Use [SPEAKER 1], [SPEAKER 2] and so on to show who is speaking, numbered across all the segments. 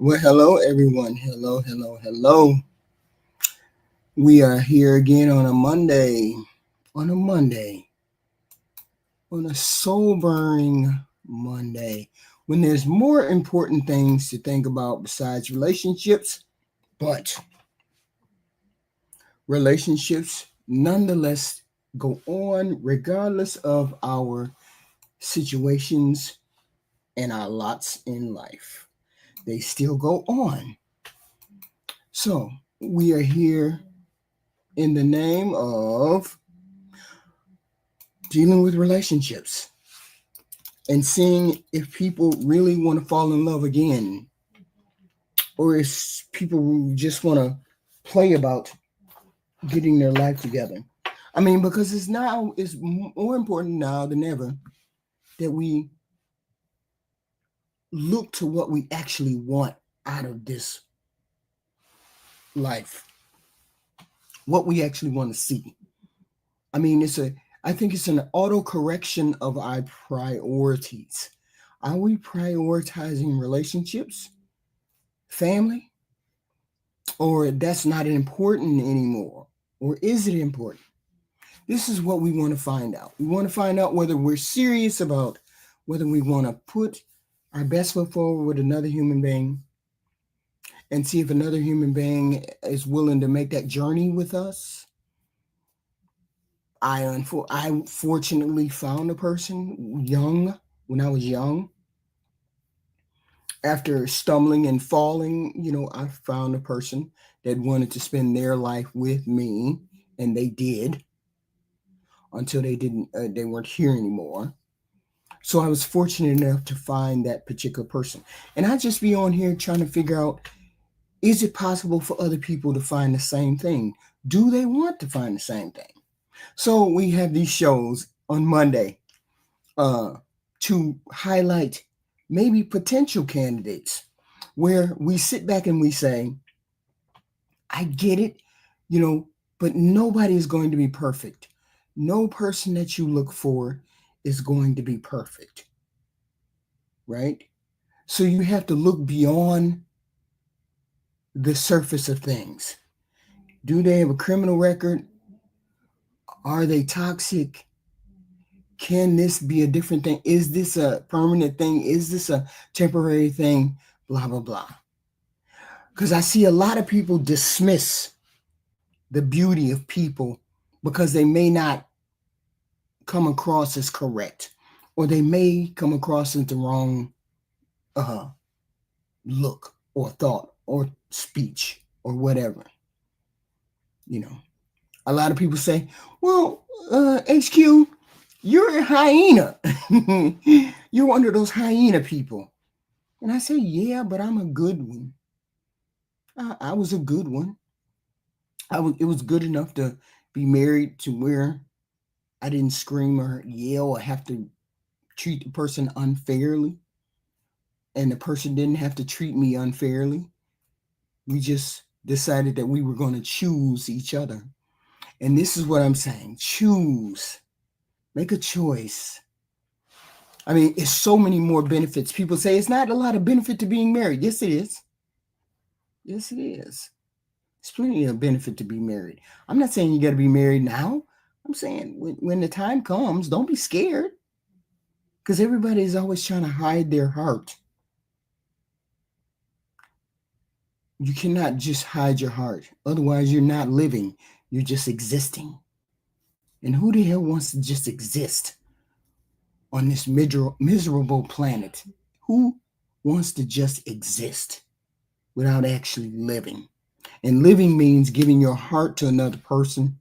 [SPEAKER 1] Well, hello, everyone. Hello, hello, hello. We are here again on a Monday. On a Monday. On a sobering Monday. When there's more important things to think about besides relationships, but relationships nonetheless go on regardless of our situations and our lots in life. They still go on. So, we are here in the name of dealing with relationships and seeing if people really want to fall in love again or if people just want to play about getting their life together. I mean, because it's more important now than ever that we look to what we actually want out of this life, what we actually want to see. I mean, I think it's an auto correction of our priorities. Are we prioritizing relationships, family, or that's not important anymore? Or is it important? This is what we want to find out. We want to find out whether we're serious about whether we want to put our best foot forward with another human being and see if another human being is willing to make that journey with us. I fortunately found a person young when I was young. After stumbling and falling, I found a person that wanted to spend their life with me, and they did until they weren't here anymore. So I was fortunate enough to find that particular person. And I just be on here trying to figure out, is it possible for other people to find the same thing? Do they want to find the same thing? So we have these shows on Monday to highlight maybe potential candidates where we sit back and we say, I get it, but nobody is going to be perfect. No person that you look for is going to be perfect, right? So you have to look beyond the surface of things. Do they have a criminal record? Are they toxic? Can this be a different thing? Is this a permanent thing? Is this a temporary thing? Blah, blah, blah. Because I see a lot of people dismiss the beauty of people because they may not come across as correct, or they may come across as the wrong look or thought or speech or whatever. A lot of people say, well, HQ, you're a hyena. You're one of those hyena people. And I say, yeah, but I'm a good one. I was a good one. It was good enough to be married to where I didn't scream or yell or have to treat the person unfairly. And the person didn't have to treat me unfairly. We just decided that we were going to choose each other. And this is what I'm saying. Choose. Make a choice. I mean, it's so many more benefits. People say it's not a lot of benefit to being married. Yes, it is. Yes, it is. It's plenty of benefit to be married. I'm not saying you got to be married now. I'm saying when the time comes, don't be scared. Because everybody is always trying to hide their heart. You cannot just hide your heart. Otherwise, you're not living. You're just existing. And who the hell wants to just exist on this miserable planet? Who wants to just exist without actually living? And living means giving your heart to another person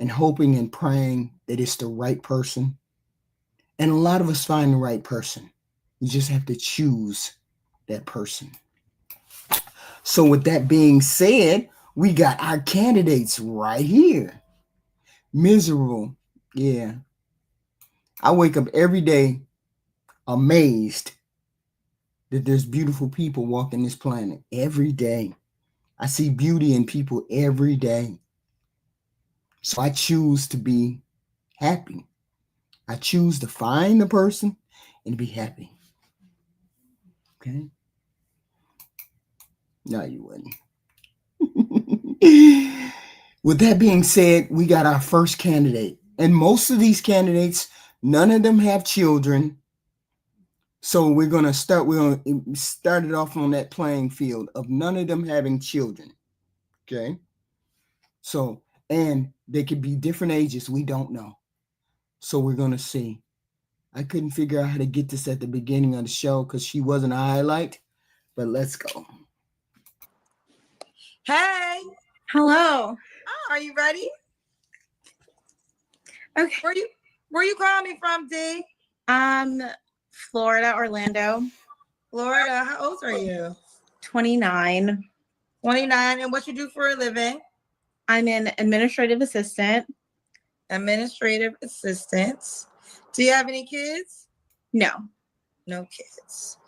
[SPEAKER 1] and hoping and praying that it's the right person. And a lot of us find the right person. You just have to choose that person. So with that being said, we got our candidates right here. Miserable. Yeah. I wake up every day amazed that there's beautiful people walking this planet every day. I see beauty in people every day. So I choose to be happy. I choose to find the person and be happy. Okay? No, you wouldn't. With that being said, we got our first candidate. And most of these candidates, none of them have children. So we're gonna start it off on that playing field of none of them having children. Okay. So, and they could be different ages. We don't know. So we're gonna see. I couldn't figure out how to get this at the beginning of the show because she wasn't a highlight. But let's go.
[SPEAKER 2] Hey.
[SPEAKER 3] Hello.
[SPEAKER 2] Oh, are you ready?
[SPEAKER 3] Okay.
[SPEAKER 2] Where you calling me from, D?
[SPEAKER 3] Florida, Orlando.
[SPEAKER 2] Florida. How old are you?
[SPEAKER 3] 29.
[SPEAKER 2] 29. And what you do for a living?
[SPEAKER 3] I'm an administrative assistant.
[SPEAKER 2] Administrative assistant. Do you have any kids?
[SPEAKER 3] No.
[SPEAKER 2] No kids.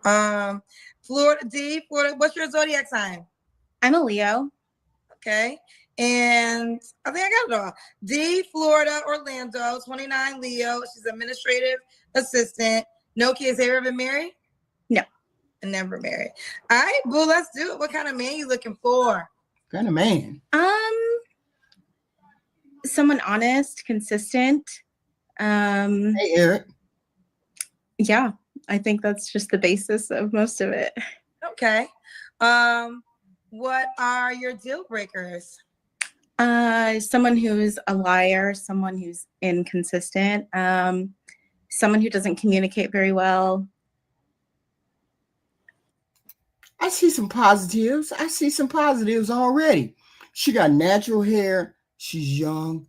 [SPEAKER 2] Florida, D, Florida. What's your zodiac sign?
[SPEAKER 3] I'm a Leo.
[SPEAKER 2] Okay. And I think I got it all. D, Florida, Orlando, 29, Leo. She's administrative assistant. No kids. Have you ever been married?
[SPEAKER 3] No.
[SPEAKER 2] Never married. All right, boo, let's do it. What kind of man you looking for?
[SPEAKER 1] What kind of man?
[SPEAKER 3] Someone honest, consistent.
[SPEAKER 1] Hey, Eric.
[SPEAKER 3] Yeah, I think that's just the basis of most of it.
[SPEAKER 2] Okay. What are your deal breakers?
[SPEAKER 3] Someone who's a liar, someone who's inconsistent, someone who doesn't communicate very well.
[SPEAKER 1] I see some positives. Already. She got natural hair. She's young.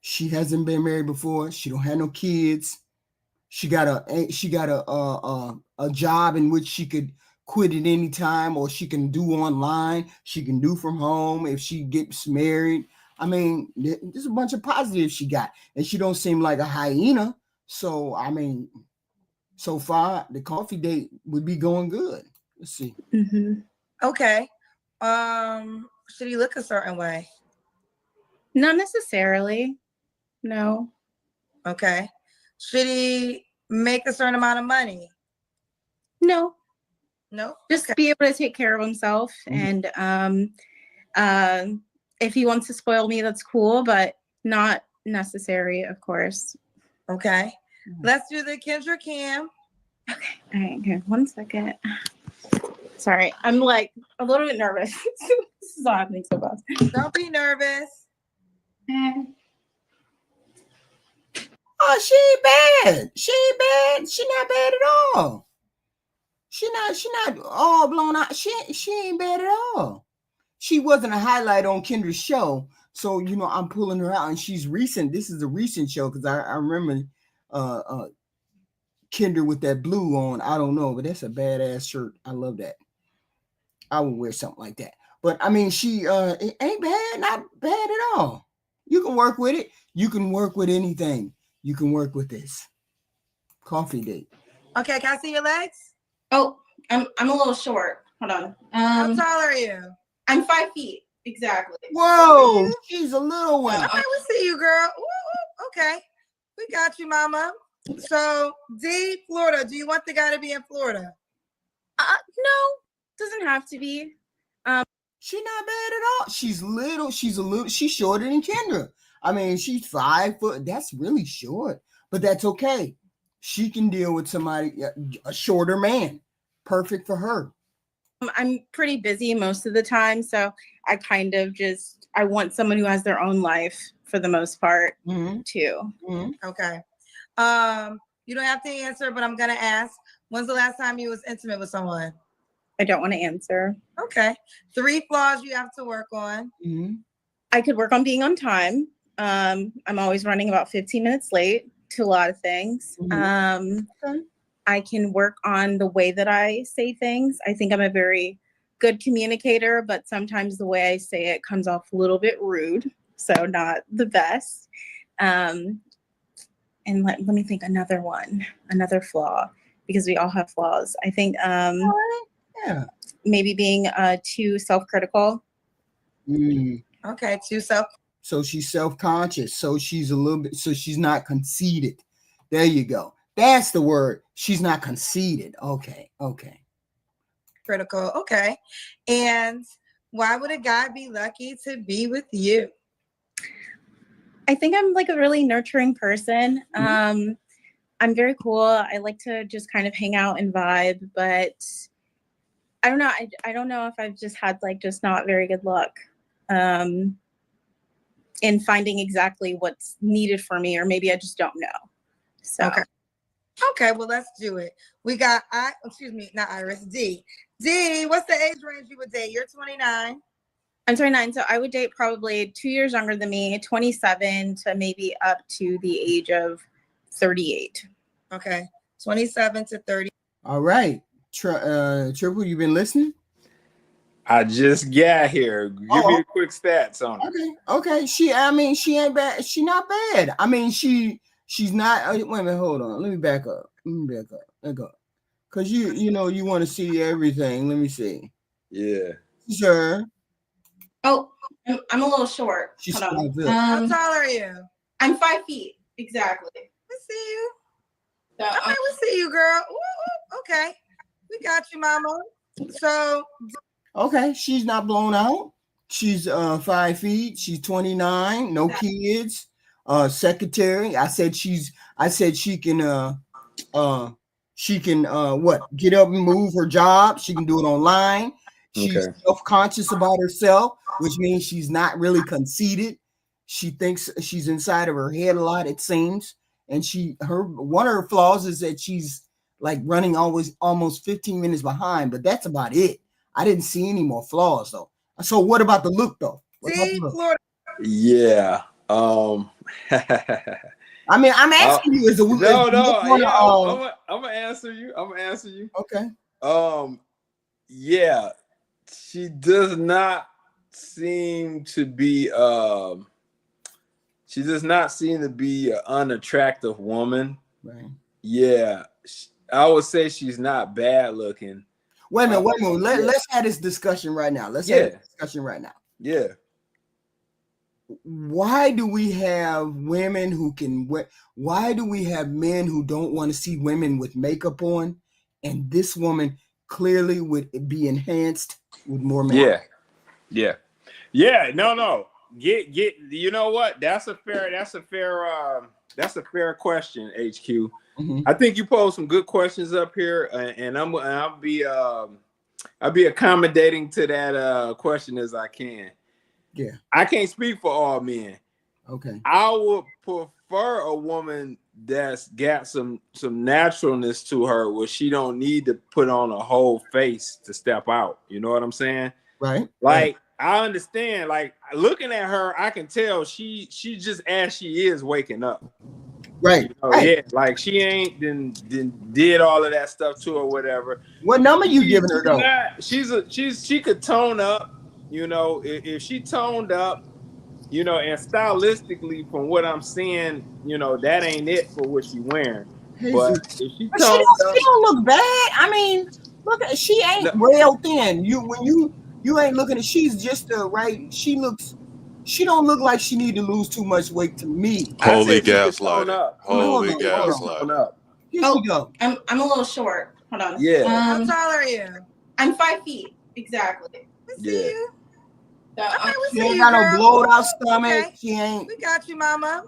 [SPEAKER 1] She hasn't been married before. She don't have no kids. She got a job in which she could quit at any time, or she can do online. She can do from home if she gets married. I mean, there's a bunch of positives she got, and she don't seem like a hyena. So I mean, so far the coffee date would be going good. Let's see.
[SPEAKER 3] Mm-hmm.
[SPEAKER 2] Okay. Should he look a certain way?
[SPEAKER 3] Not necessarily. No.
[SPEAKER 2] Okay. Should he make a certain amount of money?
[SPEAKER 3] No.
[SPEAKER 2] No.
[SPEAKER 3] Just be able to take care of himself. Mm-hmm. And if he wants to spoil me, that's cool, but not necessary, of course.
[SPEAKER 2] Okay. Mm-hmm. Let's do the Kendra Cam.
[SPEAKER 3] Okay. All right. Okay. 1 second. Sorry. I'm like a little bit nervous. This is all happening so fast.
[SPEAKER 2] Don't be nervous.
[SPEAKER 1] Oh, she ain't bad. She not bad at all. She not all blown out. She ain't bad at all. She wasn't a highlight on Kendra's show. So, I'm pulling her out, and she's recent. This is a recent show because I remember Kendra with that blue on. I don't know, but that's a badass shirt. I love that. I would wear something like that. But I mean, she it ain't bad, not bad at all. You can work with it. You can work with anything. You can work with this. Coffee date.
[SPEAKER 2] Okay, can I see your legs?
[SPEAKER 3] Oh, I'm a little short. Hold on.
[SPEAKER 2] How tall are you?
[SPEAKER 3] I'm 5 feet. Exactly.
[SPEAKER 1] Whoa, she's a little one.
[SPEAKER 2] Okay, we see you, girl. Woo, okay. We got you, mama. So, D, Florida. Do you want the guy to be in Florida?
[SPEAKER 3] No, doesn't have to be.
[SPEAKER 1] She's not bad at all. She's little. She's shorter than Kendra. I mean, she's 5 foot. That's really short, but that's okay. She can deal with somebody, a shorter man. Perfect for her.
[SPEAKER 3] I'm pretty busy most of the time, so I kind of I want someone who has their own life for the most part, too.
[SPEAKER 2] Mm-hmm. Okay. You don't have to answer, but I'm gonna ask. When's the last time you was intimate with someone?
[SPEAKER 3] I don't want to answer.
[SPEAKER 2] Okay. 3 flaws you have to work on.
[SPEAKER 3] Mm-hmm. I could work on being on time. I'm always running about 15 minutes late to a lot of things. Mm-hmm. Okay. I can work on the way that I say things. I think I'm a very good communicator, but sometimes the way I say it comes off a little bit rude, so not the best. And let me think another flaw, because we all have flaws. I think maybe being too self-critical.
[SPEAKER 2] Okay,
[SPEAKER 1] So she's self-conscious. So she's she's not conceited. There you go. That's the word. She's not conceited. Okay.
[SPEAKER 2] critical. Okay. And why would a guy be lucky to be with you?
[SPEAKER 3] I think I'm like a really nurturing person. I'm very cool. I like to just kind of hang out and vibe, but I don't know. I don't know if I've just had like just not very good luck in finding exactly what's needed for me, or maybe I just don't know. So
[SPEAKER 2] okay, well, let's do it. We got not Iris, D. D, what's the age range you would date? You're 29.
[SPEAKER 3] I'm 29, so I would date probably 2 years younger than me, 27 to maybe up to the age of 38.
[SPEAKER 2] Okay, 27 to 30.
[SPEAKER 1] All right. Triple, you been listening?
[SPEAKER 4] I just got here. Give me the quick stats on it.
[SPEAKER 1] Okay. She ain't bad. She not bad. I mean, she's not. Wait a minute, hold on. Let me back up. Because you know you want to see everything. Let me see.
[SPEAKER 4] Yeah.
[SPEAKER 1] Sir.
[SPEAKER 3] Oh, I'm a little short.
[SPEAKER 1] She's
[SPEAKER 2] How tall are you?
[SPEAKER 3] I'm 5 feet exactly.
[SPEAKER 2] Let's see you.
[SPEAKER 3] So,
[SPEAKER 2] okay, we'll see you, girl. Ooh, okay, we got you, mama. So,
[SPEAKER 1] okay, she's not blown out. She's 5 feet. She's 29. No kids. Secretary. I said she can get up and move her job. She can do it online. She's self-conscious about herself, which means she's not really conceited. She thinks she's inside of her head a lot, it seems. And one of her flaws is that she's like running almost 15 minutes behind, but that's about it. I didn't see any more flaws though. So what about the look though?
[SPEAKER 4] Yeah.
[SPEAKER 1] I mean, I'm asking you.
[SPEAKER 4] I'm gonna answer you.
[SPEAKER 1] Okay.
[SPEAKER 4] Yeah, she does not seem to be. She does not seem to be an unattractive woman.
[SPEAKER 1] Right.
[SPEAKER 4] Yeah, I would say she's not bad looking.
[SPEAKER 1] Wait a minute. Let's have this discussion right now.
[SPEAKER 4] Yeah.
[SPEAKER 1] Why do we have women who can? Why do we have men who don't want to see women with makeup on? And this woman clearly would be enhanced with more makeup.
[SPEAKER 4] Yeah. No. Get. You know what? That's a fair question, HQ.
[SPEAKER 1] Mm-hmm.
[SPEAKER 4] I think you posed some good questions up here, and I'll be accommodating to that question as I can.
[SPEAKER 1] Yeah.
[SPEAKER 4] I can't speak for all men.
[SPEAKER 1] Okay.
[SPEAKER 4] I would prefer a woman that's got some naturalness to her, where she don't need to put on a whole face to step out. You know what I'm saying?
[SPEAKER 1] Right.
[SPEAKER 4] Like, I understand. Like, looking at her, I can tell she just as she is waking up.
[SPEAKER 1] Right.
[SPEAKER 4] You know, yeah. Like, she ain't did all of that stuff to her, whatever.
[SPEAKER 1] What number you giving her though?
[SPEAKER 4] She could tone up. You know, if she toned up, you know, and stylistically, from what I'm seeing, you know, that ain't it for what she wearing. But if she toned up,
[SPEAKER 1] she don't look bad. I mean, look, she ain't rail thin. You ain't looking at. She's just right. She don't look like she need to lose too much weight to me.
[SPEAKER 5] Holy gaslighting.
[SPEAKER 1] Holy gaslighting. Here we go.
[SPEAKER 3] I'm a little short. Hold on.
[SPEAKER 4] Yeah.
[SPEAKER 2] How tall are you?
[SPEAKER 3] I'm 5 feet exactly.
[SPEAKER 2] Let's see you.
[SPEAKER 1] She ain't got no blowed out stomach.
[SPEAKER 2] Okay.
[SPEAKER 1] She ain't.
[SPEAKER 2] We got you, mama.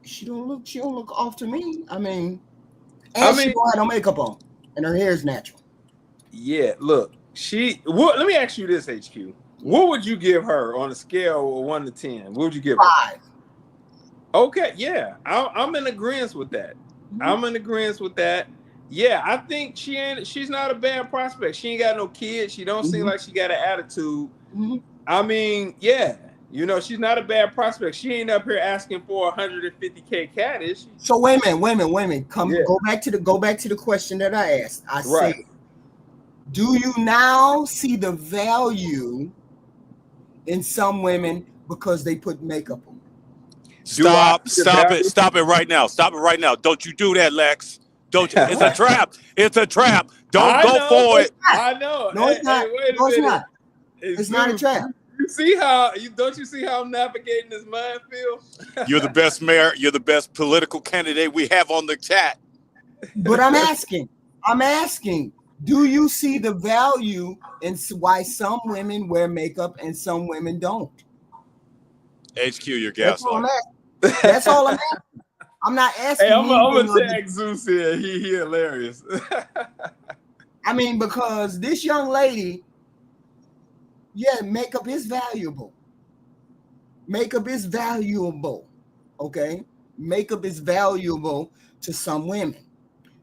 [SPEAKER 1] She don't look off to me. I mean, she don't have no makeup on, and her hair is natural.
[SPEAKER 4] Yeah, look, let me ask you this, HQ. What would you give her on a scale of 1 to 10? What would you give her?
[SPEAKER 1] 5.
[SPEAKER 4] Okay, yeah, I'm in agreement with that. Yeah, I think she's not a bad prospect. She ain't got no kids. She don't seem like she got an attitude.
[SPEAKER 1] Mm-hmm.
[SPEAKER 4] I mean, yeah, you know, she's not a bad prospect. She ain't up here asking for 150K cat, is she?
[SPEAKER 1] So wait a minute. Go back to the question that I asked. I said, do you now see the value in some women because they put makeup on?
[SPEAKER 5] Stop it right now. Don't you do that, Lex. Don't you? It's a trap. Don't go for it.
[SPEAKER 4] I know.
[SPEAKER 1] No, it's not. No, it's not. It's not a trap.
[SPEAKER 4] Don't you see how I'm navigating this minefield?
[SPEAKER 5] You're the best mayor. You're the best political candidate we have on the chat.
[SPEAKER 1] But I'm asking, Do you see the value in why some women wear makeup and some women don't?
[SPEAKER 5] HQ, you're
[SPEAKER 1] That's all I'm
[SPEAKER 5] gaslighting.
[SPEAKER 1] asking. That's all I'm asking. I'm not asking
[SPEAKER 4] Hey, I'm
[SPEAKER 1] anything.
[SPEAKER 4] gonna tag Zeus here. He hilarious.
[SPEAKER 1] I mean, because this young lady, yeah, makeup is valuable. Makeup is valuable. Okay? Makeup is valuable to some women.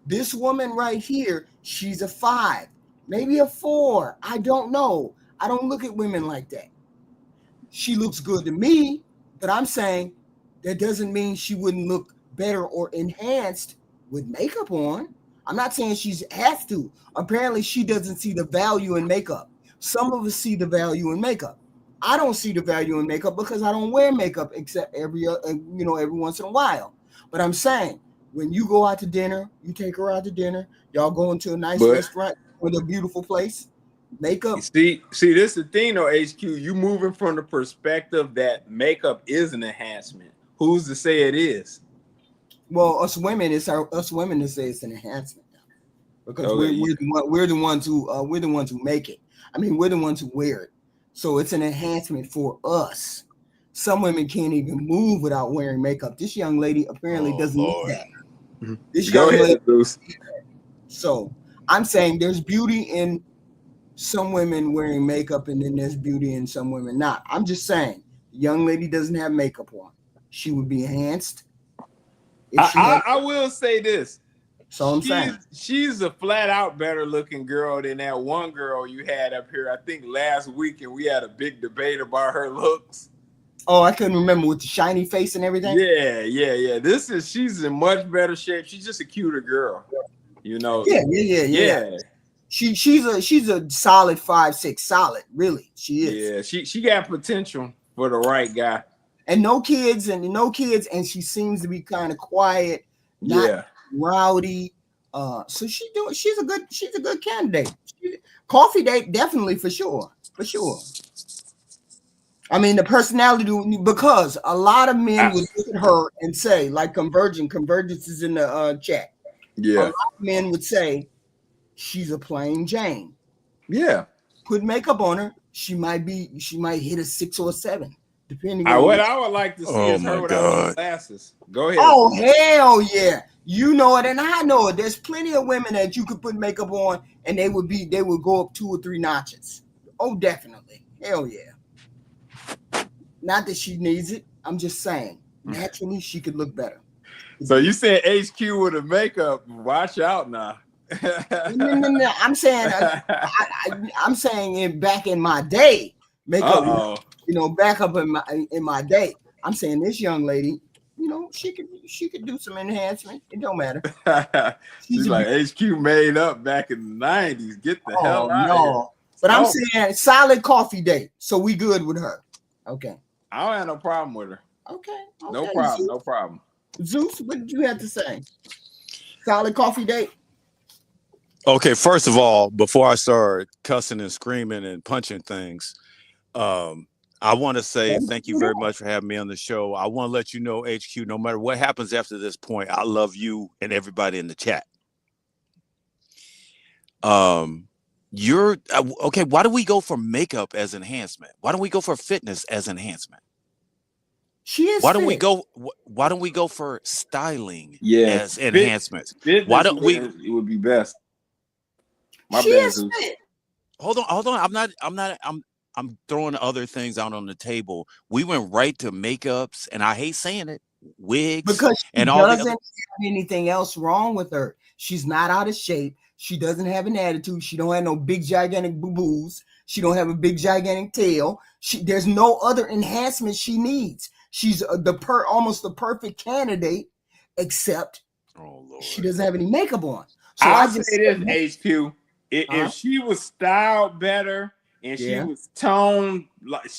[SPEAKER 1] This woman right here, she's a 5, maybe a 4. I don't know. I don't look at women like that. She looks good to me, but I'm saying that doesn't mean she wouldn't look better or enhanced with makeup on. I'm not saying she has to. Apparently, she doesn't see the value in makeup. Some of us see the value in makeup. I don't see the value in makeup because I don't wear makeup except every once in a while. But I'm saying when you go out to dinner, you take her out to dinner, y'all go into a nice restaurant with a beautiful place. Makeup.
[SPEAKER 4] See, this is the thing though, HQ. You moving from the perspective that makeup is an enhancement. Who's to say it is?
[SPEAKER 1] Well, us women to say it's an enhancement now, because we're the ones who make it. I mean, we're the ones who wear it, so it's an enhancement for us. Some women can't even move without wearing makeup. This young lady apparently doesn't need that. This young lady. So I'm saying there's beauty in some women wearing makeup, and then there's beauty in some women not. I'm just saying, the young lady doesn't have makeup on. She would be enhanced.
[SPEAKER 4] I will say this.
[SPEAKER 1] So I'm saying
[SPEAKER 4] she's a flat out better looking girl than that one girl you had up here. I think last week, and we had a big debate about her looks.
[SPEAKER 1] Oh, I couldn't remember, with the shiny face and everything.
[SPEAKER 4] Yeah. She's in much better shape. She's just a cuter girl, you know.
[SPEAKER 1] Yeah. She's a solid 5'6", solid. Really, she is.
[SPEAKER 4] Yeah, she got potential for the right guy.
[SPEAKER 1] And no kids, and she seems to be kind of quiet, not rowdy. So she's a good candidate. Coffee date, definitely, for sure. I mean, the personality, because a lot of men would look at her and say, like Convergence is in the chat.
[SPEAKER 4] Yeah.
[SPEAKER 1] A lot of men would say she's a plain Jane.
[SPEAKER 4] Yeah.
[SPEAKER 1] Put makeup on her, she might hit a 6 or a 7. Depending on
[SPEAKER 4] what I would like to see is her without glasses. Go ahead.
[SPEAKER 1] Oh, hell yeah. You know it, and I know it. There's plenty of women that you could put makeup on and they would go up 2 or 3 notches. Oh, definitely. Hell yeah. Not that she needs it. I'm just saying, naturally she could look better.
[SPEAKER 4] So you said HQ with a makeup. Watch out now.
[SPEAKER 1] No. I'm saying I'm saying back in my day, makeup. Back up in my day. I'm saying this young lady, she could do some enhancement. It don't matter.
[SPEAKER 4] She's like HQ made up back in the 90s. Get the hell out of here.
[SPEAKER 1] But I'm saying solid coffee date, so we good with her. Okay.
[SPEAKER 4] I don't have no problem with her.
[SPEAKER 1] Okay.
[SPEAKER 4] No problem. Zeus. No problem.
[SPEAKER 1] Zeus, what did you have to say? Solid coffee date.
[SPEAKER 5] Okay, first of all, before I start cussing and screaming and punching things, I want to say thank you very much for having me on the show. I want to let you know, HQ, no matter what happens after this point, I love you and everybody in the chat. You're okay. Why do we go for makeup as enhancement? Why don't we go for fitness as enhancement?
[SPEAKER 1] She is.
[SPEAKER 5] Why don't we go for styling as enhancement?
[SPEAKER 4] Why don't we? It would be best.
[SPEAKER 1] My bad.
[SPEAKER 5] Hold on. I'm throwing other things out on the table. We went right to makeups, and I hate saying it, wigs,
[SPEAKER 1] because she
[SPEAKER 5] and all
[SPEAKER 1] doesn't have anything else wrong with her. She's not out of shape. She doesn't have an attitude. She don't have no big gigantic boo-boos. She don't have a big gigantic tail. There's no other enhancement she needs. She's almost the perfect candidate, except she doesn't have any makeup on. So
[SPEAKER 4] I'll say this, HQ. If she was styled better and she was toned, like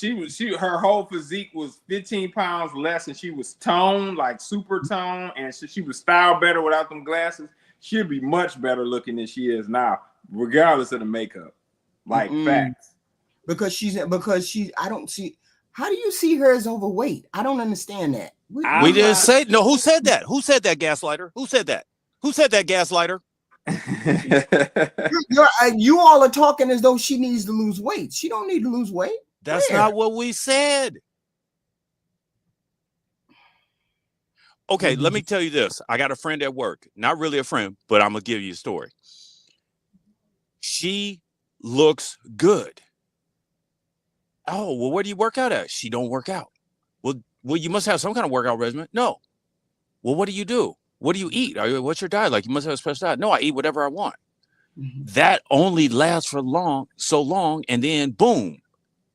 [SPEAKER 4] her whole physique was 15 pounds less, and she was toned, like super toned, and she was styled better without them glasses, she'd be much better looking than she is now, regardless of the makeup. Like facts.
[SPEAKER 1] Because I don't see. How do you see her as overweight? I don't understand that.
[SPEAKER 5] We didn't say no. Who said that? Who said that, gaslighter? Who said that? Who said that, gaslighter?
[SPEAKER 1] You all are talking as though she needs to lose weight. She don't need to lose weight.
[SPEAKER 5] That's
[SPEAKER 1] Where?
[SPEAKER 5] not what we said. Okay, let me tell you this. I got a friend at work. Not really a friend, but I'm going to give you a story. She looks good. Oh, well, where do you work out at? She don't work out. Well, you must have some kind of workout regimen. No. Well, what do you do? What do you eat? What's your diet like? You must have a special diet. No, I eat whatever I want. That only lasts for so long, and then boom,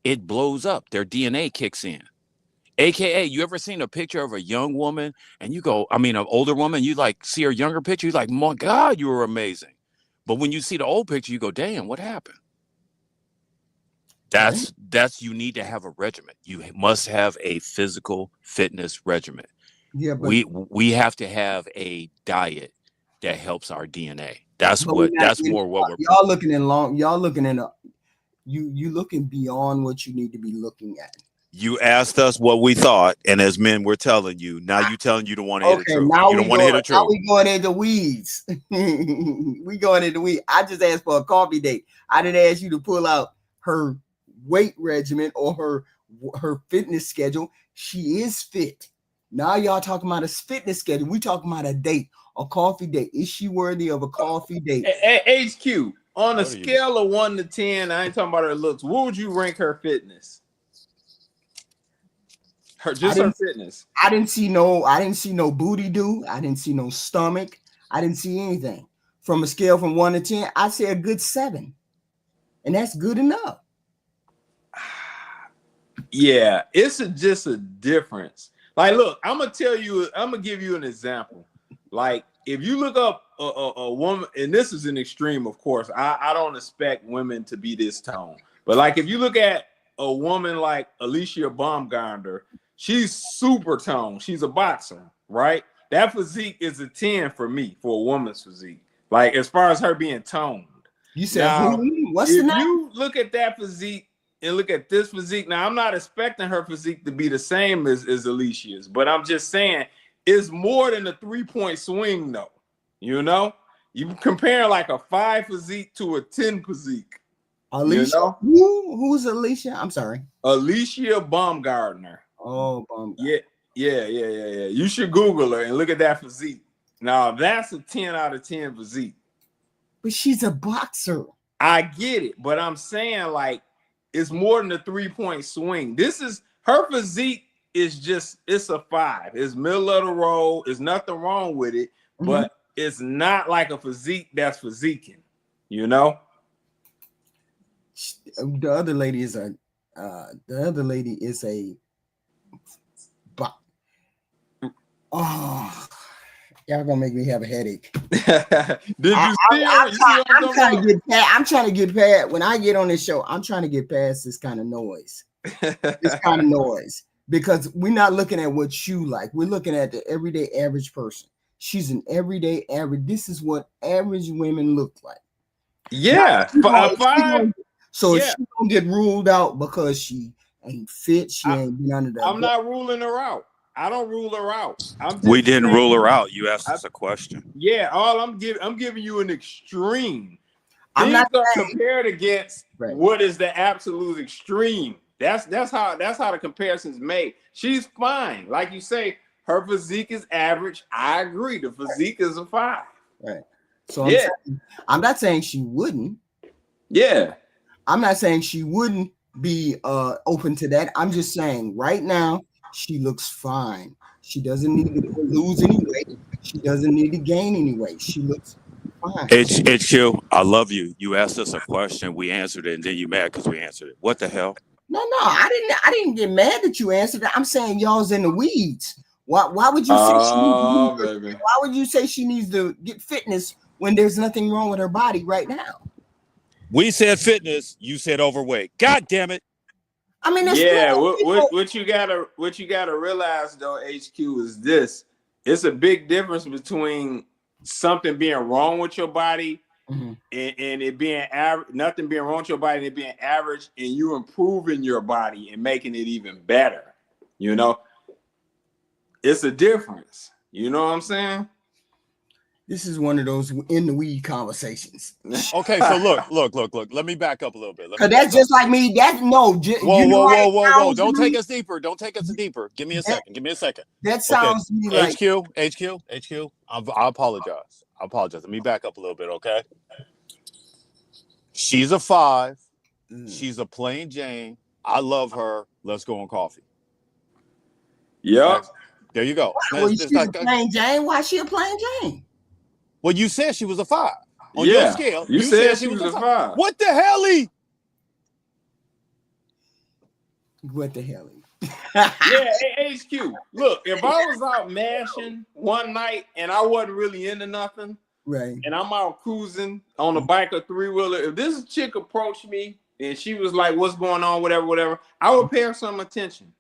[SPEAKER 5] it blows up. Their DNA kicks in. AKA, you ever seen a picture of a young woman and you go, an older woman, you like see her younger picture, you like, my God, you were amazing. But when you see the old picture, you go, damn, what happened? That's you need to have a regimen. You must have a physical fitness regimen.
[SPEAKER 1] Yeah, but
[SPEAKER 5] we have to have a diet that helps our DNA. That's more what we're
[SPEAKER 1] y'all looking you looking beyond what you need to be looking at.
[SPEAKER 5] You asked us what we thought, and as men, we're telling you. Now you telling you don't want to hear the truth. You don't want to hear the truth.
[SPEAKER 1] Now we going into weeds. We going into weeds. I just asked for a coffee date. I didn't ask you to pull out her weight regimen or her fitness schedule. She is fit. Now y'all talking about a fitness schedule. We talking about a date, a coffee date. Is she worthy of a coffee date?
[SPEAKER 4] HQ, on a scale of 1 to 10, I ain't talking about her looks. What would you rank her fitness? Her fitness.
[SPEAKER 1] I didn't see no booty do. I didn't see no stomach. I didn't see anything. From a scale from 1 to 10, I say a good 7. And that's good enough.
[SPEAKER 4] Yeah, it's just a difference. Like, look, I'm gonna give you an example. Like, if you look up a woman, and this is an extreme, of course. I don't expect women to be this tone. But like, if you look at a woman like Alicia Baumgartner, she's super toned. She's a boxer, right? That physique is a 10 for me, for a woman's physique. Like, as far as her being toned.
[SPEAKER 1] You said, now, what's
[SPEAKER 4] if
[SPEAKER 1] the name?
[SPEAKER 4] you look at that physique and look at this physique, now I'm not expecting her physique to be the same as Alicia's, but I'm just saying it's more than a 3-point swing, though. You know, you compare like a 5 physique to a 10 physique.
[SPEAKER 1] Alicia, you know? Who's Alicia? I'm sorry.
[SPEAKER 4] Alicia Baumgartner.
[SPEAKER 1] Oh,
[SPEAKER 4] Baumgartner. Yeah. You should Google her and look at that physique. Now that's a 10 out of 10 physique.
[SPEAKER 1] But she's a boxer.
[SPEAKER 4] I get it, but I'm saying, like, it's more than a 3-point swing. This is her physique is just, it's a 5. It's middle of the road. There's nothing wrong with it, but it's not like a physique that's physiquing, you know?
[SPEAKER 1] The other lady is a oh, y'all gonna make me have a headache.
[SPEAKER 4] Did you see her?
[SPEAKER 1] I'm trying to get past when I get on this show. I'm trying to get past this kind of noise. Because we're not looking at what you like. We're looking at the everyday average person. She's an everyday average. This is what average women look like.
[SPEAKER 4] Yeah,
[SPEAKER 1] so she don't get ruled out because she ain't fit. She ain't been under the.
[SPEAKER 4] I'm not ruling her out. I don't rule her out.
[SPEAKER 5] We didn't rule her out. You asked us a question.
[SPEAKER 4] Yeah, I'm giving you an extreme.
[SPEAKER 1] I'm not
[SPEAKER 4] compared against what is the absolute extreme. That's how the comparison's made. She's fine, like you say. Her physique is average. I agree. The physique is a 5.
[SPEAKER 1] Right. So I'm not saying she wouldn't.
[SPEAKER 4] Yeah.
[SPEAKER 1] I'm not saying she wouldn't be open to that. I'm just saying right now she looks fine. She doesn't need to lose any weight. She doesn't need to gain any weight. She looks fine.
[SPEAKER 5] HQ, I love you. You asked us a question, we answered it, and then you mad because we answered it. What the hell?
[SPEAKER 1] No, I didn't get mad that you answered it. I'm saying y'all's in the weeds. Why would you say why would you say she needs to get fitness when there's nothing wrong with her body right now?
[SPEAKER 5] We said fitness, you said overweight. God damn it.
[SPEAKER 1] I mean,
[SPEAKER 4] what you gotta realize though, HQ, is this. It's a big difference between something being wrong with your body and it being average, nothing being wrong with your body and it being average, and you improving your body and making it even better. You know, it's a difference. You know what I'm saying?
[SPEAKER 1] This is one of those in the weed conversations.
[SPEAKER 5] Okay, so look. Let me back up a little bit.
[SPEAKER 1] Cause that's just like me. That's no.
[SPEAKER 5] Whoa,
[SPEAKER 1] You know
[SPEAKER 5] whoa.
[SPEAKER 1] how
[SPEAKER 5] Don't take us deeper. Don't take us deeper. Give me a second.
[SPEAKER 1] that
[SPEAKER 5] Okay.
[SPEAKER 1] sounds to me like
[SPEAKER 5] HQ. I apologize. Let me back up a little bit, okay? She's a 5. She's a plain Jane. I love her. Let's go on coffee.
[SPEAKER 4] Yep.
[SPEAKER 5] Okay? There you go.
[SPEAKER 1] well, she's a plain Jane. Why she a plain Jane?
[SPEAKER 5] Well, you said she was a 5. On
[SPEAKER 4] Yeah,
[SPEAKER 5] your scale,
[SPEAKER 4] you said she was a 5.
[SPEAKER 5] What the hell?
[SPEAKER 1] What the hell?
[SPEAKER 4] Yeah, HQ. Look, if I was out mashing one night and I wasn't really into nothing,
[SPEAKER 1] Right.
[SPEAKER 4] and I'm out cruising on a bike or 3-wheeler, if this chick approached me and she was like, "What's going on?" Whatever, I would pay her some attention,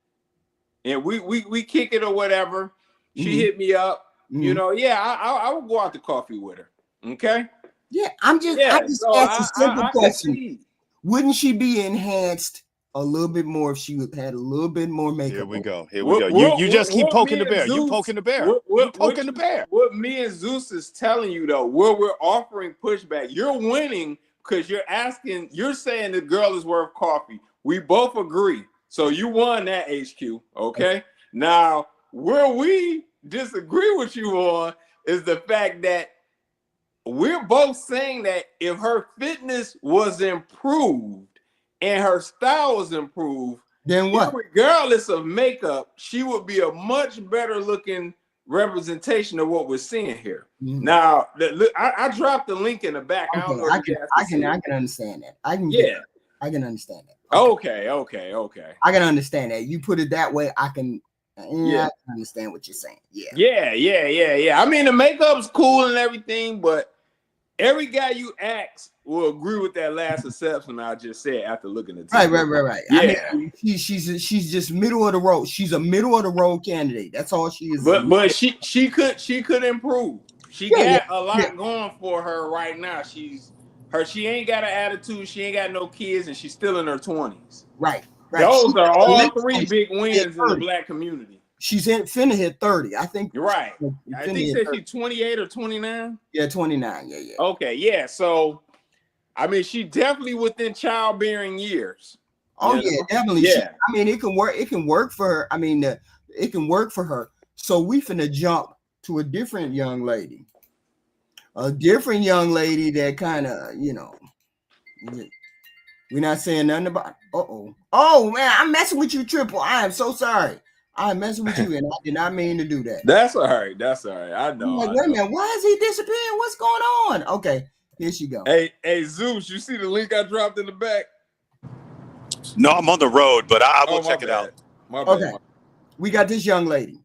[SPEAKER 4] and we kick it or whatever. She hit me up, you know. Yeah, I would go out to coffee with her. Okay.
[SPEAKER 1] Yeah, I just asked a simple question. Wouldn't she be enhanced a little bit more if she had a little bit more makeup?
[SPEAKER 5] Here we go. You just keep poking the bear. You poking the bear. You poking the bear.
[SPEAKER 4] What me and Zeus is telling you though, where we're offering pushback, you're winning because you're saying the girl is worth coffee. We both agree. So you won that, HQ. Okay. Now, where we disagree with you on is the fact that we're both saying that if her fitness was improved and her style was improved,
[SPEAKER 1] then what?
[SPEAKER 4] Regardless of makeup, she would be a much better looking representation of what we're seeing here. Now, I dropped the link in the back.
[SPEAKER 1] Okay,
[SPEAKER 4] I don't know
[SPEAKER 1] I can understand that. I can understand that.
[SPEAKER 4] Okay.
[SPEAKER 1] I can understand that. You put it that way, I can understand what you're saying.
[SPEAKER 4] Yeah. I mean, the makeup's cool and everything, but every guy you ask will agree with that last exception I just said after looking at
[SPEAKER 1] it. Right. Yeah. I mean, she's just middle of the road. She's a middle of the road candidate. That's all she is.
[SPEAKER 4] But she could improve. She got a lot going for her right now. She ain't got an attitude. She ain't got no kids, and she's still in her 20s.
[SPEAKER 1] Right.
[SPEAKER 4] Those are all 3 big wins in the Black community.
[SPEAKER 1] She's finna hit 30. I think.
[SPEAKER 4] You're right. I think she said she's 28 or 29.
[SPEAKER 1] Yeah, 29. Yeah.
[SPEAKER 4] Okay, yeah. So, I mean, she definitely within childbearing years.
[SPEAKER 1] Oh yeah, definitely. Yeah. I mean, it can work. It can work for her. I mean, it can work for her. So we finna jump to a different young lady. A different young lady that kind of, we're not saying nothing about. Oh man, I'm messing with you, Triple. I am so sorry. I'm messing with you, and I did not mean to do that.
[SPEAKER 4] That's all right. I know.
[SPEAKER 1] Like, wait a minute, why is he disappearing? What's going on? Okay, here she go.
[SPEAKER 4] Hey, Zeus, you see the link I dropped in the back?
[SPEAKER 5] No, I'm on the road, but I will check it out.
[SPEAKER 1] Okay, we got this young lady.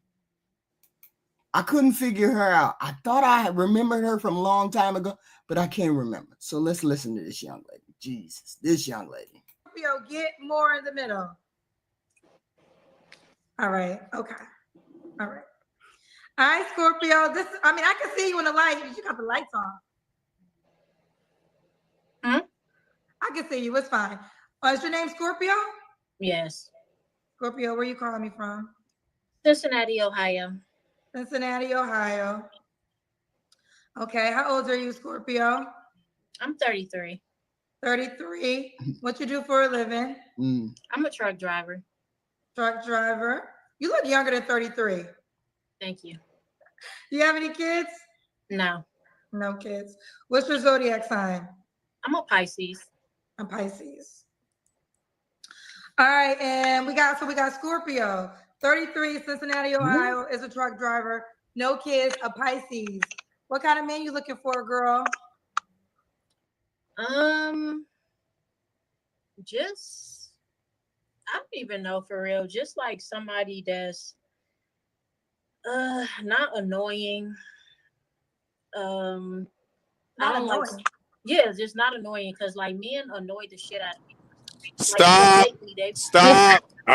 [SPEAKER 1] I couldn't figure her out. I thought I remembered her from a long time ago, but I can't remember. So let's listen to this young lady. Jesus, this young lady.
[SPEAKER 2] Get more in the middle. All right. Okay. All right. All right, Scorpio. I can see you in the light. You got the lights on. I can see you. It's fine. Is your name Scorpio?
[SPEAKER 6] Yes.
[SPEAKER 2] Scorpio, where are you calling me from?
[SPEAKER 6] Cincinnati, Ohio.
[SPEAKER 2] Cincinnati, Ohio. Okay. How old are you, Scorpio?
[SPEAKER 6] I'm 33.
[SPEAKER 2] 33. What you do for a living?
[SPEAKER 6] I'm a truck driver.
[SPEAKER 2] Truck driver. You look younger than 33.
[SPEAKER 6] Thank you.
[SPEAKER 2] Do you have any kids?
[SPEAKER 6] No.
[SPEAKER 2] No kids. What's your zodiac sign?
[SPEAKER 6] I'm a Pisces.
[SPEAKER 2] I'm Pisces. All right, and we got Scorpio, 33, Cincinnati, Ohio, is a truck driver. No kids, a Pisces. What kind of man you looking for, girl?
[SPEAKER 6] Just, I don't even know for real. Just like somebody that's not annoying.
[SPEAKER 2] Not annoying.
[SPEAKER 6] Just not annoying, because like men annoy the shit out of me.
[SPEAKER 5] Stop.
[SPEAKER 6] Like,
[SPEAKER 5] Stop.
[SPEAKER 4] All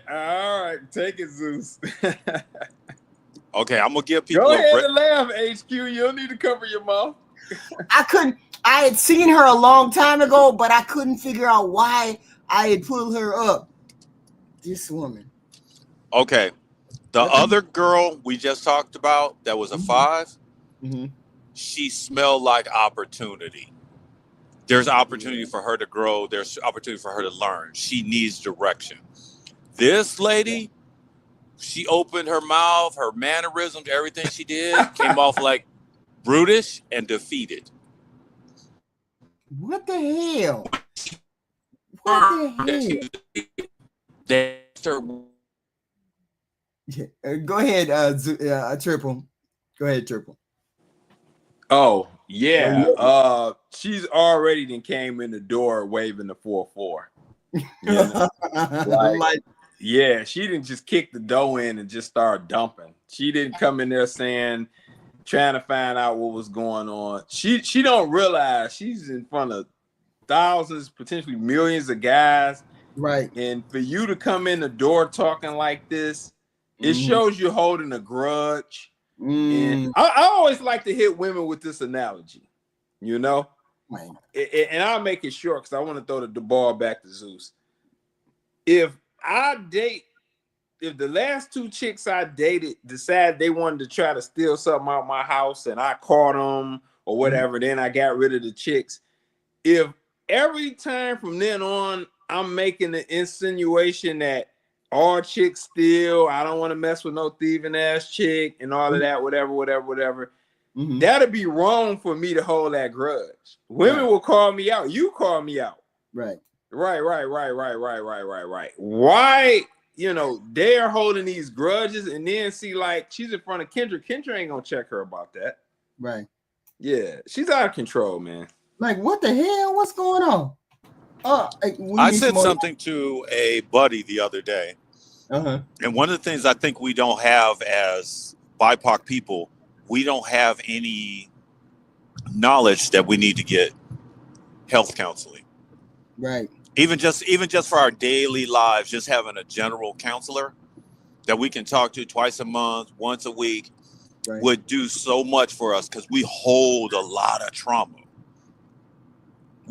[SPEAKER 4] right. Take it, Zeus.
[SPEAKER 5] Okay, I'm gonna give people.
[SPEAKER 4] Go ahead and laugh, HQ. You don't need to cover your mouth.
[SPEAKER 1] I had seen her a long time ago, but I couldn't figure out why I had pulled her up. This woman.
[SPEAKER 5] Okay. The other girl we just talked about that was a 5,
[SPEAKER 1] Mm-hmm.
[SPEAKER 5] She smelled like opportunity. There's opportunity for her to grow. There's opportunity for her to learn. She needs direction. This lady, she opened her mouth, her mannerisms, everything she did came off like brutish and defeated.
[SPEAKER 1] What the hell? What the hell?
[SPEAKER 5] That's her.
[SPEAKER 1] Go ahead, Triple. Go ahead, Triple.
[SPEAKER 4] Oh yeah, she's already then came in the door waving the 4-4. You know? like, yeah, she didn't just kick the door in and just start dumping. She didn't come in there saying, trying to find out what was going on. She don't realize she's in front of thousands, potentially millions of guys.
[SPEAKER 1] Right.
[SPEAKER 4] And for you to come in the door talking like this, it shows you're holding a grudge. And I always like to hit women with this analogy, you know?
[SPEAKER 1] Right.
[SPEAKER 4] And I'll make it short because I want to throw the ball back to Zeus. If the last 2 chicks I dated decided they wanted to try to steal something out of my house and I caught them or whatever, then I got rid of the chicks. If every time from then on, I'm making the insinuation that all chicks steal, I don't want to mess with no thieving ass chick and all of that, whatever. That'd be wrong for me to hold that grudge. Women will call me out. You call me out.
[SPEAKER 1] Right.
[SPEAKER 4] Right. Why, they're holding these grudges and then see like she's in front of Kendra. Kendra ain't gonna check her about that.
[SPEAKER 1] Right.
[SPEAKER 4] Yeah, she's out of control, man.
[SPEAKER 1] Like, what the hell? What's going on?
[SPEAKER 5] I said something to a buddy the other day. And one of the things I think we don't have as BIPOC people, we don't have any knowledge that we need to get health counseling.
[SPEAKER 1] Right.
[SPEAKER 5] Even just for our daily lives, just having a general counselor that we can talk to twice a month, once a week, would do so much for us because we hold a lot of trauma.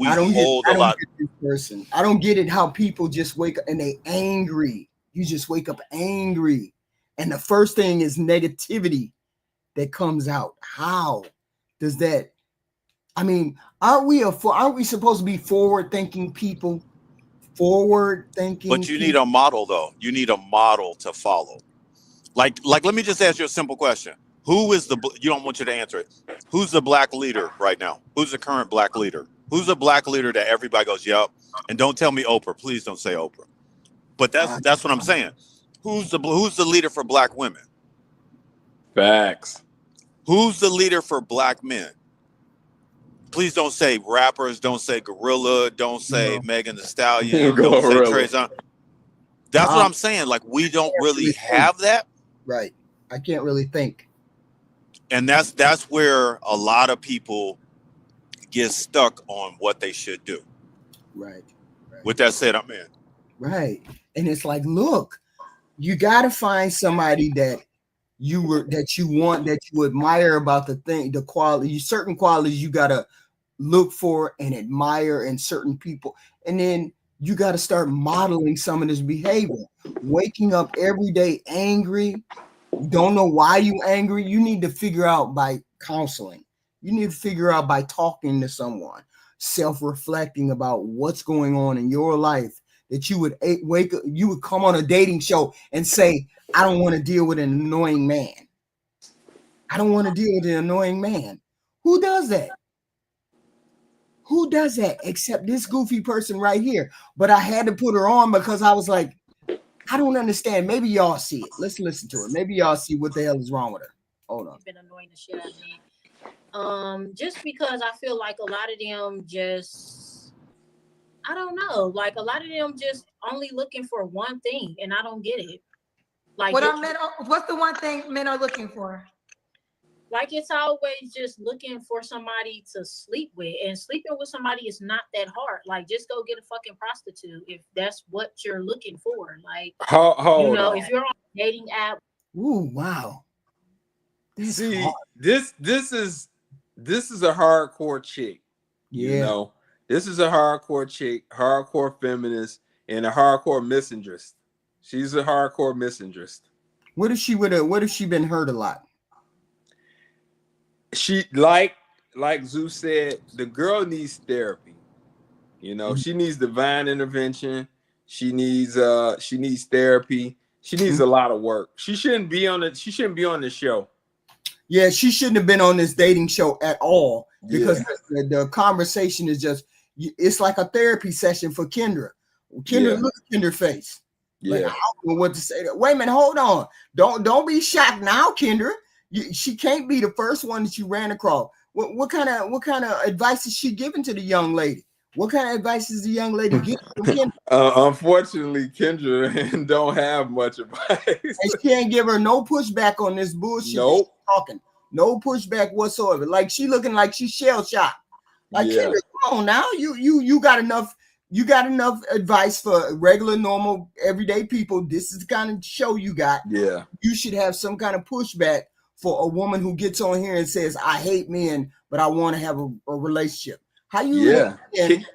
[SPEAKER 1] I don't get this person. I don't get it how people just wake up and they angry. You just wake up angry. And the first thing is negativity that comes out. How does that? I mean, aren't we supposed to be forward-thinking people? Forward-thinking.
[SPEAKER 5] But you need a model, though. You need a model to follow. Like, let me just ask you a simple question. Who is you don't want you to answer it. Who's the black leader right now? Who's the current black leader? Who's the black leader that everybody goes, yep? And don't tell me Oprah. Please don't say Oprah. But that's what I'm saying. Who's the leader for black women?
[SPEAKER 4] Facts.
[SPEAKER 5] Who's the leader for black men? Please don't say rappers. Don't say Gorilla. Don't say Megan Thee Stallion. Don't say Trey Songz. That's what I'm saying. Like, we don't really have that.
[SPEAKER 1] Right. I can't really think.
[SPEAKER 5] And that's where a lot of people get stuck on what they should do.
[SPEAKER 1] Right.
[SPEAKER 5] With that said, I'm in.
[SPEAKER 1] Right. And it's like, look, you got to find somebody that you admire about the quality, certain qualities you got to look for and admire in certain people. And then you got to start modeling some of this behavior. Waking up every day angry, don't know why you angry. You need to figure out by counseling. You need to figure out by talking to someone, self-reflecting about what's going on in your life, that you would wake up, you would come on a dating show and say, I don't want to deal with an annoying man. I don't want to deal with an annoying man. Who does that? Who does that except this goofy person right here? But I had to put her on because I was like, I don't understand. Maybe y'all see it. Let's listen to her. Maybe y'all see what the hell is wrong with her. Hold on.
[SPEAKER 6] Been annoying the shit out of me. Just because I feel like a lot of them just, I don't know, like a lot of them just only looking for one thing, and I don't get it. Like,
[SPEAKER 2] what's the one thing men are looking for?
[SPEAKER 6] Like, it's always just looking for somebody to sleep with, and sleeping with somebody is not that hard. Like, just go get a fucking prostitute if that's what you're looking for. Like,
[SPEAKER 4] hold on.
[SPEAKER 6] if you're on a dating app.
[SPEAKER 1] Ooh, wow.
[SPEAKER 4] This is a hardcore chick.
[SPEAKER 1] Yeah.
[SPEAKER 4] This is a hardcore chick, hardcore feminist, and a hardcore misandrist. She's a hardcore misandrist.
[SPEAKER 1] What if she been hurt a lot?
[SPEAKER 4] she like Zeus said, the girl needs therapy. You know, she needs divine intervention. She needs therapy. She needs a lot of work. She shouldn't be on the show.
[SPEAKER 1] Yeah, she shouldn't have been on this dating show at all because
[SPEAKER 4] Yeah.
[SPEAKER 1] the conversation is just, it's like a therapy session for Kendra. Kendra,
[SPEAKER 4] Yeah.
[SPEAKER 1] look at Kendra's face. Like,
[SPEAKER 4] Yeah.
[SPEAKER 1] I don't know what to say. Wait a minute, hold on. Don't be shocked now, Kendra. She can't be the first one that you ran across. What kind of advice is she giving to the young lady? What kind of advice is the young lady getting from Kendra?
[SPEAKER 4] Unfortunately, Kendra don't have much advice.
[SPEAKER 1] And she can't give her no pushback on this bullshit that she's talking. No pushback whatsoever. Like she looking like she's shell shocked. Like Kendra, come on now. You got enough. You got enough advice for regular, normal, everyday people. This is the kind of show you got.
[SPEAKER 4] Yeah.
[SPEAKER 1] You should have some kind of pushback for a woman who gets on here and says, I hate men, but I want to have a relationship. How you hate men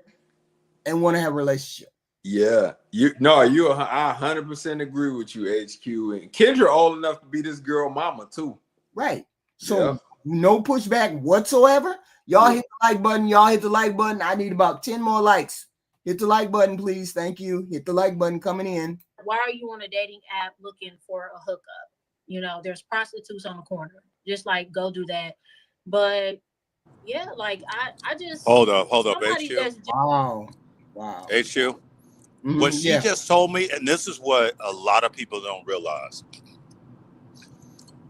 [SPEAKER 1] and want to have a relationship?
[SPEAKER 4] Yeah. I 100% agree with you, HQ. And Kendra old enough to be this girl mama too.
[SPEAKER 1] Right. So no pushback whatsoever. Y'all hit the like button. Y'all hit the like button. I need about 10 more likes. Hit the like button, please. Thank you. Hit the like button coming in.
[SPEAKER 6] Why are you on a dating app looking for a hookup? You know, there's prostitutes on the corner. Just like go do that. But yeah, like I just
[SPEAKER 5] hold up, HQ.
[SPEAKER 1] Wow.
[SPEAKER 5] HQ. What she just told me, and this is what a lot of people don't realize.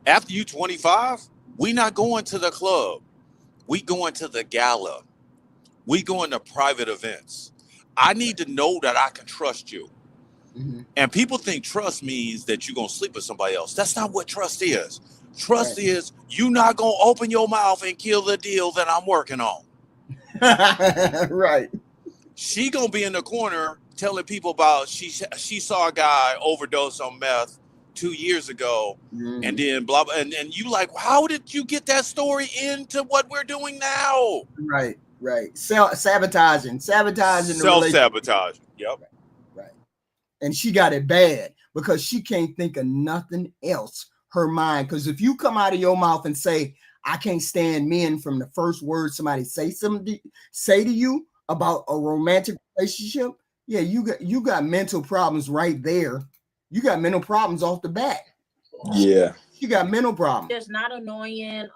[SPEAKER 5] After you 25, we not going to the club. We going to the gala. We going to private events. I need to know that I can trust you.
[SPEAKER 1] Mm-hmm.
[SPEAKER 5] And people think trust means that you're going to sleep with somebody else. That's not what trust is. Trust is you not going to open your mouth and kill the deal that I'm working on.
[SPEAKER 1] Right.
[SPEAKER 5] She going to be in the corner telling people about she saw a guy overdose on meth 2 years ago, and then blah blah, and you like, how did you get that story into what we're doing now?
[SPEAKER 1] Right. Sabotaging
[SPEAKER 5] self-sabotaging. Yep.
[SPEAKER 1] Right. And she got it bad because she can't think of nothing else. Her mind, because if you come out of your mouth and say, I can't stand men from the first word somebody say to you about a romantic relationship, yeah, you got mental problems right there. You got mental problems off the bat.
[SPEAKER 4] Yeah.
[SPEAKER 1] You got mental problems.
[SPEAKER 6] Just not annoying.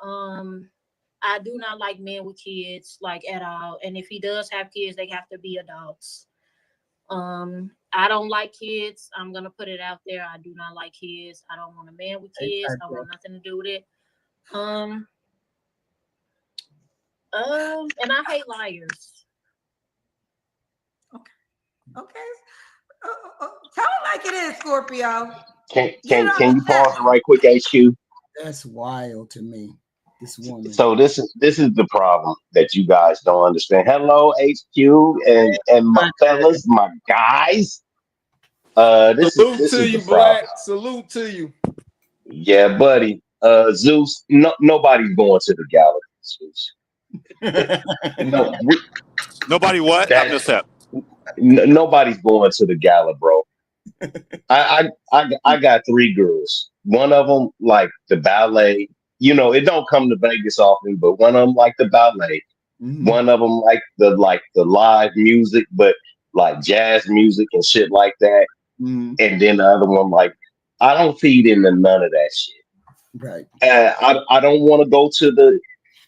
[SPEAKER 6] I do not like men with kids, like at all. And if he does have kids, they have to be adults. I don't like kids. I'm gonna put it out there. I do not like kids. I don't want a man with kids. I don't want nothing to do with it. And I hate liars.
[SPEAKER 2] Okay. Tell them like it is, Scorpio.
[SPEAKER 7] Can you pause it right quick, HQ?
[SPEAKER 1] That's wild to me. This woman.
[SPEAKER 7] So this is the problem that you guys don't understand. Hello, HQ and my fellas, my guys. This
[SPEAKER 4] Salute
[SPEAKER 7] is
[SPEAKER 4] to you,
[SPEAKER 7] the problem.
[SPEAKER 4] Black. Salute to you.
[SPEAKER 7] Yeah, buddy. Zeus, nobody's going to the gala. Zeus.
[SPEAKER 5] Nobody what? I missed that.
[SPEAKER 7] Nobody's going to the gala, bro. I got 3 girls. One of them like the ballet. You know, it don't come to Vegas often, but one of them like the ballet.
[SPEAKER 1] Mm-hmm.
[SPEAKER 7] One of them like the live music, but like jazz music and shit like that.
[SPEAKER 1] Mm-hmm.
[SPEAKER 7] And then the other one like, I don't feed into none of that shit.
[SPEAKER 1] Right.
[SPEAKER 7] I don't want to go to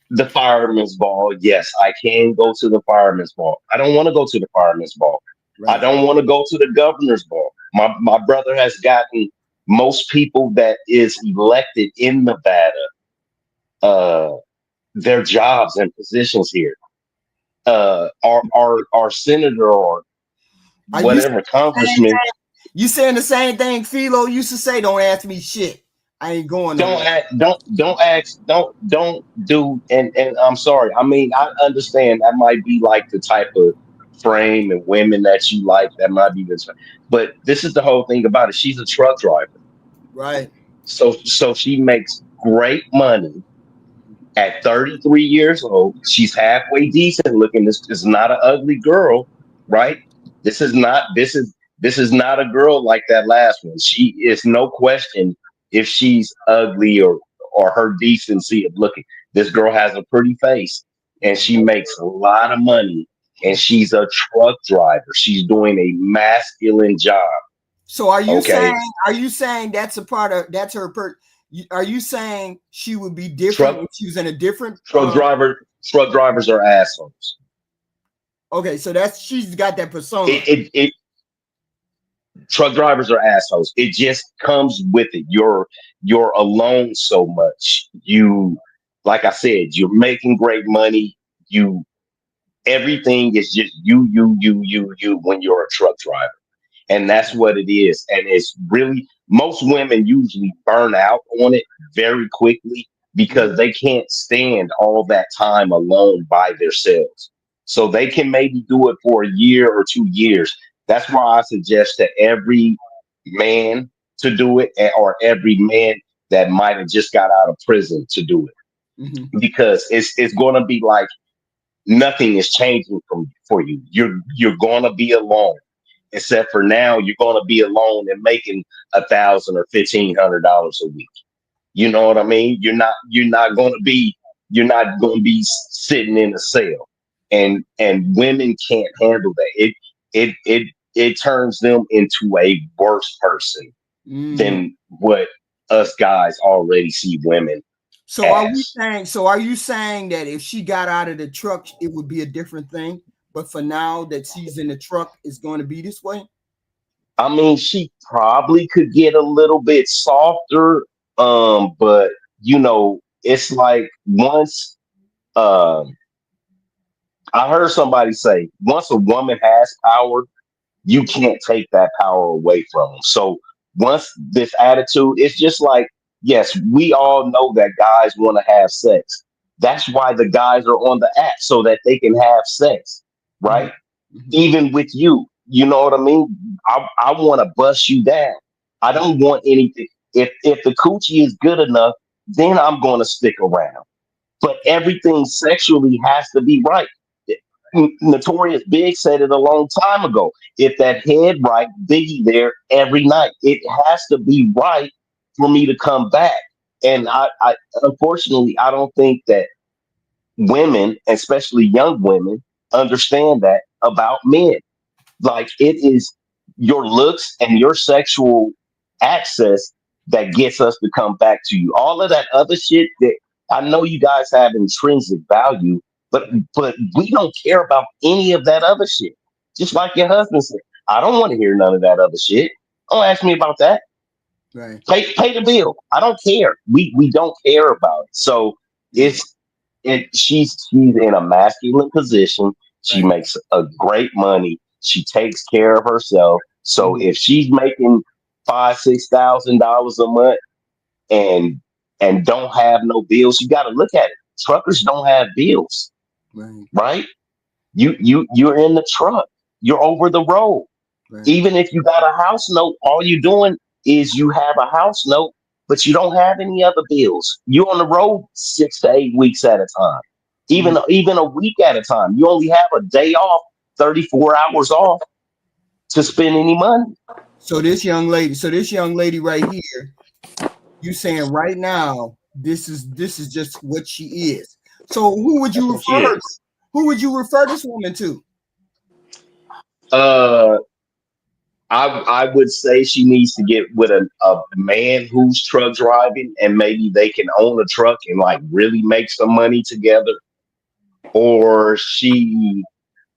[SPEAKER 7] the fireman's ball. Yes, I can go to the fireman's ball. I don't want to go to the fireman's ball. Right. I don't want to go to the governor's ball. My brother has gotten most people that is elected in Nevada their jobs and positions here. Our senator or whatever congressman.
[SPEAKER 1] You saying the same thing Philo used to say? Don't ask me shit. I ain't going.
[SPEAKER 7] Don't ask. Don't do. And I'm sorry. I mean, I understand that might be like the type of frame and women that you like. That might be the. But this is the whole thing about it. She's a truck driver,
[SPEAKER 1] right?
[SPEAKER 7] So she makes great money. At 33 years old, she's halfway decent looking. This is not an ugly girl, right? This is not a girl like that last one. She is no question if she's ugly or or her decency of looking. This girl has a pretty face and she makes a lot of money and she's a truck driver. She's doing a masculine job.
[SPEAKER 1] So are you
[SPEAKER 7] Okay.
[SPEAKER 1] saying that's a part of that's her are you saying she would be different
[SPEAKER 7] Truck
[SPEAKER 1] if she was in a different
[SPEAKER 7] truck drivers are assholes.
[SPEAKER 1] Okay, so that's she's got that persona.
[SPEAKER 7] It truck drivers are assholes. It just comes with it. You're alone so much. You, like I said, you're making great money. You everything is just you when you're a truck driver. And that's what it is. And it's really most women usually burn out on it very quickly because they can't stand all that time alone by themselves. So they can maybe do it for a year or 2 years. That's why I suggest to every man to do it, or every man that might have just got out of prison to do it, because it's going to be like nothing is changing for you. You're going to be alone. Except for now, you're going to be alone and making $1,000 or $1,500 a week. You know what I mean? You're not going to be sitting in a cell, and women can't handle that. It turns them into a worse person than what us guys already see women.
[SPEAKER 1] So are you saying that if she got out of the truck, it would be a different thing? But for now that she's in the truck, it's going to be this way?
[SPEAKER 7] I mean, she probably could get a little bit softer, but it's like once I heard somebody say, once a woman has power, you can't take that power away from them. So once this attitude, it's just like, yes, we all know that guys want to have sex. That's why the guys are on the app so that they can have sex, right? Even with you, you know what I mean? I want to bust you down. I don't want anything. If the coochie is good enough, then I'm going to stick around. But everything sexually has to be right. Notorious Big said it a long time ago. If that head right, Biggie there every night. It has to be right for me to come back. And I unfortunately, I don't think that women, especially young women, understand that about men. Like, it is your looks and your sexual access that gets us to come back to you. All of that other shit that I know you guys have intrinsic value, but we don't care about any of that other shit. Just like your husband said, I don't want to hear none of that other shit. Don't ask me about that.
[SPEAKER 1] Right.
[SPEAKER 7] Pay the bill. I don't care. We don't care about it. So she's in a masculine position. She makes a great money. She takes care of herself. So if she's making $5,000-6,000 a month and don't have no bills, you got to look at it. Truckers don't have bills, right? You're in the truck. You're over the road. Right. Even if you got a house note, all you're doing is you have a house note, but you don't have any other bills. You're on the road 6 to 8 weeks at a time, even a week at a time. You only have a day off, 34 hours off to spend any money.
[SPEAKER 1] So this young lady right here, you saying right now, this is just what she is. So who would you refer? Who would you refer this woman to?
[SPEAKER 7] I would say she needs to get with a man who's truck driving, and maybe they can own a truck and like really make some money together. Or she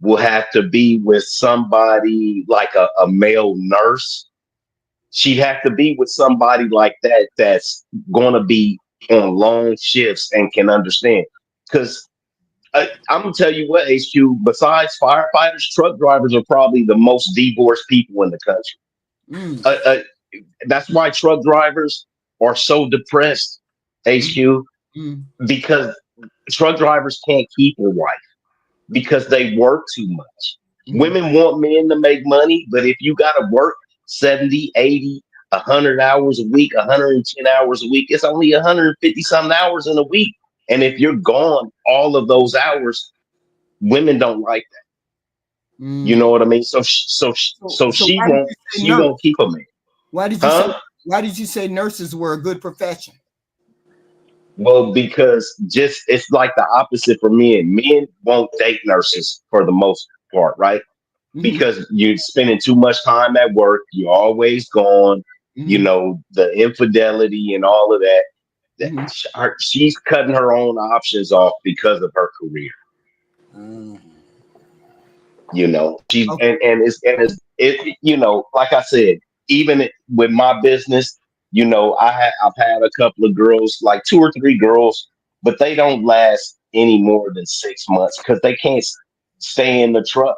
[SPEAKER 7] will have to be with somebody like a male nurse. She'd have to be with somebody like that that's going to be on long shifts and can understand. Because I'm gonna tell you what, HQ. Besides firefighters, truck drivers are probably the most divorced people in the country. That's why truck drivers are so depressed, HQ, because truck drivers can't keep a wife because they work too much. Women want men to make money, but if you got to work 70, 80, 100 hours a week, 110 hours a week, it's only 150 something hours in a week. And if you're gone all of those hours, women don't like that. You know what I mean? So she won't keep a man.
[SPEAKER 1] Why did you say nurses were a good profession?
[SPEAKER 7] Well, because just it's like the opposite for men. Men won't date nurses for the most part, right?
[SPEAKER 1] Mm-hmm.
[SPEAKER 7] Because you're spending too much time at work. You're always gone. You
[SPEAKER 1] Mm-hmm.
[SPEAKER 7] know, the infidelity and all of that. That
[SPEAKER 1] Mm-hmm.
[SPEAKER 7] she's cutting her own options off because of her career.
[SPEAKER 1] Mm.
[SPEAKER 7] You know, she's
[SPEAKER 1] Okay.
[SPEAKER 7] and it's you know, like I said, even with my business, you know, I've had a couple of girls, like two or three girls, but they don't last any more than 6 months because they can't stay in the truck.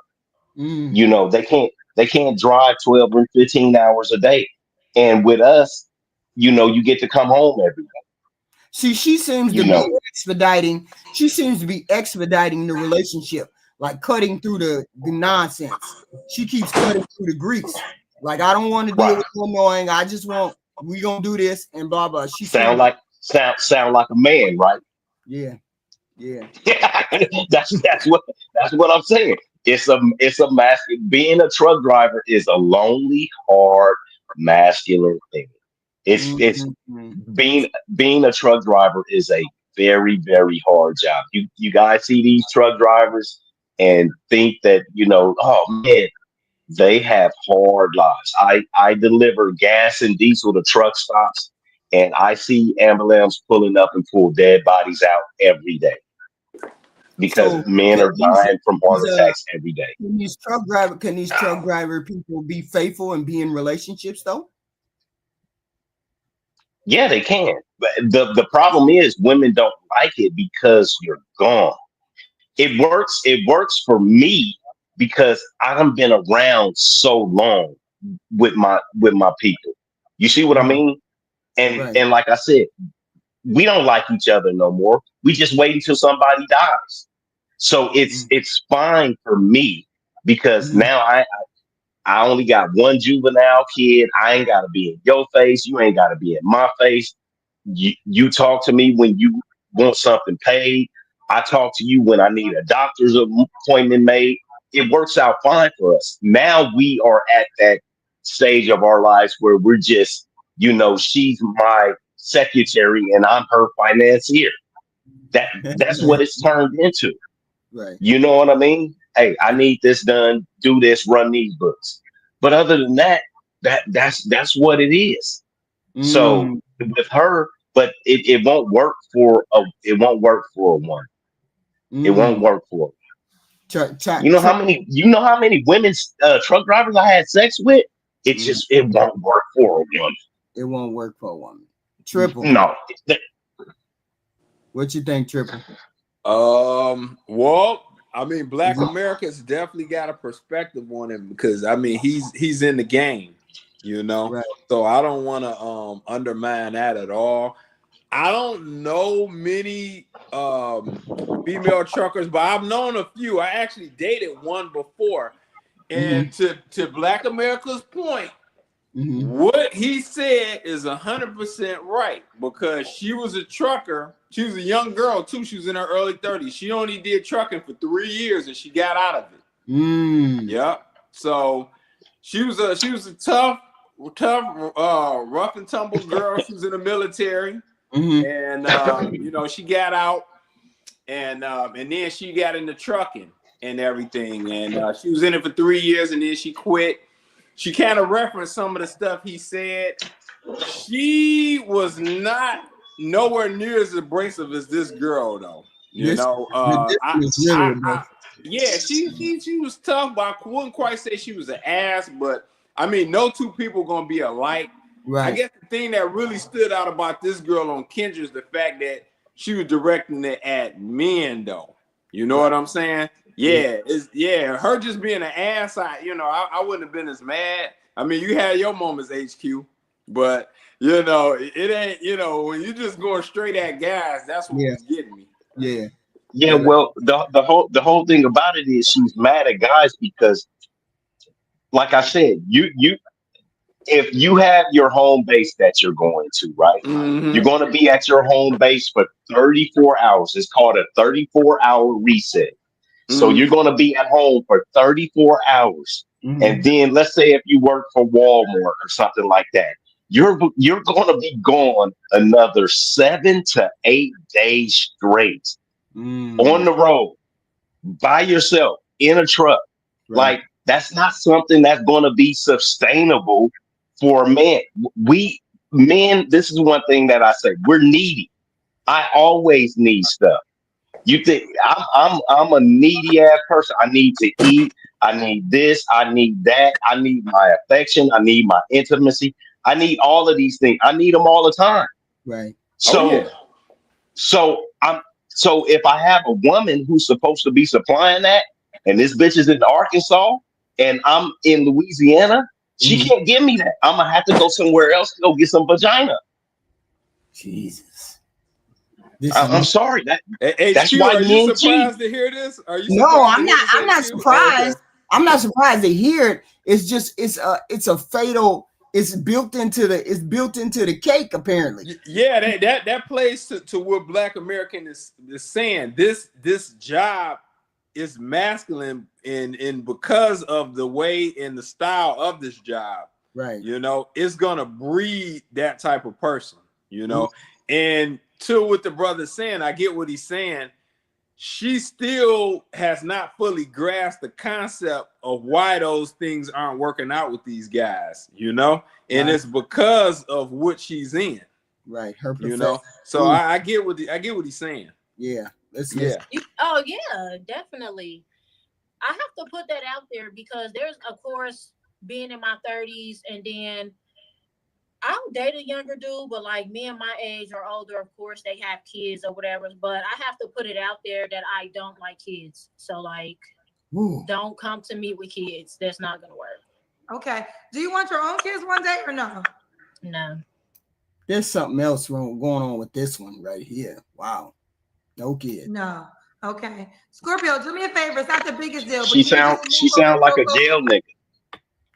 [SPEAKER 1] Mm.
[SPEAKER 7] You know, they can't drive 12 or 15 hours a day. And with us, you know, you get to come home every day,
[SPEAKER 1] See, she seems to
[SPEAKER 7] you
[SPEAKER 1] be
[SPEAKER 7] know.
[SPEAKER 1] expediting. She seems to be expediting the relationship, like cutting through the nonsense. She keeps cutting through the grease. Like I don't want to deal
[SPEAKER 7] Right.
[SPEAKER 1] with no annoying. I just want we gonna do this and blah blah. She
[SPEAKER 7] Sound
[SPEAKER 1] seems
[SPEAKER 7] like sound like a man, right?
[SPEAKER 1] yeah yeah.
[SPEAKER 7] That's what I'm saying. It's a masculine. Being a truck driver is a lonely, hard, masculine thing. It's
[SPEAKER 1] Mm-hmm.
[SPEAKER 7] being a truck driver is a very very hard job. You guys see these truck drivers and think that, you know, oh man, they have hard lives. I deliver gas and diesel to truck stops, and I see ambulance pulling up and pull dead bodies out every day because
[SPEAKER 1] So
[SPEAKER 7] men are dying from
[SPEAKER 1] these
[SPEAKER 7] heart attacks every day.
[SPEAKER 1] can these truck driver people be faithful and be in relationships though?
[SPEAKER 7] Yeah, they can. But the problem is women don't like it because you're gone. It works for me because I done been around so long with my people. You see what I
[SPEAKER 1] Mm,
[SPEAKER 7] mean? And
[SPEAKER 1] right.
[SPEAKER 7] and like I said, we don't like each other no more. We just wait until somebody dies. So it's
[SPEAKER 1] Mm,
[SPEAKER 7] it's fine for me because
[SPEAKER 1] mhm.
[SPEAKER 7] now I only got one juvenile kid. I ain't got to be in your face. You ain't got to be in my face. You talk to me when you want something paid. I talk to you when I need a doctor's appointment made. It works out fine for us. Now we are at that stage of our lives where we're just, you know, she's my secretary and I'm her financier. That's what it's turned into.
[SPEAKER 1] Right.
[SPEAKER 7] You know what I mean? Hey, I need this done, do this, run these books. But other than that, that's what it is. So
[SPEAKER 1] Mm,
[SPEAKER 7] with her, but it won't work for a one. It won't
[SPEAKER 1] mm.
[SPEAKER 7] work for her.
[SPEAKER 1] Tra- tra-
[SPEAKER 7] You know how
[SPEAKER 1] tra-
[SPEAKER 7] many women truck drivers I had sex with?
[SPEAKER 1] mm.
[SPEAKER 7] It won't work for a one.
[SPEAKER 1] It won't work for a woman. Triple.
[SPEAKER 7] No.
[SPEAKER 1] What you think, Triple?
[SPEAKER 4] Well, I mean,
[SPEAKER 1] Is
[SPEAKER 4] Black
[SPEAKER 1] it?
[SPEAKER 4] America's definitely got a perspective on him because I mean he's in the game, you know.
[SPEAKER 1] Right.
[SPEAKER 4] So I don't want to undermine that at all. I don't know many female truckers, but I've known a few. I actually dated one before,
[SPEAKER 1] Mm-hmm.
[SPEAKER 4] and to Black America's point,
[SPEAKER 1] Mm-hmm.
[SPEAKER 4] what he said is 100% right because she was a trucker. She was a young girl too. She was in her early 30s. She only did trucking for 3 years and she got out of it.
[SPEAKER 1] Mm.
[SPEAKER 4] Yep. So she was a tough, rough and tumble girl. She was in the military,
[SPEAKER 1] Mm-hmm.
[SPEAKER 4] and she got out, and then she got into trucking and everything, and she was in it for 3 years, and then she quit. She kind of referenced some of the stuff he said. She was not nowhere near as abrasive as this girl, though. You
[SPEAKER 1] This
[SPEAKER 4] know,
[SPEAKER 1] the difference is really bro.
[SPEAKER 4] yeah, she was tough, but I wouldn't quite say she was an ass. But I mean, no two people gonna be alike. I
[SPEAKER 1] Right.
[SPEAKER 4] guess the thing that really stood out about this girl on Kendra is the fact that she was directing it at men, though. You know
[SPEAKER 1] Right.
[SPEAKER 4] what I'm saying?
[SPEAKER 1] Yeah.
[SPEAKER 4] Her just being an ass, I wouldn't have been as mad. I mean, you had your moments, HQ, but it ain't, when you just going straight at guys, that's what
[SPEAKER 1] Yeah.
[SPEAKER 4] was getting me.
[SPEAKER 1] Yeah.
[SPEAKER 7] Yeah,
[SPEAKER 1] Yeah.
[SPEAKER 7] well, the whole thing about it is she's mad at guys because, like I said, you if you have your home base that you're going to, right? You're
[SPEAKER 4] Mm-hmm.
[SPEAKER 7] going to be at your home base for 34 hours. It's called a 34-hour reset. So
[SPEAKER 4] Mm-hmm.
[SPEAKER 7] you're going to be at home for 34 hours.
[SPEAKER 1] Mm-hmm.
[SPEAKER 7] And then let's say if you work for Walmart or something like that, you're going to be gone another 7 to 8 days straight on the road by yourself in a truck.
[SPEAKER 1] Right.
[SPEAKER 7] Like, that's not something that's going to be sustainable for a man. We men, this is one thing that I say, we're needy. I always need stuff. You think I'm a needy ass person. I need to eat. I need this. I need that. I need my affection. I need my intimacy. I need all of these things. I need them all the time.
[SPEAKER 1] Right.
[SPEAKER 7] So,
[SPEAKER 4] Oh, yeah.
[SPEAKER 7] so if I have a woman who's supposed to be supplying that, and this bitch is in Arkansas, and I'm in Louisiana, she can't give me that. I'm gonna have to go somewhere else to go get some vagina.
[SPEAKER 1] Jesus.
[SPEAKER 7] I'm sorry. That's
[SPEAKER 4] HQ,
[SPEAKER 7] why
[SPEAKER 4] are you
[SPEAKER 7] men cheat.
[SPEAKER 4] surprised to hear this? Are you
[SPEAKER 1] No,
[SPEAKER 4] surprised
[SPEAKER 1] I'm
[SPEAKER 4] to hear
[SPEAKER 1] not.
[SPEAKER 4] this,
[SPEAKER 1] I'm not
[SPEAKER 4] HQ?
[SPEAKER 1] surprised.
[SPEAKER 4] Okay.
[SPEAKER 1] I'm not surprised to hear it. It's just it's a fatal. It's built into the cake apparently.
[SPEAKER 4] Yeah, that plays to what Black American is saying. This job is masculine and because of the way and the style of this job,
[SPEAKER 1] Right.
[SPEAKER 4] you know, it's gonna breed that type of person, you know. And to what the brother's saying, I get what he's saying. She still has not fully grasped the concept of why those things aren't working out with these guys, you know, and
[SPEAKER 1] Right.
[SPEAKER 4] it's because of what she's in,
[SPEAKER 1] Right. Her
[SPEAKER 4] you
[SPEAKER 1] profession.
[SPEAKER 4] know. So I get what he's saying.
[SPEAKER 1] Yeah.
[SPEAKER 4] Yeah.
[SPEAKER 6] Oh yeah, definitely. I have to put that out there because there's, of course, being in my 30s, and then I'll date a younger dude, but like me and my age or older, of course, they have kids or whatever. But I have to put it out there that I don't like kids. So like, don't come to me with kids. That's not gonna work.
[SPEAKER 2] Okay. Do you want your own kids one day or no?
[SPEAKER 6] No.
[SPEAKER 1] There's something else going on with this one right here. Wow. No kid.
[SPEAKER 2] No. Okay. Scorpio, do me a favor. It's not the biggest deal.
[SPEAKER 7] She
[SPEAKER 2] But can you just move
[SPEAKER 7] sound
[SPEAKER 2] over
[SPEAKER 7] like
[SPEAKER 2] real
[SPEAKER 7] a
[SPEAKER 2] close?
[SPEAKER 7] jail nigga.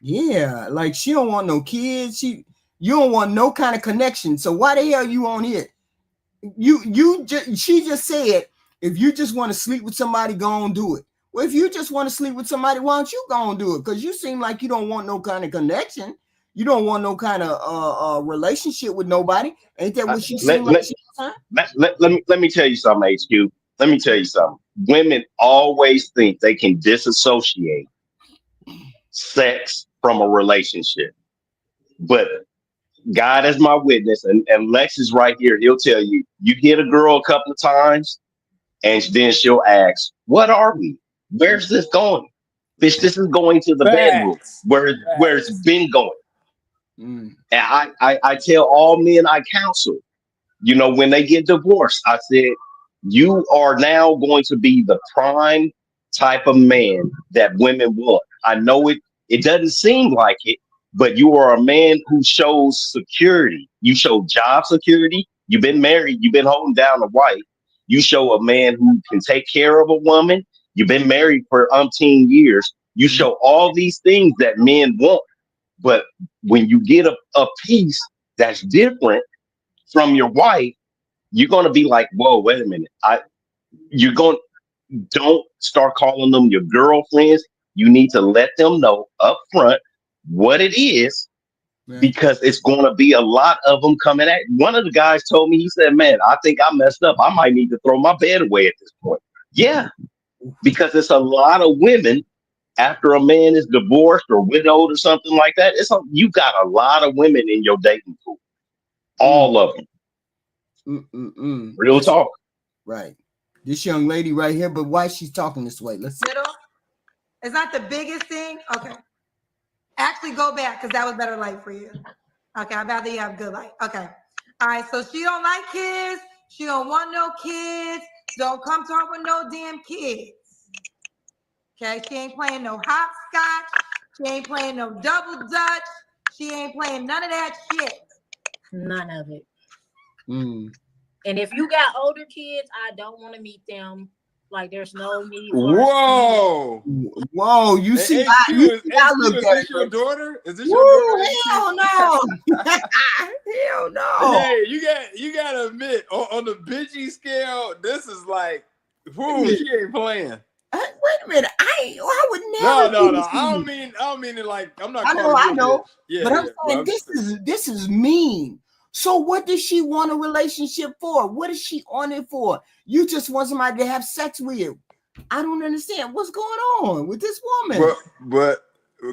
[SPEAKER 1] Yeah, like she don't want no kids. You don't want no kind of connection. So why the hell you on here? She just said if you just want to sleep with somebody, go on do it. Well, if you just want to sleep with somebody, why don't you go on do it? Because you seem like you don't want no kind of connection. You don't want no kind of relationship with nobody. Ain't that what she seemed like?
[SPEAKER 7] Let me tell you something, HQ. Let me tell you something. Women always think they can disassociate sex from a relationship. But God is my witness, and Lex is right here. He'll tell you, you hit a girl a couple of times, and then she'll ask, what are we? Where's this going? Bitch, this is going to the bedroom where it's been going. And I tell all men I counsel, you know, when they get divorced, I said, you are now going to be the prime type of man that women want. I know it doesn't seem like it, but you are a man who shows security. You show job security. You've been married. You've been holding down a wife. You show a man who can take care of a woman. You've been married for umpteen years. You show all these things that men want. But when you get a piece that's different from your wife, you're going to be like, whoa, wait a minute. Don't start calling them your girlfriends. You need to let them know up front what it is, because it's going to be a lot of them coming at. One of the guys told me, he said, man, I think I messed up. I might need to throw my bed away at this point. Yeah, because it's a lot of women after a man is divorced or widowed or something like that. You got a lot of women in your dating pool. All of them. Real talk.
[SPEAKER 1] Right. This young lady right here, but why she's talking this way? Let's see.
[SPEAKER 2] Middle. It's not the biggest thing. Okay. Actually, go back because that was better light for you. Okay, I'd rather you have good light. Okay. All right. So she don't like kids. She don't want no kids. Don't come to her with no damn kids. Okay. She ain't playing no hopscotch. She ain't playing no double dutch. She ain't playing none of that shit.
[SPEAKER 6] None of it. And if you got older kids, I don't want to meet them. Like, there's no need for
[SPEAKER 1] Whoa, you see,
[SPEAKER 4] is this your daughter? Is this your daughter?
[SPEAKER 1] Hell no. Hell no.
[SPEAKER 4] Hey, you gotta admit, on the bitchy scale, this is like, she ain't playing.
[SPEAKER 1] Wait a minute. I would never
[SPEAKER 4] No.
[SPEAKER 1] do this to
[SPEAKER 4] I
[SPEAKER 1] you.
[SPEAKER 4] don't mean it like I'm not
[SPEAKER 1] I
[SPEAKER 4] calling you a
[SPEAKER 1] know.
[SPEAKER 4] bitch. Yeah,
[SPEAKER 1] But I'm
[SPEAKER 4] yeah.
[SPEAKER 1] saying this is mean. So what does she want a relationship for? What is she on it for? You just want somebody to have sex with you. I don't understand what's going on with this woman.
[SPEAKER 4] But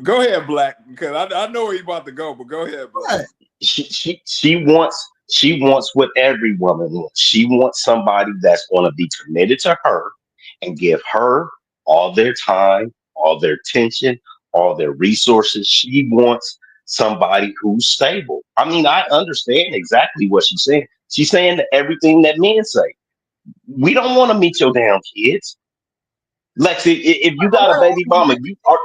[SPEAKER 4] go ahead, Black, because I know where you about to go, but go ahead, Black.
[SPEAKER 1] What?
[SPEAKER 7] She wants what every woman wants. She wants somebody that's going to be committed to her and give her all their time, all their attention, all their resources. She wants somebody who's stable. I mean, I understand exactly what she's saying. She's saying everything that men say. We don't want to meet your damn kids. Lexi, if you got a baby mama, you are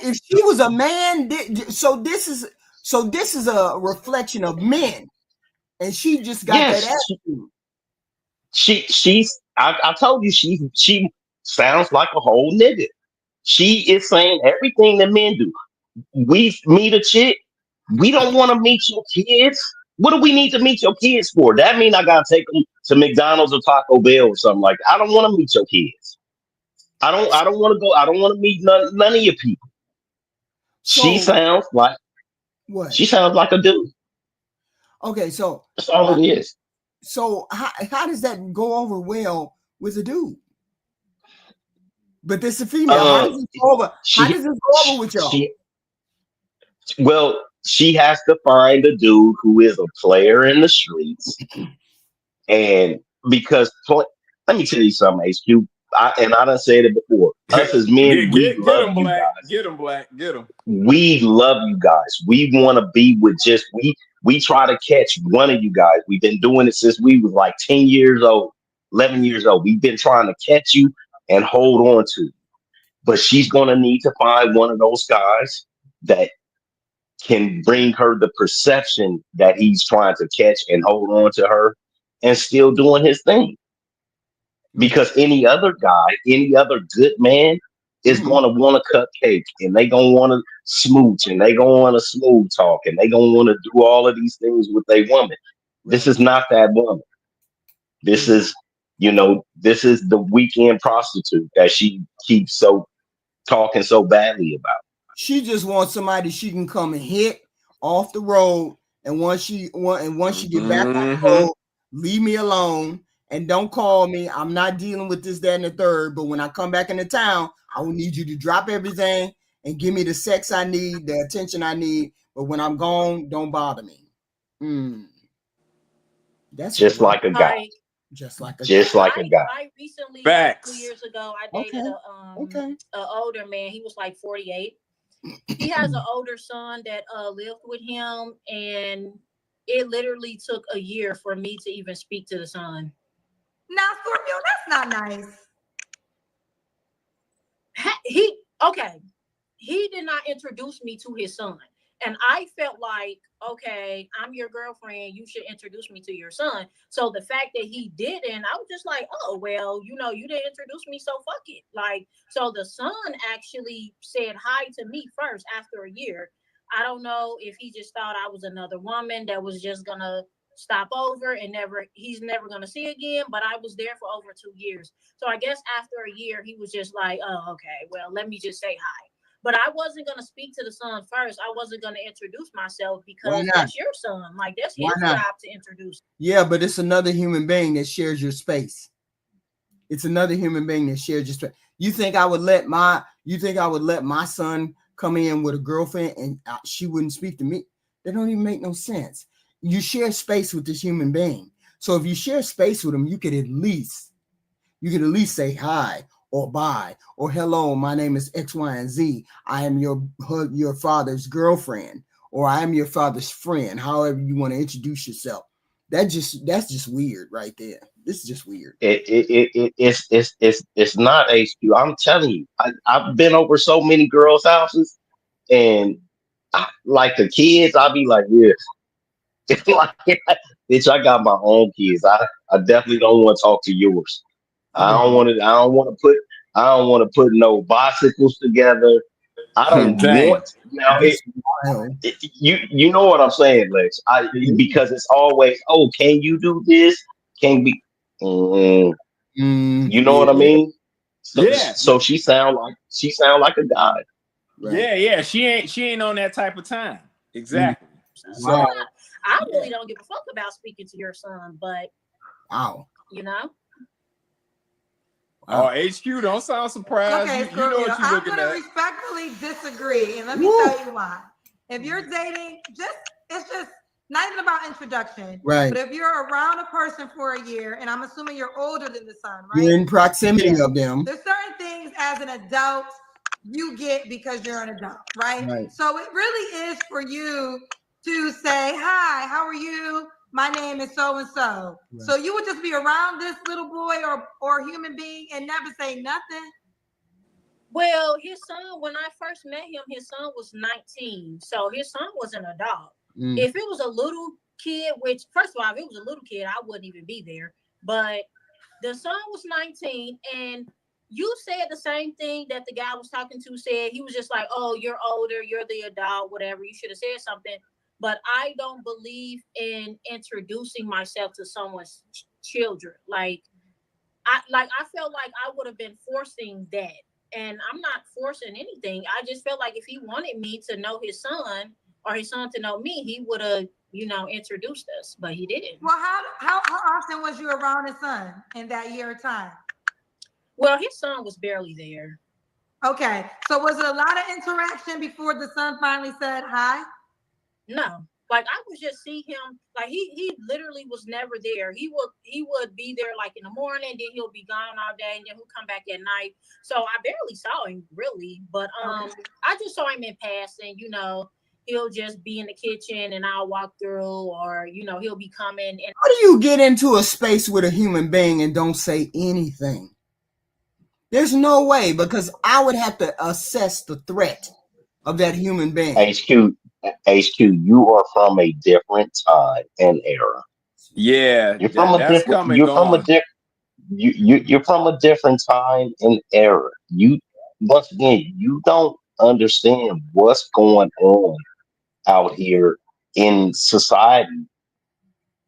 [SPEAKER 1] If she was a man, so this is a reflection of men, and she just got that
[SPEAKER 7] yes.
[SPEAKER 1] attitude.
[SPEAKER 7] I told you she sounds like a whole nigga. She is saying everything that men do. We meet a chick, we don't want to meet your kids. What do we need to meet your kids for? That mean I gotta take them to McDonald's or Taco Bell or something like that. I don't want to meet your kids. I don't want to go. I don't want to meet none of your people. She
[SPEAKER 1] So
[SPEAKER 7] sounds like
[SPEAKER 1] what?
[SPEAKER 7] she sounds like a dude.
[SPEAKER 1] Okay, so
[SPEAKER 7] That's all it is.
[SPEAKER 1] so how does that go over well with a dude? But this is a female. How does it go over? How does it go over with y'all?
[SPEAKER 7] Well, she has to find a dude who is a player in the streets, and because let me tell you something, HQ. I done said it before. Us as men, we
[SPEAKER 4] Get
[SPEAKER 7] love
[SPEAKER 4] him,
[SPEAKER 7] you
[SPEAKER 4] Black.
[SPEAKER 7] guys.
[SPEAKER 4] Get him, Black. Get him.
[SPEAKER 7] We love you guys. We want to be with just we try to catch one of you guys. We've been doing it since we was like 10 years old, 11 years old. We've been trying to catch you and hold on to you. But she's gonna need to find one of those guys that can bring her the perception that he's trying to catch and hold on to her and still doing his thing. Because any other guy, any other good man is going to want to cut cake and they going to want to smooch and they going to want to smooth talk and they going to want to do all of these things with a woman. This is not that woman. This is, this is the weekend prostitute that she keeps talking so badly about.
[SPEAKER 1] She just wants somebody she can come and hit off the road, and once she get back on the road, leave me alone and don't call me. I'm not dealing with this, that, and the third. But when I come back into town, I will need you to drop everything and give me the sex I need, the attention I need. But when I'm gone, don't bother me. That's
[SPEAKER 7] just like a guy.
[SPEAKER 1] Just like a
[SPEAKER 7] guy.
[SPEAKER 6] I recently,
[SPEAKER 4] Facts.
[SPEAKER 6] 2 years ago, I dated an older man. He was like 48. He has an older son that lived with him, and it literally took a year for me to even speak to the son.
[SPEAKER 2] Now, Scorpio, that's not nice.
[SPEAKER 6] He did not introduce me to his son. And I felt like, okay, I'm your girlfriend. You should introduce me to your son. So the fact that he didn't, I was just like, oh, well, you didn't introduce me, so fuck it. Like, so the son actually said hi to me first after a year. I don't know if he just thought I was another woman that was just going to stop over and he's never going to see again. But I was there for over 2 years. So I guess after a year, he was just like, oh, okay, well, let me just say hi. But I wasn't going to speak to the son first. I wasn't going to introduce myself because that's your son. Like, that's his job to introduce.
[SPEAKER 1] Yeah, but it's another human being that shares your space. It's another human being that shares your space. You think I would let my son come in with a girlfriend and she wouldn't speak to me? That don't even make no sense. You share space with this human being. So if you share space with him, you could at least say hi or bye or hello, my name is X, Y, and Z. I am your father's girlfriend, or I am your father's friend, however you want to introduce yourself. That's just weird right there. This is just weird.
[SPEAKER 7] It's not HQ. I'm telling you, I've been over so many girls' houses, and like the kids, I'll be like, yeah. It's like, bitch, I got my own kids. I definitely don't want to talk to yours. I don't want to put no bicycles together. I don't want now. You know what I'm saying, Lex? Because it's always, oh, can you do this? Can be, you know what I mean? So
[SPEAKER 4] Yeah,
[SPEAKER 7] so she sound like a god.
[SPEAKER 4] yeah, yeah. She ain't on that type of time. Exactly.
[SPEAKER 2] So
[SPEAKER 1] Wow.
[SPEAKER 6] I really don't give a fuck about speaking to your son, but
[SPEAKER 1] Wow.
[SPEAKER 6] you know.
[SPEAKER 4] Oh, HQ, don't sound surprised.
[SPEAKER 2] Okay,
[SPEAKER 4] You know
[SPEAKER 2] Scorpio,
[SPEAKER 4] what you're
[SPEAKER 2] I'm
[SPEAKER 4] looking
[SPEAKER 2] gonna
[SPEAKER 4] at.
[SPEAKER 2] respectfully disagree, and let me
[SPEAKER 1] Woo.
[SPEAKER 2] tell you why. If you're dating, it's just not even about introduction.
[SPEAKER 1] Right.
[SPEAKER 2] But if you're around a person for a year, and I'm assuming you're older than the son, right?
[SPEAKER 1] You're in proximity of them.
[SPEAKER 2] There's certain things as an adult you get because you're an adult, right?
[SPEAKER 1] Right.
[SPEAKER 2] So it really is for you to say, "Hi, how are you? My name is so and so." So you would just be around this little boy or human being and never say nothing.
[SPEAKER 6] Well, his son, when I first met him, his son was 19. So his son was an adult. If it was a little kid, which first of all, if it was a little kid, I wouldn't even be there. But the son was 19, and you said the same thing that the guy was talking to said. He was just like, "Oh, you're older, you're the adult, whatever. You should have said something." But I don't believe in introducing myself to someone's children. I felt like I would have been forcing that. And I'm not forcing anything. I just felt like if he wanted me to know his son or his son to know me, he would have, introduced us, but he didn't.
[SPEAKER 2] Well, how often was you around his son in that year of time?
[SPEAKER 6] Well, his son was barely there.
[SPEAKER 2] Okay, so was it a lot of interaction before the son finally said hi?
[SPEAKER 6] No. Like I would just see him, like he literally was never there. He would be there like in the morning, then he'll be gone all day, and then he'll come back at night. So I barely saw him really, but I just saw him in passing. He'll just be in the kitchen, and I'll walk through, or he'll be coming. And
[SPEAKER 1] How do you get into a space with a human being and don't say anything? There's no way, because I would have to assess the threat of that human being.
[SPEAKER 7] HQ, you are from a different time and era.
[SPEAKER 4] Yeah,
[SPEAKER 7] You're from a
[SPEAKER 4] that's
[SPEAKER 7] different.
[SPEAKER 4] come and gone.
[SPEAKER 7] You're from a different time and era. You once again, you don't understand what's going on out here in society.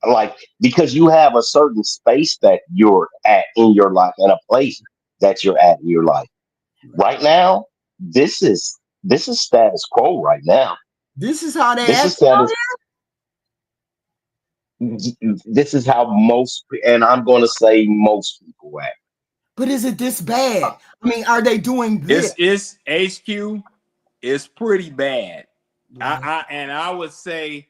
[SPEAKER 7] Like because you have a certain space that you're at in your life and a place that you're at in your life. Right now, this is status quo right now.
[SPEAKER 1] This is how they
[SPEAKER 7] This
[SPEAKER 1] act.
[SPEAKER 7] is status. This is how most, and I'm going to say most people act.
[SPEAKER 1] But is it this bad? I mean, are they doing this?
[SPEAKER 4] It's HQ. It's pretty bad. I would say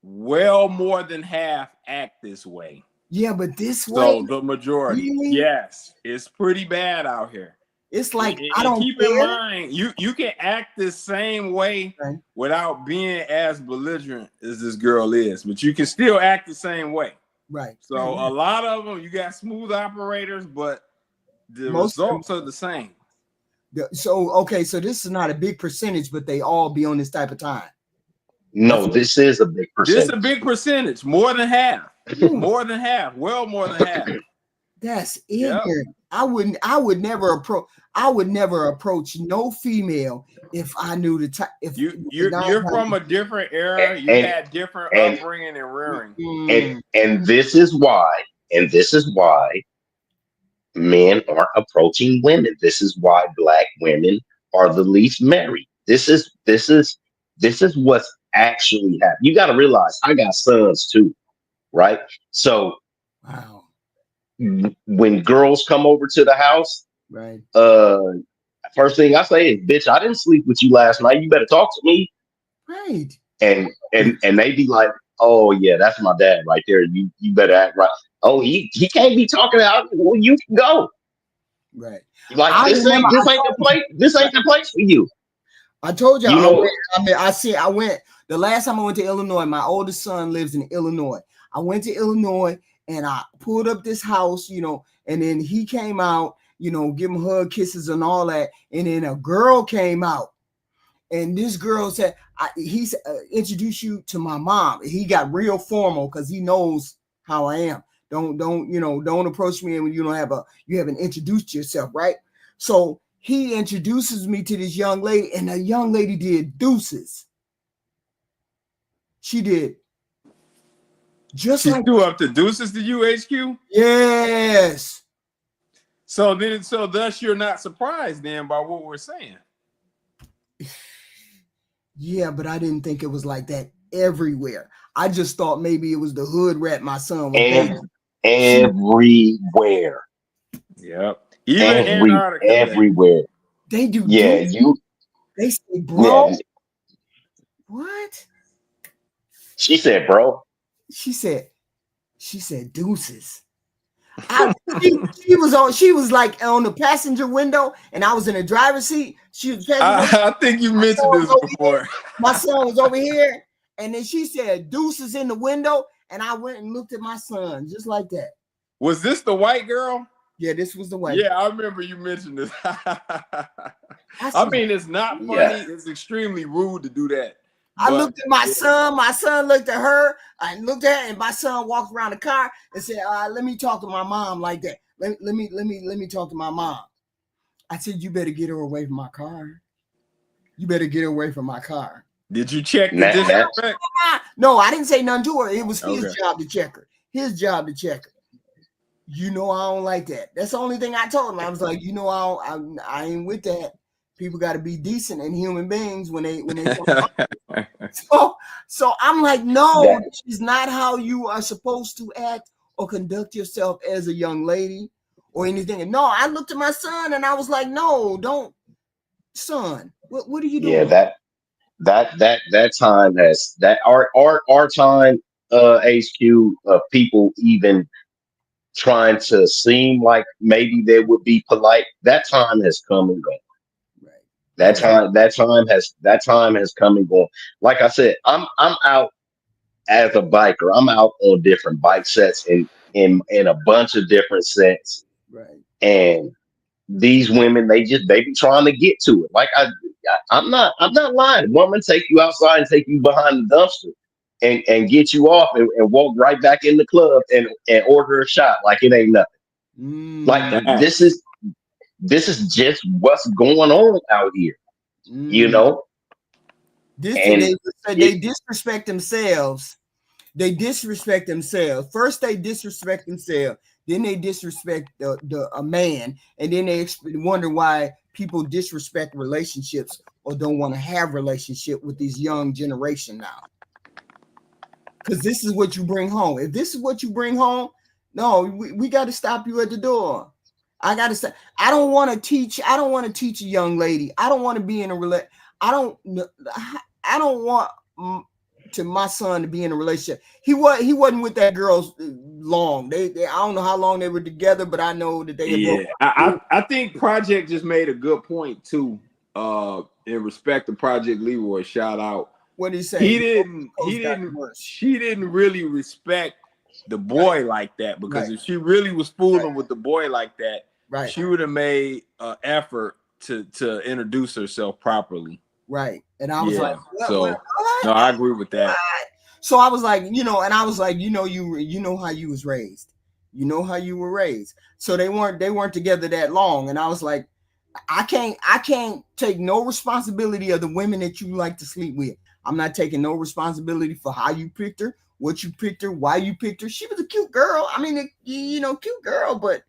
[SPEAKER 4] well more than half act this way.
[SPEAKER 1] Yeah, but this way.
[SPEAKER 4] So the majority,
[SPEAKER 1] really?
[SPEAKER 4] yes, it's pretty bad out here.
[SPEAKER 1] It's like
[SPEAKER 4] and
[SPEAKER 1] I don't
[SPEAKER 4] keep
[SPEAKER 1] care.
[SPEAKER 4] in mind, you can act the same way without being as belligerent as this girl is, but you can still act the same way.
[SPEAKER 1] Right.
[SPEAKER 4] So a lot of them, you got smooth operators, but the
[SPEAKER 1] Most
[SPEAKER 4] results are the same.
[SPEAKER 1] So this is not a big percentage, but they all be on this type of time.
[SPEAKER 7] No, this is a big percentage.
[SPEAKER 4] This is a big percentage, more than half. More than half. Well, more than half.
[SPEAKER 1] That's ignorant. Yep. I would never approach no female if I knew the type. If
[SPEAKER 4] you're from a different era, you had different upbringing and rearing.
[SPEAKER 7] And this is why men aren't approaching women. This is why Black women are the least married. This is what's actually happening. You got to realize I got sons too, right? So
[SPEAKER 1] wow.
[SPEAKER 7] When girls come over to the house,
[SPEAKER 1] right?
[SPEAKER 7] First thing I say is, "Bitch, I didn't sleep with you last night. You better talk to me."
[SPEAKER 1] Right.
[SPEAKER 7] And they be like, "Oh yeah, that's my dad right there. You better act right." Oh, he can't be talking out. Well, you can go.
[SPEAKER 1] Right.
[SPEAKER 7] Like this ain't the place. This ain't the place for you.
[SPEAKER 1] I told y'all. I went the last time I went to Illinois. My oldest son lives in Illinois. I went to Illinois and I pulled up this house, and then he came out, give him hug, kisses, and all that. And then a girl came out, and this girl said, "He's introduced you to my mom." He got real formal because he knows how I am. Don't approach me when you haven't introduced yourself, right? So he introduces me to this young lady, and the young lady did deuces. She did. Just
[SPEAKER 4] she
[SPEAKER 1] like
[SPEAKER 4] threw up the deuces to you, HQ?
[SPEAKER 1] Yes.
[SPEAKER 4] So thus you're not surprised then by what we're saying.
[SPEAKER 1] Yeah, but I didn't think it was like that everywhere. I just thought maybe it was the hood rat my son was dating.
[SPEAKER 7] Everywhere.
[SPEAKER 4] Yep. Even Antarctica.
[SPEAKER 7] Everywhere.
[SPEAKER 1] They do.
[SPEAKER 7] Yeah,
[SPEAKER 1] They say, bro.
[SPEAKER 7] Yeah.
[SPEAKER 1] What?
[SPEAKER 7] She said, bro.
[SPEAKER 1] She said deuces. She was like on the passenger window and I was in the driver's seat.
[SPEAKER 4] I think you mentioned this before.
[SPEAKER 1] My son was over here, and then she said deuces in the window, and I went and looked at my son just like that.
[SPEAKER 4] Was this the white girl?
[SPEAKER 1] Yeah, this was the white
[SPEAKER 4] girl.
[SPEAKER 1] girl.
[SPEAKER 4] I remember you mentioned this. I mean, it's not funny. Yeah. It's extremely rude to do that.
[SPEAKER 1] I looked at my son. My son looked at her. I looked at her, and my son walked around the car and said, "Let me talk to my mom like that. Let me talk to my mom." I said, "You better get her away from my car. You better get her away from my car."
[SPEAKER 4] Did you check the disrespect?
[SPEAKER 1] No, I didn't say nothing to her. It was his job to check her. His job to check her. You know, I don't like that. That's the only thing I told him. I was like, you know, I ain't with that. People got to be decent and human beings when they so I'm like, no, this is not how you are supposed to act or conduct yourself as a young lady or anything. And no, I looked at my son and I was like, no, don't, son. What are you doing?
[SPEAKER 7] Yeah, that time has that our time HQ of people even trying to seem like maybe they would be polite. That time has come and gone. That time has come and gone. Like I said, I'm out as a biker. I'm out on different bike sets in a bunch of different sets.
[SPEAKER 1] Right.
[SPEAKER 7] And these women, they be trying to get to it. Like I'm not lying. Woman take you outside and take you behind the dumpster and get you off and walk right back in the club and order a shot like it ain't nothing. Like this is just what's going on out here, you know.
[SPEAKER 1] They disrespect themselves. They disrespect themselves. First, they disrespect themselves. Then they disrespect a man, and then they wonder why people disrespect relationships or don't want to have relationship with this young generation now. Because this is what you bring home. If this is what you bring home, no, we got to stop you at the door. I got to say, I don't want to teach a young lady. I don't want to be in a relationship. I don't want my son to be in a relationship. He wasn't with that girl long. I don't know how long they were together, but I know that they.
[SPEAKER 4] Yeah, I think Project just made a good point too. In respect to Project Leroy, shout out.
[SPEAKER 1] What did he say?
[SPEAKER 4] She didn't really respect the boy like that, because if she really was fooling with the boy like that, she would have made an effort to introduce herself properly.
[SPEAKER 1] Right. And I was like,
[SPEAKER 4] no, I agree with that.
[SPEAKER 1] So I was like, you know how you was raised. You know how you were raised. So they weren't together that long. And I was like, I can't take no responsibility of the women that you like to sleep with. I'm not taking no responsibility for how you picked her, what you picked her, why you picked her. She was a cute girl. I mean, cute girl, but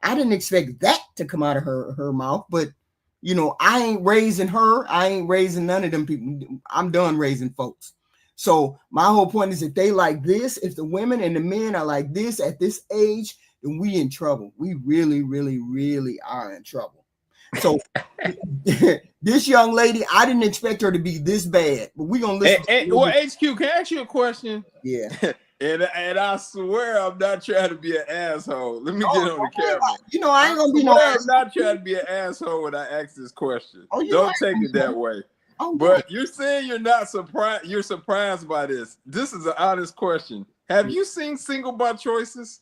[SPEAKER 1] I didn't expect that to come out of her mouth. But I ain't raising her. I ain't raising none of them people. I'm done raising folks. So my whole point is, if they like this, if the women and the men are like this at this age, then we in trouble. We really, really, really are in trouble. So this young lady, I didn't expect her to be this bad, but we're gonna listen.
[SPEAKER 4] HQ, can I ask you a question?
[SPEAKER 1] Yeah.
[SPEAKER 4] And I swear I'm not trying to be an asshole. Let me get on the camera.
[SPEAKER 1] I ain't gonna be no asshole.
[SPEAKER 4] I'm not trying to be an asshole when I ask this question. Don't take it that way. But you're saying you're not surprised. You're surprised by this. This is an honest question. Have you seen Single by Choices?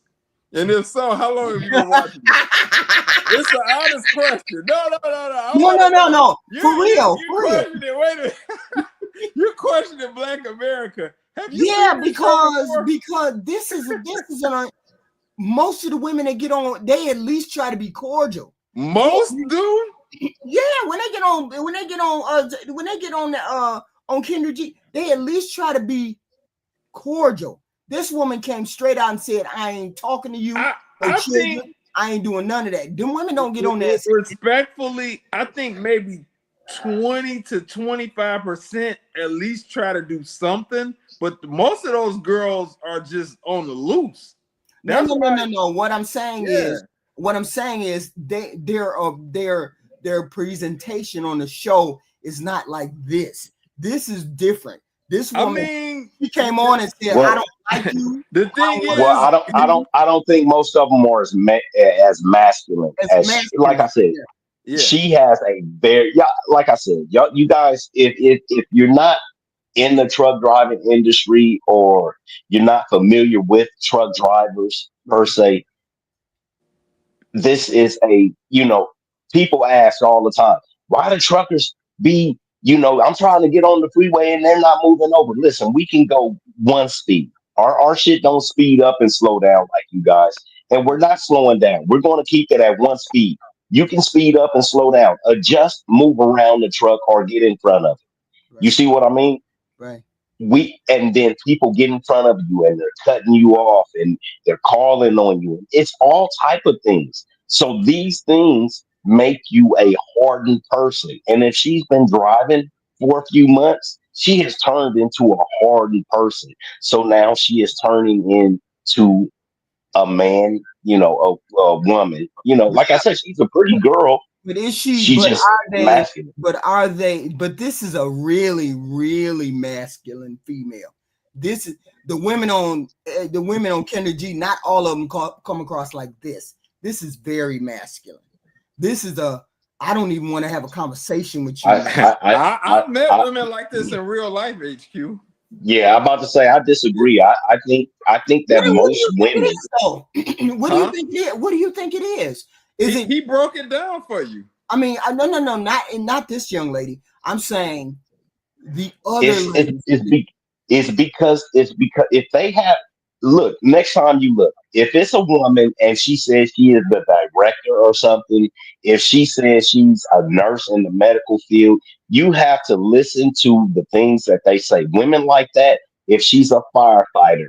[SPEAKER 4] And if so, how long have you been watching it? It's an honest question. No.
[SPEAKER 1] For real.
[SPEAKER 4] Wait a minute. You're questioning Black America. Have you
[SPEAKER 1] because this is most of the women that get on, they at least try to be cordial.
[SPEAKER 4] Most do?
[SPEAKER 1] Yeah, when they get on Kendra G, they at least try to be cordial. This woman came straight out and said, I ain't talking to you. I ain't doing none of that. Them women don't get on that.
[SPEAKER 4] Respectfully, I think maybe 20 to 25% at least try to do something, but most of those girls are just on the loose.
[SPEAKER 1] No. What I'm saying is their presentation on the show is not like this. This is different. This woman, she came on and said, "I don't like you."
[SPEAKER 4] The thing is,
[SPEAKER 7] I don't think most of them are as masculine as like I said.
[SPEAKER 4] Yeah.
[SPEAKER 7] She has a very like I said, you guys, if you're not in the truck driving industry or you're not familiar with truck drivers per se, this is people ask all the time, why do truckers be, I'm trying to get on the freeway and they're not moving over. Listen, we can go one speed. Our shit don't speed up and slow down like you guys. And we're not slowing down. We're going to keep it at one speed. You can speed up and slow down, adjust, move around the truck or get in front of it. Right. You see what I mean?
[SPEAKER 1] Right.
[SPEAKER 7] And then people get in front of you and they're cutting you off and they're calling on you. It's all type of things. So these things make you a hardened person. And if she's been driving for a few months, she has turned into a hardened person. So now she is turning into a man, a woman. Like I said, she's a pretty girl.
[SPEAKER 1] But is she?
[SPEAKER 7] She's just masculine.
[SPEAKER 1] But this is a really, really masculine female. This is the women on Kendra G. Not all of them come across like this. This is very masculine. This is I don't even want to have a conversation with you.
[SPEAKER 4] I've met women like this in real life, HQ.
[SPEAKER 7] Yeah, I'm about to say I disagree. I think that most women.
[SPEAKER 1] What do you think it is? What do you think it is?
[SPEAKER 4] He broke it down for you.
[SPEAKER 1] I mean, no, not this young lady. I'm saying the other lady.
[SPEAKER 7] It's because if they have next time you look, if it's a woman and she says she is the director or something, if she says she's a nurse in the medical field, you have to listen to the things that they say. Women like that, if she's a firefighter,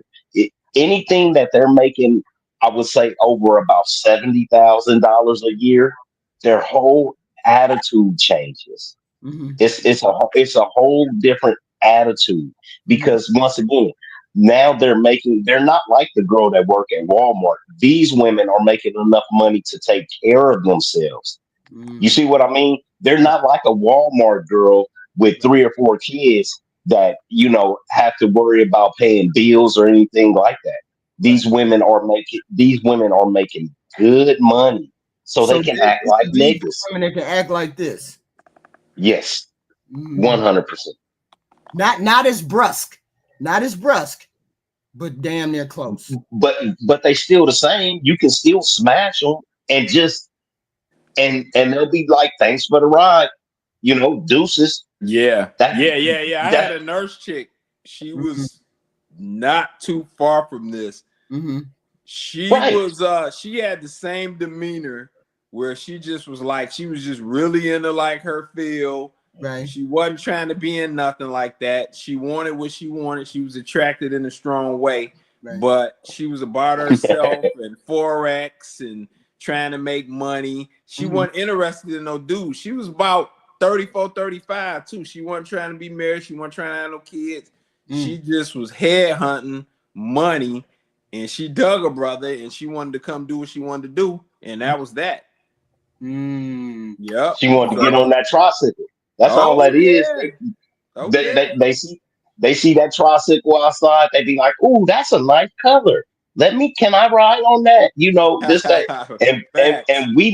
[SPEAKER 7] anything that they're making, I would say over about $70,000 a year, their whole attitude changes. Mm-hmm. It's a whole different attitude because once again, now they're not like the girl that work at Walmart. These women are making enough money to take care of themselves. Mm. You see what I mean? They're not like a Walmart girl with 3 or 4 kids that, have to worry about paying bills or anything like that. These women are making good money. So they can act like niggas.
[SPEAKER 1] Women that can act like this.
[SPEAKER 7] Yes. 100%.
[SPEAKER 1] Not as brusque. Not as brusque, but damn near close.
[SPEAKER 7] But they still the same. You can still smash them and just and they'll be like, thanks for the ride, deuces.
[SPEAKER 4] Yeah. I had a nurse chick. She was not too far from this. Mm-hmm. She was she had the same demeanor where she just was like, she was just really into like her field.
[SPEAKER 1] Right.
[SPEAKER 4] She wasn't trying to be in nothing like that. She wanted what she wanted. She was attracted in a strong way, but she was about herself and Forex and trying to make money. She wasn't interested in no dude. She was about 34, 35 too. She wasn't trying to be married. She wasn't trying to have no kids. She just was head hunting money, and she dug her brother, and she wanted to come do what she wanted to do, and that was that. Yep.
[SPEAKER 7] She wanted to get on that tricycle. That's all that is. They see that tricycle outside. They be like, "Ooh, that's a nice color. Can I ride on that?" This that, and we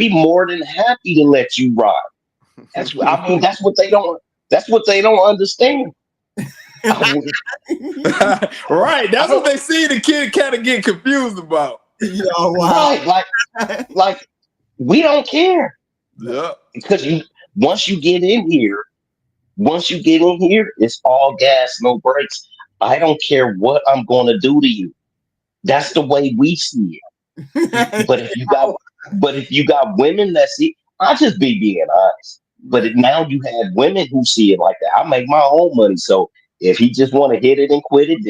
[SPEAKER 7] more than happy to let you ride. That's what they don't. That's what they don't understand.
[SPEAKER 4] Right. That's what they see the kid kind of get confused about.
[SPEAKER 7] Right. Like we don't care.
[SPEAKER 4] Yeah.
[SPEAKER 7] Because once you get in here, it's all gas, no brakes. I don't care what I'm going to do to you. That's the way we see it. But if you got women that see, I'll just be being honest. But now you have women who see it like that. I make my own money, so if he just want to hit it and quit it,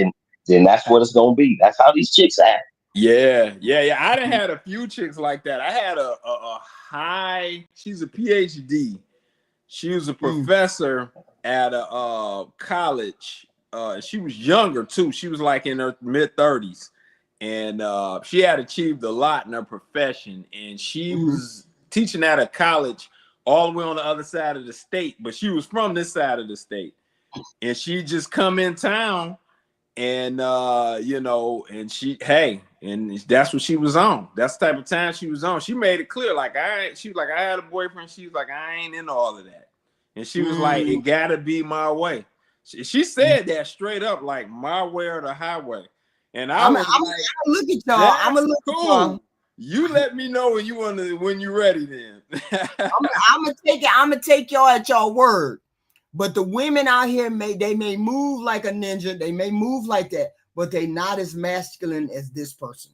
[SPEAKER 7] then that's what it's going to be. That's how these chicks act.
[SPEAKER 4] Yeah. I done had a few chicks like that. I had a high. She's a PhD. She was a professor at a college. She was younger too. She was like in her mid-30s, and she had achieved a lot in her profession. And she was teaching at a college all the way on the other side of the state, but she was from this side of the state. And she just come in town, and and and that's what she was on. That's the type of time she was on. She made it clear, like she was like, I had a boyfriend. She was like, I ain't into all of that. And she was like, it gotta be my way. She said that straight up, like my way or the highway. And I'm like,
[SPEAKER 1] look at y'all. I'm gonna look
[SPEAKER 4] cool.
[SPEAKER 1] at y'all.
[SPEAKER 4] You let me know when you're ready. Then
[SPEAKER 1] I'm gonna take y'all at y'all word. But the women out here they may move like a ninja, they may move like that, but they not as masculine as this person.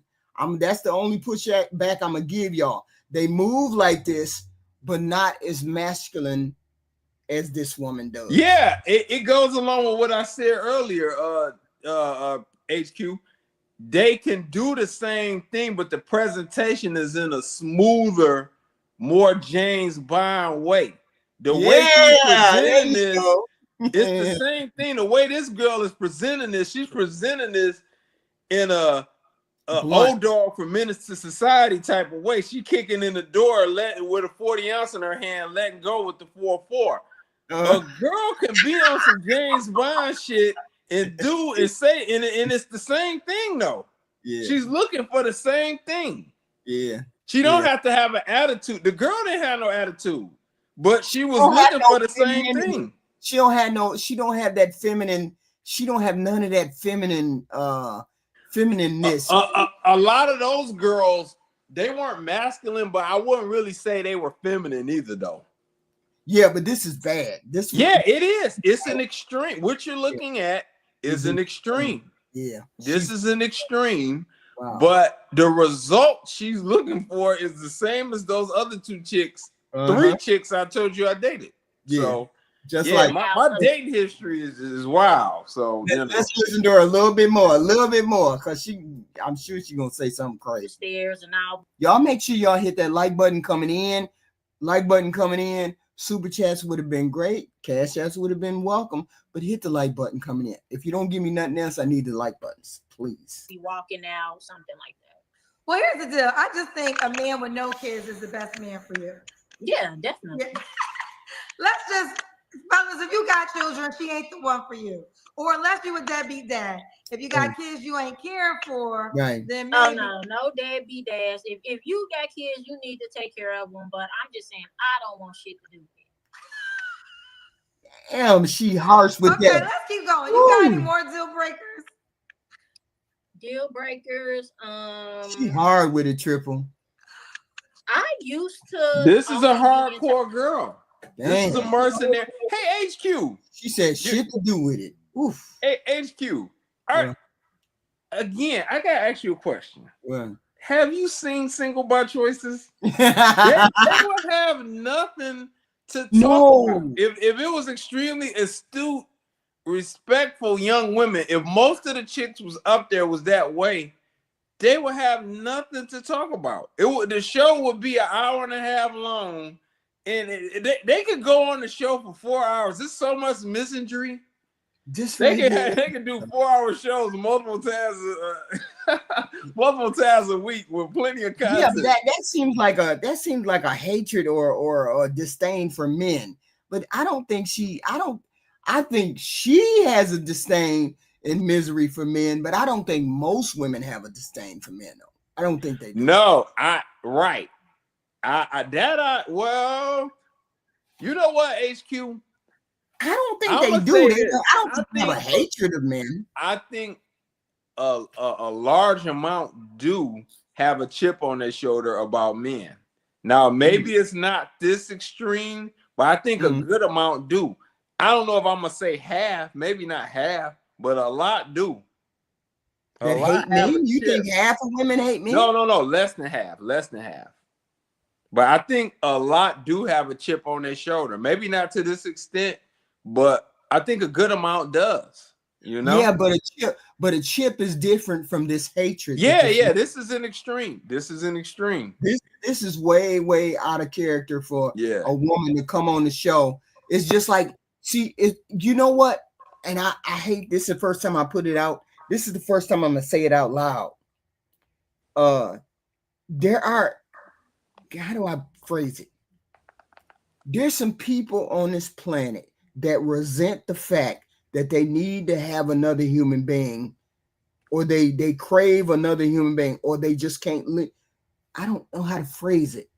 [SPEAKER 1] That's the only pushback I'm gonna give y'all. They move like this, but not as masculine as this woman does.
[SPEAKER 4] Yeah, it goes along with what I said earlier. HQ, they can do the same thing, but the presentation is in a smoother, more James Bond way. The way she's presenting this, it's the same thing. The way this girl is presenting this, she's presenting this in a old dog from Menace to Society type of way. She kicking in the door, with a 40 ounce in her hand, letting go with the 4-4. A girl can be on some James Bond shit and do and say, and it's the same thing though. Yeah. She's looking for the same thing.
[SPEAKER 1] Yeah.
[SPEAKER 4] She don't have to have an attitude. The girl didn't have no attitude, but she was looking for the same thing.
[SPEAKER 1] She don't have that feminine. She don't have none of that feminineness.
[SPEAKER 4] A lot of those girls, they weren't masculine, but I wouldn't really say they were feminine either though.
[SPEAKER 1] Yeah, but this is bad.
[SPEAKER 4] It is. It's an extreme. What you're looking at is an extreme.
[SPEAKER 1] Yeah.
[SPEAKER 4] This is an extreme,
[SPEAKER 1] but
[SPEAKER 4] the result she's looking for is the same as those other two chicks, 3 chicks I told you I dated. Yeah. So like my dating history is wild. So
[SPEAKER 1] let's listen to her a little bit more, because I'm sure she's gonna say something crazy.
[SPEAKER 6] Stairs and all.
[SPEAKER 1] Y'all make sure y'all hit that like button coming in. Super chats would have been great. Cash apps would have been welcome, but hit the like button coming in. If you don't give me nothing else, I need the like buttons, please.
[SPEAKER 6] Be walking out, something like that.
[SPEAKER 2] Well, here's the deal. I just think a man with no kids is the best man for you.
[SPEAKER 6] Yeah, definitely. Yeah.
[SPEAKER 2] Let's just, fellas, if you got children, she ain't the one for you. Or unless you a deadbeat dad. If you got kids you ain't caring for, then maybe.
[SPEAKER 6] No deadbeat dads. If you got kids, you need to take care of them. But I'm just saying, I don't want shit to do with it.
[SPEAKER 1] Damn, she harsh with that.
[SPEAKER 2] Okay, let's keep going. You got any more deal breakers?
[SPEAKER 6] Deal breakers.
[SPEAKER 1] She hard with it, Triple.
[SPEAKER 6] I used to.
[SPEAKER 4] This is a hardcore girl.
[SPEAKER 1] Dang.
[SPEAKER 4] This is a mercenary. Hey, HQ.
[SPEAKER 1] She said shit to do with it. Oof.
[SPEAKER 4] Hey, HQ. All right. Again, I gotta ask you a question. Have you seen Single by Choices? they would have nothing to talk about. If it was extremely astute, respectful young women, if most of the chicks was up there was that way, they would have nothing to talk about. The show would be 1.5 hours long, and they could go on the show for 4 hours. There's so much misandry. They can do 4-hour shows multiple times a week with plenty of content.
[SPEAKER 1] Yeah, but that seems like a hatred or a disdain for men. But I think she has a disdain and misery for men, but I don't think most women have a disdain for men though. I don't think they do.
[SPEAKER 4] No, well, you know what, HQ?
[SPEAKER 1] I don't think they do. I don't think they have a hatred of men.
[SPEAKER 4] I think a large amount do have a chip on their shoulder about men. Now, maybe it's not this extreme, but I think a good amount do. I don't know if I'm gonna say half, maybe not half, but a lot do.
[SPEAKER 1] Hate men? You think half of women hate men?
[SPEAKER 4] No, less than half. But I think a lot do have a chip on their shoulder. Maybe not to this extent, but I think a good amount does. You know?
[SPEAKER 1] Yeah, but a chip is different from this hatred.
[SPEAKER 4] Yeah. This is an extreme. This
[SPEAKER 1] Is way out of character for a woman to come on the show. It's just like, see, you know what? And I hate this. The first time I put it out. This is the first time I'm gonna say it out loud. There are, how do I phrase it? There's some people on this planet that resent the fact that they need to have another human being, or they crave another human being, or they just can't live. I don't know how to phrase it.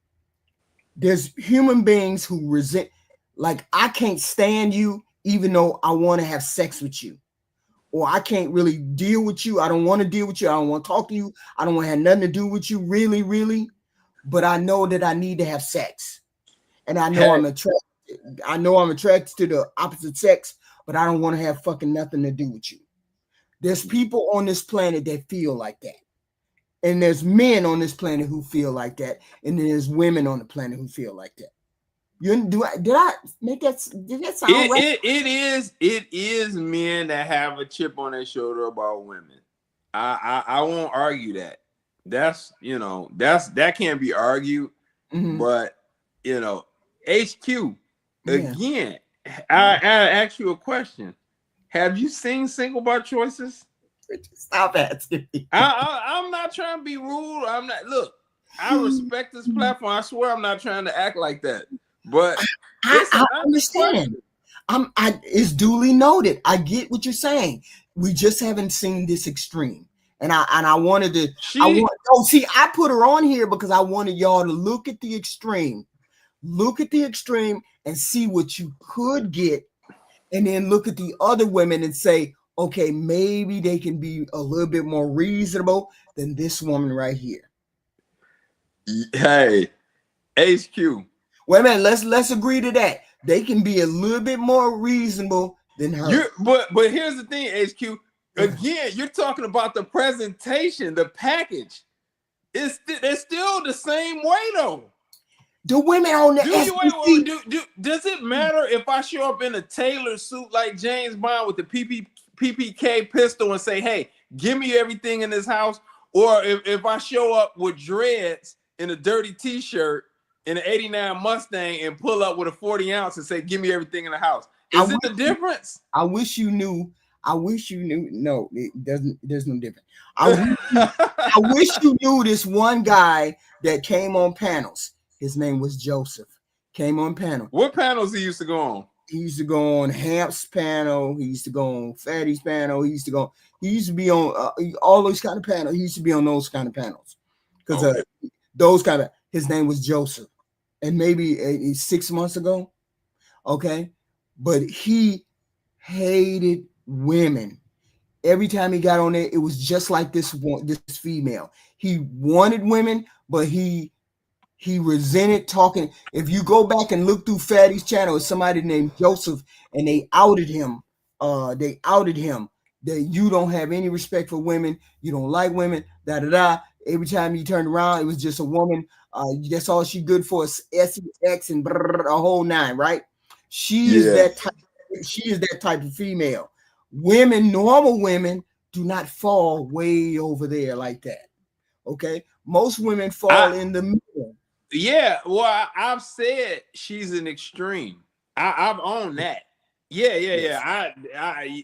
[SPEAKER 1] There's human beings who resent, like, I can't stand you even though I want to have sex with you, or I can't really deal with you. I don't want to deal with you. I don't want to talk to you. I don't want to have nothing to do with you, really. But I know that I need to have sex, and I know I'm attracted. I know I'm attracted to the opposite sex, but I don't want to have fucking nothing to do with you. There's people on this planet that feel like that. And there's men on this planet who feel like that. And then there's women on the planet who feel like that. Did I make that? Did that sound right?
[SPEAKER 4] It is men that have a chip on their shoulder about women. I won't argue that. That can't be argued. Mm-hmm. But HQ, again, I ask you a question. Have you seen Single by Choices?
[SPEAKER 1] Stop asking me.
[SPEAKER 4] I'm not trying to be rude. I'm not. Look, I respect this platform. I swear I'm not trying to act like that. But
[SPEAKER 1] I understand. It's duly noted. I get what you're saying. We just haven't seen this extreme. And I wanted to. I put her on here because I wanted y'all to look at the extreme. Look at the extreme and see what you could get. And then look at the other women and say, okay, maybe they can be a little bit more reasonable than this woman right here.
[SPEAKER 4] Hey, HQ.
[SPEAKER 1] Wait a minute, let's agree to that. They can be a little bit more reasonable than her.
[SPEAKER 4] But here's the thing, HQ. Again, you're talking about the presentation, the package. It's still the same way though.
[SPEAKER 1] The women on the
[SPEAKER 4] does it matter if I show up in a tailored suit like James Bond with the PPK pistol and say, hey, give me everything in this house? Or if I show up with dreads in a dirty t-shirt in an 89 Mustang and pull up with a 40 ounce and say, give me everything in the house. Is it the difference?
[SPEAKER 1] I wish you knew. No, it doesn't. There's no difference. I wish you knew this one guy that came on panels. His name was Joseph. Came on panel.
[SPEAKER 4] What panels he used to go on?
[SPEAKER 1] He used to go on Hamp's panel. He used to go on Fatty's panel. He used to be on all those kind of panels. He used to be on those kind of panels because those kind of. His name was Joseph, and maybe 6 months ago. Okay, but he hated women. Every time he got on there, it was just like this female. He wanted women, but he resented talking. If you go back and look through Fatty's channel, it's somebody named Joseph, and they outed him. That you don't have any respect for women. You don't like women. Every time he turned around, it was just a woman. That's all she good for is sex and a whole nine, right? She is that type. She is that type of female. Women, normal women, do not fall way over there like that. Okay, most women fall in the middle.
[SPEAKER 4] Yeah, well, I've said she's an extreme. I've owned that. Yeah.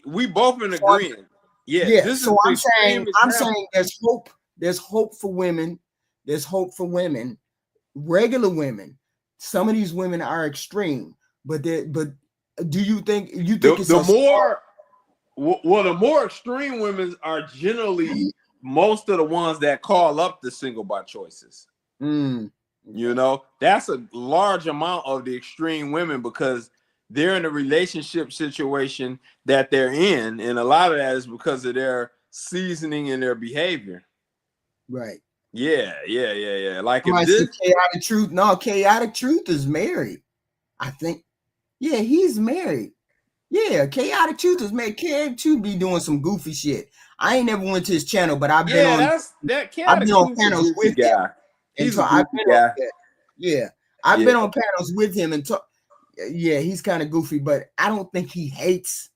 [SPEAKER 4] We both in agreement. Yeah.
[SPEAKER 1] So I'm saying there's hope. There's hope for women. There's hope for women, regular women. Some of these women are extreme, but do you think it's
[SPEAKER 4] the more extreme women are generally most of the ones that call up the Single by Choices. That's a large amount of the extreme women because they're in a relationship situation that they're in, and a lot of that is because of their seasoning and their behavior.
[SPEAKER 1] Right.
[SPEAKER 4] Yeah. Like
[SPEAKER 1] Chaotic Truth. No, Chaotic Truth is married. I think. Yeah, he's married. Yeah, Chaotic Truth is married. Chaotic Truth be doing some goofy shit. I ain't never went to his channel, but I've been on. I've been on panels with him.
[SPEAKER 4] He's a goofy guy.
[SPEAKER 1] I've been on panels with him and talk. Yeah, he's kind of goofy, but I don't think he hates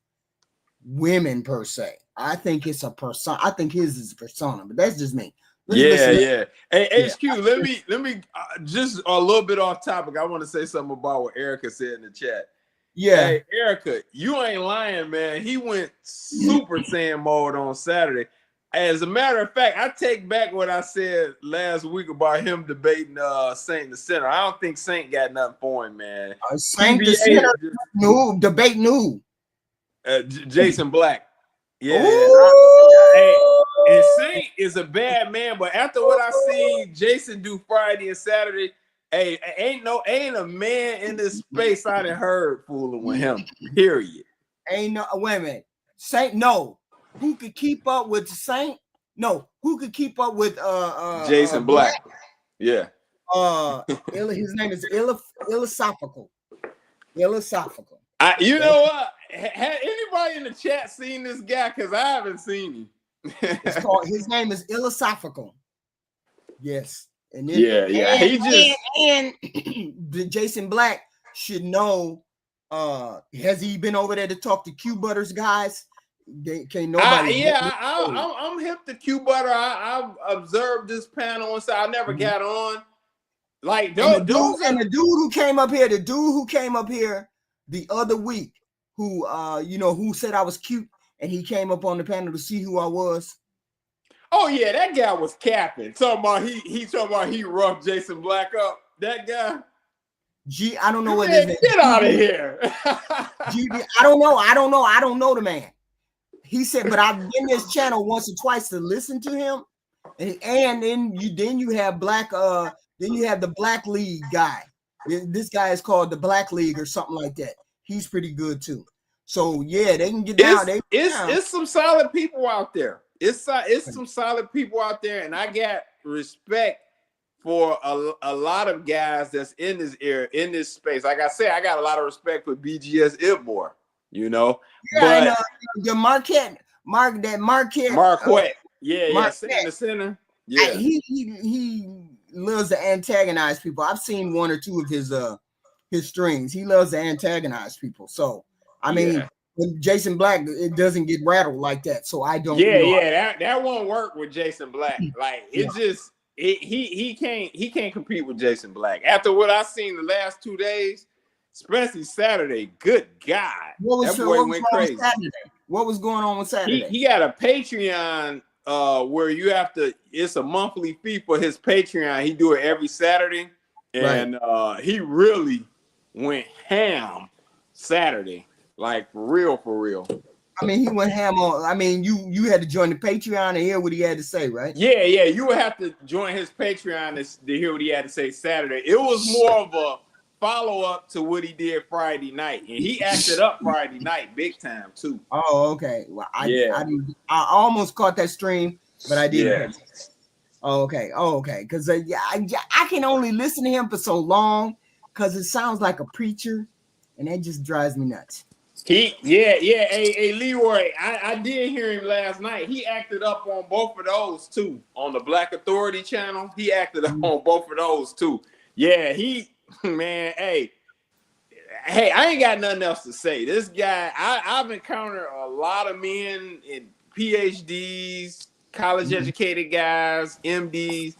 [SPEAKER 1] women per se. I think it's a persona. I think his is a persona, but that's just me.
[SPEAKER 4] Yeah. Hey, HQ, let me just a little bit off topic. I want to say something about what Erica said in the chat.
[SPEAKER 1] Yeah.
[SPEAKER 4] Hey, Erica, you ain't lying, man. He went Super Saiyan mode on Saturday. As a matter of fact, I take back what I said last week about him debating Saint the Center. I don't think Saint got nothing for him, man.
[SPEAKER 1] Saint the Center, no debate, no.
[SPEAKER 4] Jason Black. Yeah. And Saint is a bad man, but after what I seen Jason do Friday and Saturday, hey, ain't a man in this space I done heard fooling with him. Period.
[SPEAKER 1] Ain't no wait a minute. Saint, no. Who could keep up with Saint? No, who could keep up with
[SPEAKER 4] Jason Black? Yeah.
[SPEAKER 1] His name is Philosophical. Philosophical.
[SPEAKER 4] You know what? Had anybody in the chat seen this guy? Because I haven't seen him.
[SPEAKER 1] His name is Philosophical. Yes. And then,
[SPEAKER 4] and
[SPEAKER 1] Jason Black should know. Has he been over there to talk to Q Butters guys? Can't nobody.
[SPEAKER 4] I'm hip to Q Butter. I've observed this panel and so I never got on. Like
[SPEAKER 1] the dude who came up here, the other week, who said I was cute, and he came up on the panel to see who I was.
[SPEAKER 4] Oh yeah, that guy was capping. Talking about he roughed Jason Black up. That guy.
[SPEAKER 1] I don't know what his name.
[SPEAKER 4] Get out of here.
[SPEAKER 1] I don't know the man. He said, but I've been this channel once or twice to listen to him, and then you have the Black League guy. This guy is called the Black League or something like that. He's pretty good too. So yeah, they can get down.
[SPEAKER 4] It's some solid people out there. It's some solid people out there, and I got respect for a lot of guys that's in this space. Like I said, I got a lot of respect for BGS Ibor,
[SPEAKER 1] Yeah,
[SPEAKER 4] but
[SPEAKER 1] the Marquette.
[SPEAKER 4] Saint the Center.
[SPEAKER 1] Yeah, he loves to antagonize people. I've seen one or two of his streams. He loves to antagonize people. So I mean, with Jason Black, it doesn't get rattled like that. So I don't.
[SPEAKER 4] That won't work with Jason Black. Like he can't compete with Jason Black. After what I've seen the last 2 days, especially Saturday, good God, that boy went crazy.
[SPEAKER 1] What was going on with Saturday?
[SPEAKER 4] He got a Patreon where you have to. It's a monthly fee for his Patreon. He do it every Saturday, and he really went ham Saturday, like for real.
[SPEAKER 1] I mean, he went ham on. I mean, you had to join the Patreon to hear what he had to say, right?
[SPEAKER 4] Yeah. You would have to join his Patreon to hear what he had to say Saturday. It was more of a follow-up to what he did Friday night, and he acted up Friday night big time too.
[SPEAKER 1] Oh, okay. Well, I almost caught that stream, but I didn't. Yeah. Oh, okay. Because I can only listen to him for so long because it sounds like a preacher, and that just drives me nuts.
[SPEAKER 4] Hey, Leroy, I did hear him last night. He acted up on both of those too. On the Black Authority channel, he acted up on both of those too. Yeah, man, hey, I ain't got nothing else to say. This guy, I've encountered a lot of men in PhDs, college educated guys, MDs.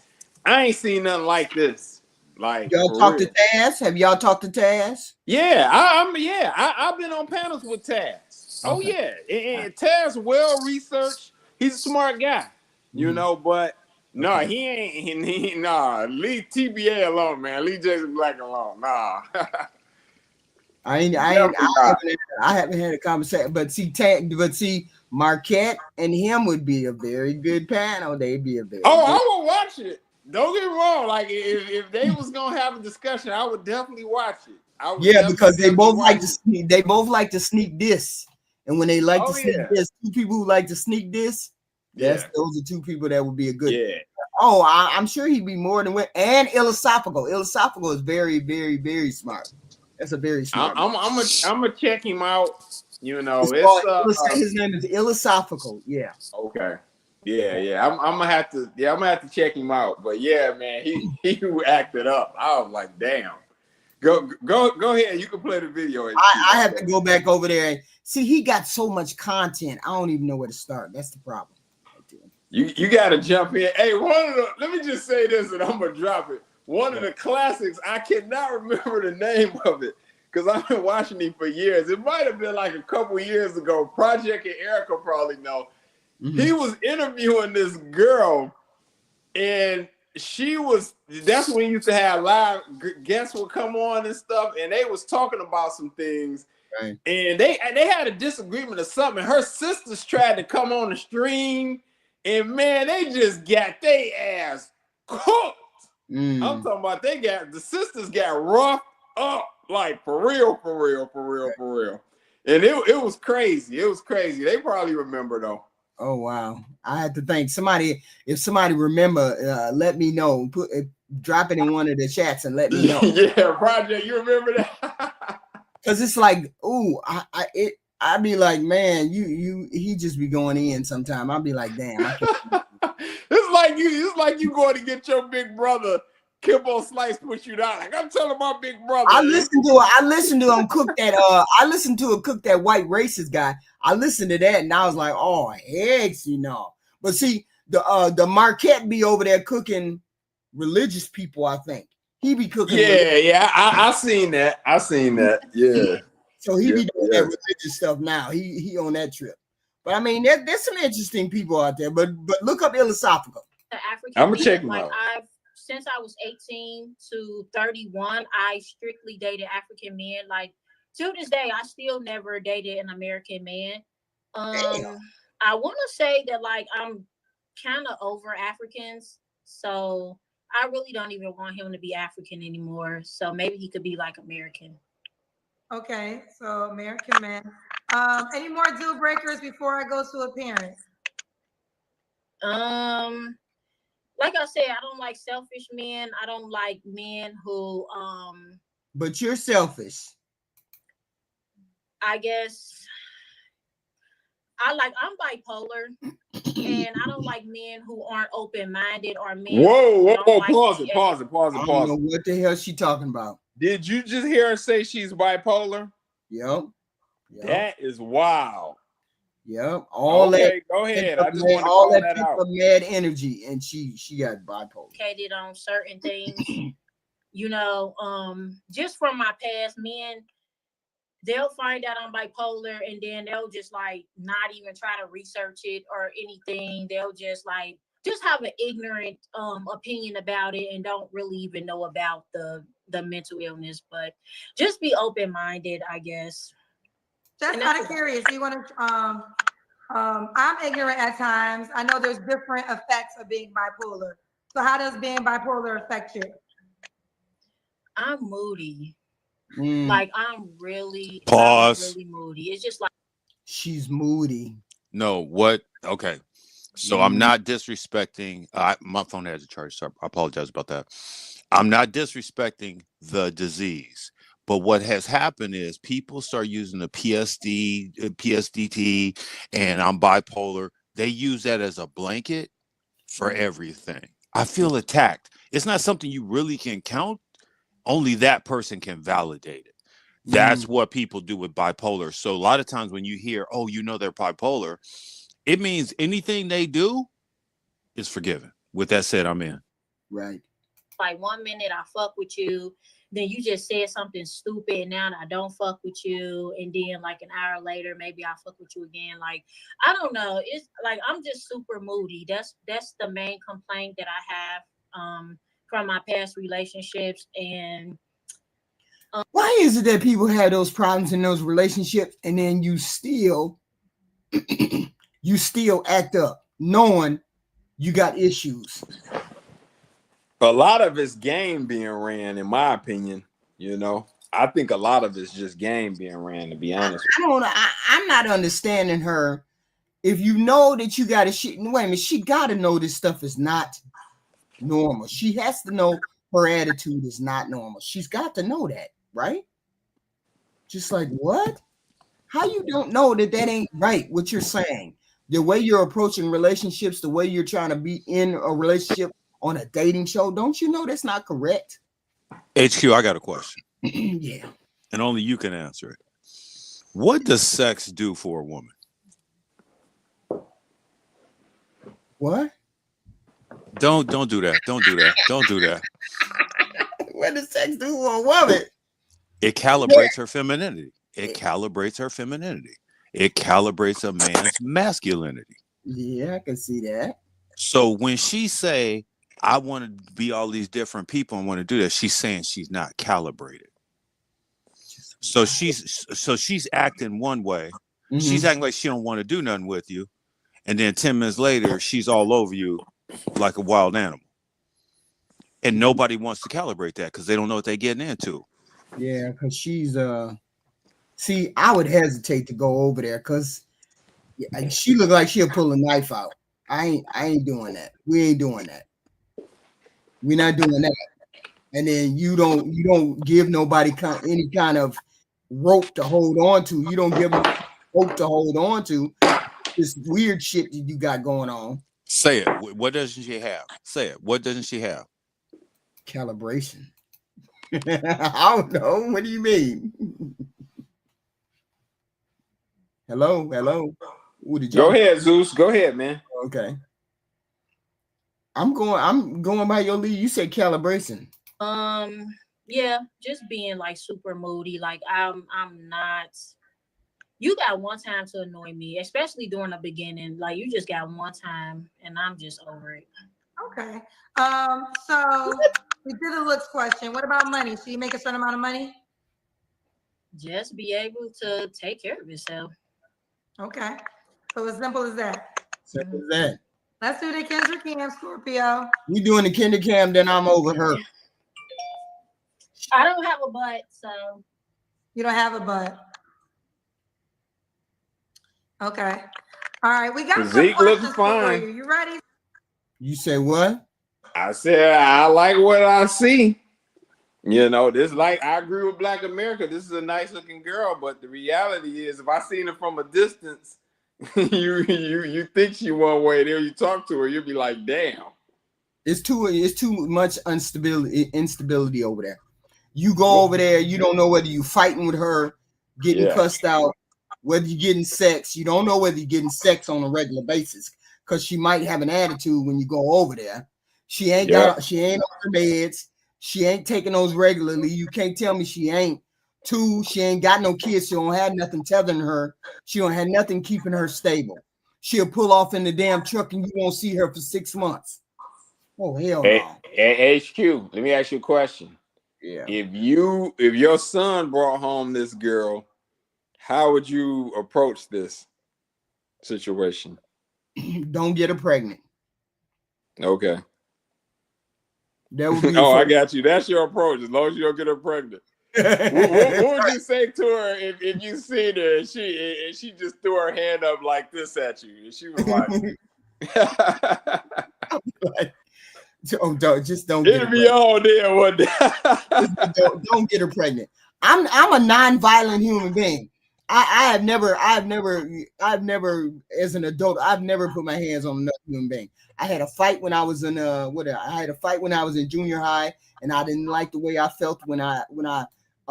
[SPEAKER 4] I ain't seen nothing like this. Like,
[SPEAKER 1] y'all talk to Taz? Have y'all talked to Taz?
[SPEAKER 4] Yeah, I've been on panels with Taz. Okay. Oh yeah, and Taz well researched. He's a smart guy, but no, he ain't. Leave TBA alone, man. Leave Jason Black alone. Nah.
[SPEAKER 1] I haven't had a conversation, but see, Marquette and him would be a very good panel. They'd be a very.
[SPEAKER 4] I will watch it. Don't get me wrong. Like if they was gonna have a discussion, I would definitely watch it.
[SPEAKER 1] Because they both like to sneak. They both like to sneak this, and when they like to sneak this, two people who like to sneak this. Those are two people that would be a good.
[SPEAKER 4] Yeah.
[SPEAKER 1] Oh, I'm sure he'd be more than and Philosophical. Philosophical is very, very, very smart. That's a very smart.
[SPEAKER 4] I'm gonna check him out.
[SPEAKER 1] His name is Philosophical. Yeah.
[SPEAKER 4] Okay. Yeah. I'm gonna have to check him out. But yeah, man, he acted up. I was like, damn. Go ahead. You can play the video.
[SPEAKER 1] I have to go back over there and see. He got so much content. I don't even know where to start. That's the problem.
[SPEAKER 4] You got to jump in. Hey, let me just say this, and I'm gonna drop it. One of the classics. I cannot remember the name of it because I've been watching him for years. It might have been like a couple years ago. Project and Erica probably know. Mm-hmm. He was interviewing this girl, and that's when you used to have live guests would come on and stuff, and they was talking about some things, right. And they had a disagreement or something. Her sisters tried to come on the stream, and man, they just got their ass cooked. I'm talking about the sisters got roughed up, like for real. And it was crazy. It was crazy. They probably remember though.
[SPEAKER 1] Oh wow! I had to think somebody. If somebody remember, let me know. Drop it in one of the chats and let me know.
[SPEAKER 4] Yeah, Project, you remember that?
[SPEAKER 1] Because it's like, ooh, I'd be like, man, he just be going in sometime. I'll be like, damn.
[SPEAKER 4] It's like you going to get your big brother Kimbo Slice push you down. Like I'm telling my big brother.
[SPEAKER 1] I listened to him cook that. I listened to him cook that white racist guy. I listened to that and I was like, oh heck, But see, the Marquette be over there cooking religious people. I think he be cooking.
[SPEAKER 4] Yeah. I seen that. Yeah.
[SPEAKER 1] So he be doing that religious stuff now. He on that trip. But I mean, there's some interesting people out there. But look up Philosophical.
[SPEAKER 4] I'm gonna check him out.
[SPEAKER 6] Since I was 18 to 31, I strictly dated African men. Like to this day, I still never dated an American man. I want to say that like I'm kind of over Africans, so I really don't even want him to be African anymore. So maybe he could be like American.
[SPEAKER 2] Okay, so American man. Any more deal breakers before I go to appearance?
[SPEAKER 6] Like I said, I don't like selfish men. I don't like men who
[SPEAKER 1] But you're selfish.
[SPEAKER 6] I guess I'm bipolar, and I don't like men who aren't open-minded or men.
[SPEAKER 4] Whoa!
[SPEAKER 6] Like
[SPEAKER 4] pause it.
[SPEAKER 1] I don't know what the hell she talking about.
[SPEAKER 4] Did you just hear her say she's bipolar?
[SPEAKER 1] Yep.
[SPEAKER 4] That is wild.
[SPEAKER 1] Yep.
[SPEAKER 4] Go ahead. I just want to call that out.
[SPEAKER 1] Mad energy, and she got bipolar.
[SPEAKER 6] Educated on certain things, just from my past, men, they'll find out I'm bipolar, and then they'll just like not even try to research it or anything. They'll just have an ignorant opinion about it and don't really even know about the mental illness. But just be open-minded, I guess.
[SPEAKER 2] Just kind of curious. You want to? I'm ignorant at times. I know there's different effects of being bipolar. So how does being bipolar affect you?
[SPEAKER 6] I'm moody. Like I'm really moody. It's just like
[SPEAKER 1] she's moody.
[SPEAKER 5] No, what? Okay. So I'm not disrespecting. My phone has a charge, so I apologize about that. I'm not disrespecting the disease. But what has happened is people start using the PSDT, and I'm bipolar. They use that as a blanket for everything. I feel attacked. It's not something you really can count. Only that person can validate it. That's what people do with bipolar. So a lot of times when you hear, oh, they're bipolar, it means anything they do is forgiven. With that said, I'm in.
[SPEAKER 1] Right.
[SPEAKER 6] Like 1 minute I fuck with you, then you just said something stupid. Now I don't fuck with you, and then like an hour later, maybe I fuck with you again. Like I don't know. It's like I'm just super moody. That's the main complaint that I have from my past relationships. And
[SPEAKER 1] why is it that people have those problems in those relationships, and then you still act up, knowing you got issues?
[SPEAKER 4] A lot of it's game being ran, in my opinion. I think a lot of it's just game being ran, to be honest.
[SPEAKER 1] I'm not understanding her. If you know that you got wait a minute, she got to know this stuff is not normal. She has to know her attitude is not normal. She's got to know that, right? Just like, what? How you don't know that ain't right, what you're saying? The way you're approaching relationships, the way you're trying to be in a relationship on a dating show, don't you know that's not correct?
[SPEAKER 5] HQ, I got a question.
[SPEAKER 1] Yeah.
[SPEAKER 5] And only you can answer it. What does sex do for a woman?
[SPEAKER 1] What?
[SPEAKER 5] Don't do that. Don't do that. Don't do that.
[SPEAKER 1] What does sex do for a woman?
[SPEAKER 5] It calibrates her femininity. It calibrates her femininity. It calibrates a man's masculinity.
[SPEAKER 1] Yeah, I can see that.
[SPEAKER 5] So when she say, I want to be all these different people and want to do that, she's saying she's not calibrated. So she's acting one way.
[SPEAKER 1] Mm-hmm.
[SPEAKER 5] She's acting like she don't want to do nothing with you. And then 10 minutes later, she's all over you like a wild animal. And nobody wants to calibrate that because they don't know what they're getting into.
[SPEAKER 1] Yeah, because she's see, I would hesitate to go over there because she looked like she'll pull a knife out. I ain't doing that. We ain't doing that. We're not doing that. And then you don't give nobody any kind of rope to hold on to. You don't give them rope to hold on to. This weird shit that you got going on.
[SPEAKER 5] Say it. What doesn't she have? Say it. What doesn't she have?
[SPEAKER 1] Calibration. I don't know. What do you mean? Hello.
[SPEAKER 4] Go ahead, Zeus. Go ahead, man.
[SPEAKER 1] Okay. I'm going by your lead. You said calibration.
[SPEAKER 6] Yeah, just being like super moody. Like I'm not. You got one time to annoy me, especially during the beginning. Like you just got one time, and I'm just over it.
[SPEAKER 2] Okay. So we did a looks question. What about money? Should you make a certain amount of money?
[SPEAKER 6] Just be able to take care of yourself.
[SPEAKER 2] Okay. So as simple as that.
[SPEAKER 1] Simple as that.
[SPEAKER 2] Let's do the Kendra Cam, Scorpio.
[SPEAKER 1] You doing the Kinder Cam, then I'm over her.
[SPEAKER 6] I don't have a butt, so.
[SPEAKER 2] You don't have a butt. Okay. All right. We got
[SPEAKER 4] Zeke looking
[SPEAKER 2] for
[SPEAKER 4] fine.
[SPEAKER 2] you. You ready?
[SPEAKER 1] You say what?
[SPEAKER 4] I said I like what I see. You know, this like I agree with Black America. This is a nice looking girl, but the reality is, if I seen her from a distance, you think she one way, then you talk to her, you'll be like, damn.
[SPEAKER 1] It's too much instability over there. You go over there, you don't know whether you fighting with her, getting cussed out, whether you're getting sex. You don't know whether you're getting sex on a regular basis because she might have an attitude when you go over there. She ain't on her meds. She ain't taking those regularly. You can't tell me she ain't. Two, she ain't got no kids. She don't have nothing tethering her. She don't have nothing keeping her stable. She'll pull off in the damn truck and you won't see her for 6 months. Oh, hell no.
[SPEAKER 4] HQ, let me ask you a question.
[SPEAKER 1] Yeah.
[SPEAKER 4] If your son brought home this girl, how would you approach this situation?
[SPEAKER 1] Don't get her pregnant.
[SPEAKER 4] Okay.
[SPEAKER 1] That would be
[SPEAKER 4] I got you. That's your approach, as long as you don't get her pregnant. what would you say to her if you seen her and she just threw her hand up like this at you and she was like
[SPEAKER 1] don't
[SPEAKER 4] it'll be all there one day.
[SPEAKER 1] don't get her pregnant. I'm a non-violent human being. I've never as an adult, I've never put my hands on another human being. I had a fight when I was in junior high, and I didn't like the way I felt when I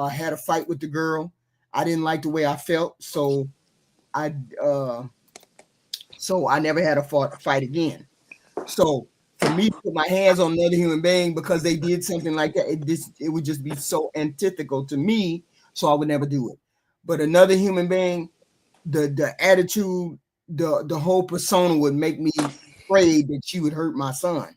[SPEAKER 1] had a fight with the girl. I didn't like the way I felt, so I never had a fight again. So for me to put my hands on another human being because they did something like that, it would just be so antithetical to me, so I would never do it. But another human being, the attitude, the whole persona would make me afraid that she would hurt my son.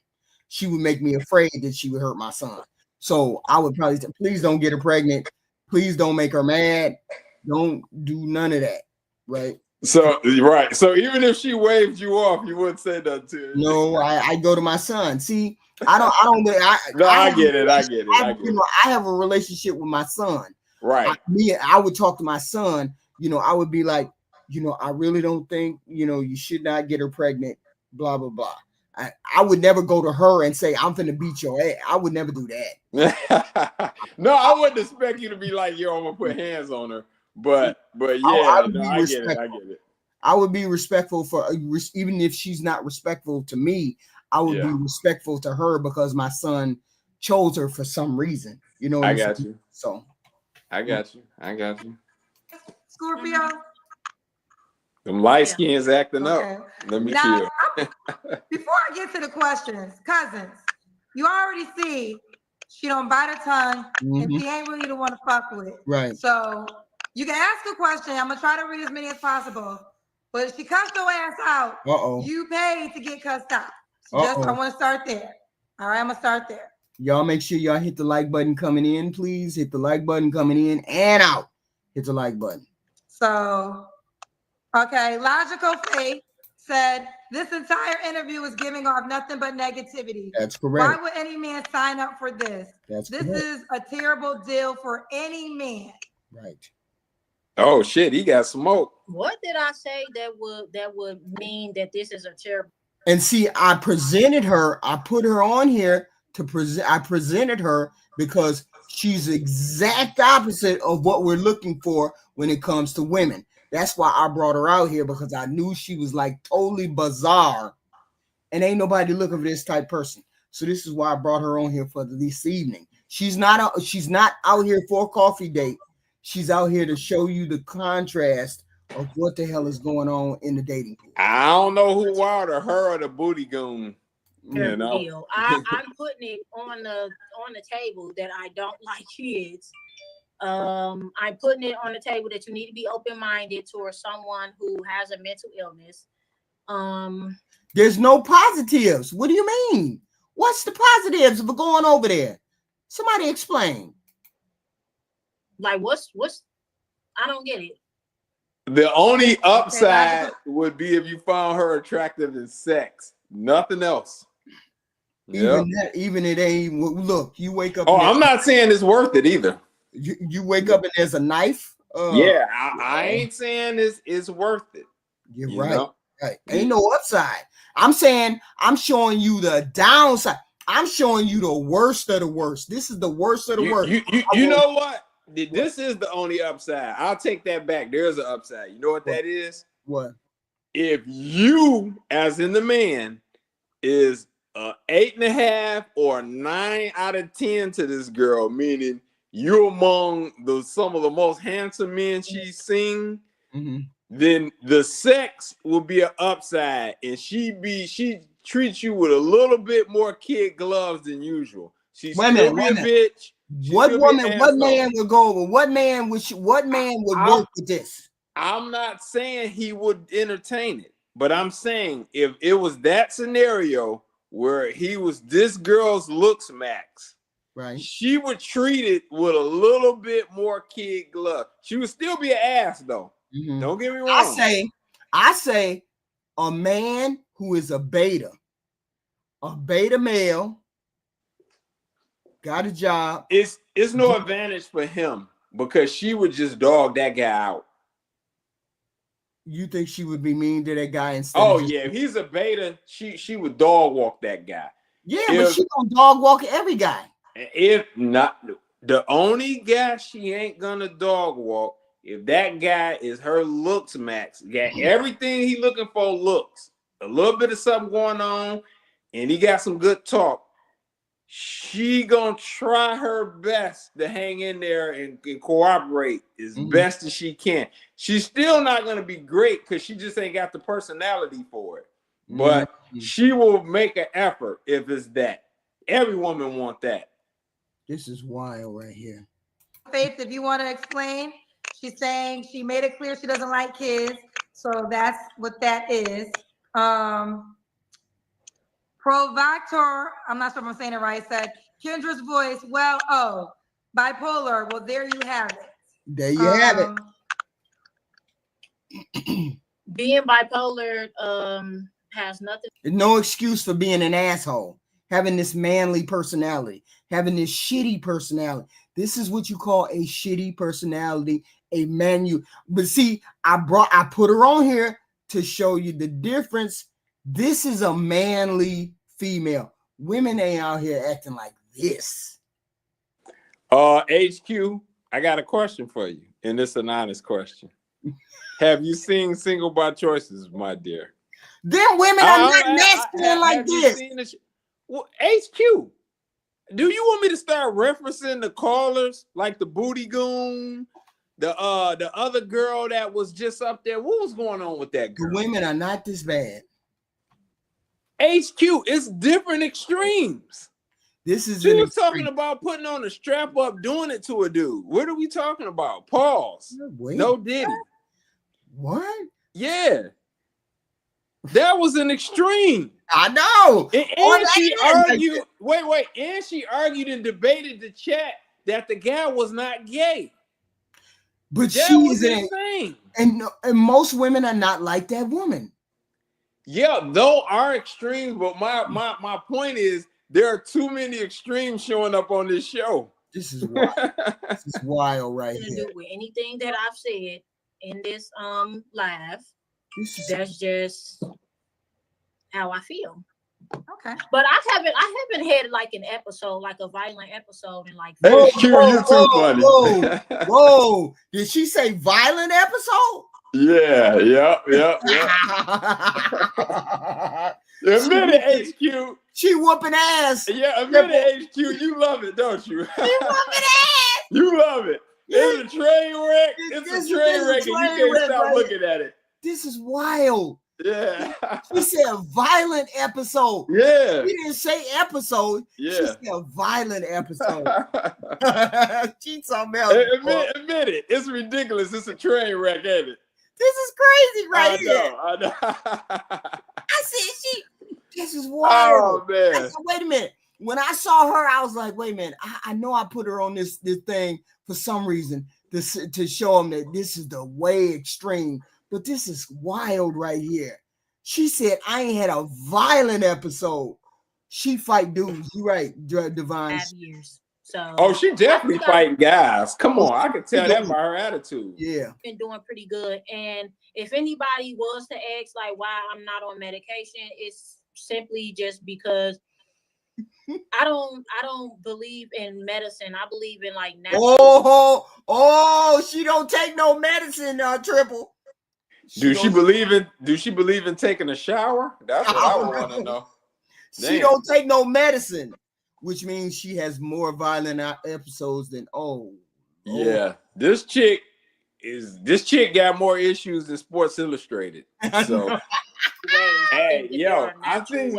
[SPEAKER 1] She would make me afraid that she would hurt my son. So I would probably say, please don't get her pregnant. Please don't make her mad. Don't do none of that. Right.
[SPEAKER 4] So right. So even if she waved you off, you wouldn't say that to her.
[SPEAKER 1] No, I go to my son. See, I get it. I have a relationship with my son.
[SPEAKER 4] Right.
[SPEAKER 1] I would talk to my son. I would be like, I really don't think, you should not get her pregnant, blah, blah, blah. I would never go to her and say, I'm finna beat your ass. I would never do that.
[SPEAKER 4] No, I wouldn't expect you to be like, yo, I'm gonna put hands on her. But yeah, I get it.
[SPEAKER 1] I would be respectful for, even if she's not respectful to me, I would be respectful to her because my son chose her for some reason.
[SPEAKER 4] I got you.
[SPEAKER 1] So
[SPEAKER 4] I got you. I got you.
[SPEAKER 2] Scorpio.
[SPEAKER 4] Them light skins acting
[SPEAKER 2] Okay.
[SPEAKER 4] up. Let me
[SPEAKER 2] Now,
[SPEAKER 4] chill.
[SPEAKER 2] before I get to the questions, cousins, you already see she don't bite her tongue and she ain't really the one to fuck with.
[SPEAKER 1] Right.
[SPEAKER 2] So you can ask a question. I'm gonna try to read as many as possible. But if she cussed your ass out, you paid to get cussed out. So just I want to start there. All right, I'm gonna start there.
[SPEAKER 1] Y'all make sure y'all hit the like button coming in, please. Hit the like button coming in and out. Hit the like button.
[SPEAKER 2] So, okay, Logical Faith said this entire interview is giving off nothing but negativity.
[SPEAKER 1] That's correct.
[SPEAKER 2] Why would any man sign up for this?
[SPEAKER 1] This
[SPEAKER 2] is a terrible deal for any man.
[SPEAKER 1] Right.
[SPEAKER 4] Oh shit, he got smoke.
[SPEAKER 6] What did I say that would mean that this is a terrible?
[SPEAKER 1] And see, I presented her. I put her on here to present. I presented her because she's the exact opposite of what we're looking for when it comes to women. That's why I brought her out here, because I knew she was like totally bizarre, and ain't nobody looking for this type person. So this is why I brought her on here for this evening. She's not out here for a coffee date. She's out here to show you the contrast of what the hell is going on in the dating pool.
[SPEAKER 4] I don't know who wilder, her or the booty goon. You know?
[SPEAKER 6] Deal. I'm putting it on the table that I don't like kids. I'm putting it on the table that you need to be open-minded towards someone who has a mental illness.
[SPEAKER 1] There's no positives. What do you mean? What's the positives of going over there? Somebody explain.
[SPEAKER 6] Like what's I don't get it.
[SPEAKER 4] The only upside would be if you found her attractive in sex. Nothing else.
[SPEAKER 1] Even it ain't. Look, you wake up.
[SPEAKER 4] Oh, I'm not saying it's worth it either.
[SPEAKER 1] You wake up and there's a knife.
[SPEAKER 4] I ain't saying it's worth it.
[SPEAKER 1] You're right. Right. Ain't no upside. I'm saying I'm showing you the downside. I'm showing you the worst of the worst. This is the worst of the worst.
[SPEAKER 4] You know what? This is the only upside. I'll take that back. There's an upside. You know what that is?
[SPEAKER 1] What?
[SPEAKER 4] If you, as in the man, is 8.5 or 9 out of 10 to this girl, meaning you're among some of the most handsome men she's seen, then the sex will be an upside, and she treats you with a little bit more kid gloves than usual. She's still be a bitch.
[SPEAKER 1] What man would go over? What man would work with this?
[SPEAKER 4] I'm not saying he would entertain it, but I'm saying if it was that scenario where he was this girl's looks max,
[SPEAKER 1] right?
[SPEAKER 4] She would treat it with a little bit more kid glove. She would still be an ass though. Don't get me wrong.
[SPEAKER 1] I say a man who is a beta male, got a job.
[SPEAKER 4] It's no advantage for him because she would just dog that guy out.
[SPEAKER 1] You think she would be mean to that guy instead?
[SPEAKER 4] If he's a beta, she would dog walk that guy.
[SPEAKER 1] Yeah, but she gonna dog walk every guy.
[SPEAKER 4] If not, the only guy she ain't gonna dog walk, if that guy is her looks max, got everything he looking for, looks, a little bit of something going on, and he got some good talk, she gonna try her best to hang in there and cooperate as best as she can. She's still not gonna be great because she just ain't got the personality for it. But she will make an effort if it's that. Every woman want that.
[SPEAKER 1] This is wild right here.
[SPEAKER 2] Faith, if you want to explain, she's saying she made it clear she doesn't like kids. So that's what that is. Provocateur, I'm not sure if I'm saying it right, said Kendra's voice, bipolar. Well, there you have it.
[SPEAKER 1] There you have
[SPEAKER 6] it. Being bipolar has nothing.
[SPEAKER 1] No excuse for being an asshole. Having this manly personality, having this shitty personality. This is what you call a shitty personality, a manu. But see, I put her on here to show you the difference. This is a manly female. Women ain't out here acting like this.
[SPEAKER 4] HQ, I got a question for you, and it's an honest question. Have you seen Single by Choices, my dear?
[SPEAKER 1] Them women are not masculine like this.
[SPEAKER 4] Well, HQ, Do you want me to start referencing the callers like the booty goon, the other girl that was just up there? What was going on with that girl?
[SPEAKER 1] The women are not this bad.
[SPEAKER 4] HQ, it's different extremes.
[SPEAKER 1] This is
[SPEAKER 4] She was talking about putting on a strap up, doing it to a dude. What are we talking about? Pause.
[SPEAKER 1] Wait,
[SPEAKER 4] no Diddy.
[SPEAKER 1] What?
[SPEAKER 4] Yeah. That was an extreme.
[SPEAKER 1] I know.
[SPEAKER 4] And she argued, wait, and she argued and debated the chat that the guy was not gay.
[SPEAKER 1] But
[SPEAKER 4] that
[SPEAKER 1] she
[SPEAKER 4] was
[SPEAKER 1] is
[SPEAKER 4] insane.
[SPEAKER 1] And most women are not like that woman.
[SPEAKER 4] Yeah, though are extremes, but my point is there are too many extremes showing up on this show.
[SPEAKER 1] This is wild. This is wild right
[SPEAKER 6] to
[SPEAKER 1] here.
[SPEAKER 6] do with anything that I've said in this live. That's just how I feel.
[SPEAKER 2] Okay.
[SPEAKER 6] But I haven't had like an episode, like a violent episode in like
[SPEAKER 4] Hey, Q, you're too funny.
[SPEAKER 1] Whoa. Did she say violent episode?
[SPEAKER 4] Yeah. Admit it, HQ.
[SPEAKER 1] She whooping ass.
[SPEAKER 4] Yeah, admit it, HQ. You love it, don't you?
[SPEAKER 1] She whooping ass.
[SPEAKER 4] You love it. It's a train wreck. It's a train wreck, and you can't stop looking at it.
[SPEAKER 1] This is wild.
[SPEAKER 4] Yeah.
[SPEAKER 1] She said violent episode.
[SPEAKER 4] Yeah.
[SPEAKER 1] She didn't say episode.
[SPEAKER 4] Yeah.
[SPEAKER 1] She said violent episode. She's something else.
[SPEAKER 4] Admit it. It's ridiculous. It's a train wreck, ain't it?
[SPEAKER 1] This is crazy right here.
[SPEAKER 4] I know.
[SPEAKER 1] I said this is wild.
[SPEAKER 4] Oh, man.
[SPEAKER 1] I said, wait a minute. When I saw her, I was like, wait a minute. I know I put her on this thing for some reason to show them that this is the way extreme. But this is wild right here. She said, I ain't had a violent episode. She fight dudes. You right, Divine.
[SPEAKER 6] 5 years. So
[SPEAKER 4] she definitely fighting guys. Come on, I can tell that by her attitude.
[SPEAKER 1] Yeah.
[SPEAKER 6] Been doing pretty good. And if anybody was to ask like why I'm not on medication, it's simply just because I don't believe in medicine. I believe in like natural.
[SPEAKER 1] She don't take no medicine, Triple.
[SPEAKER 4] Do she believe in taking a shower? That's what I want to know.
[SPEAKER 1] She don't take no medicine, which means she has more violent episodes than
[SPEAKER 4] Yeah. This chick got more issues than Sports Illustrated. So hey, yo, I think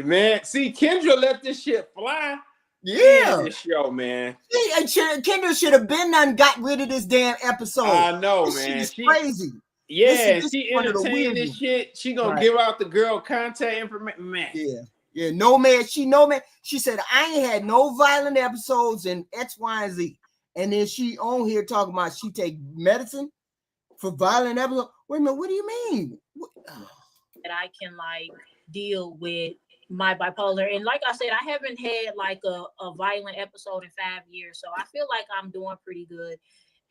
[SPEAKER 4] man, see, Kendra let this shit fly.
[SPEAKER 1] Yeah,
[SPEAKER 4] this show, man.
[SPEAKER 1] Kendra should have been done got rid of this damn episode.
[SPEAKER 4] I know, man.
[SPEAKER 1] She's crazy.
[SPEAKER 4] Yeah, she entertained this shit. She gonna give out the girl contact information, man.
[SPEAKER 1] Yeah, no man. She said I ain't had no violent episodes in X, Y, and Z, and then she on here talking about she take medicine for violent episodes. Wait a minute, what do you mean?
[SPEAKER 6] That I can like deal with my bipolar, and like I said, I haven't had like a violent episode in 5 years, so I feel like I'm doing pretty good.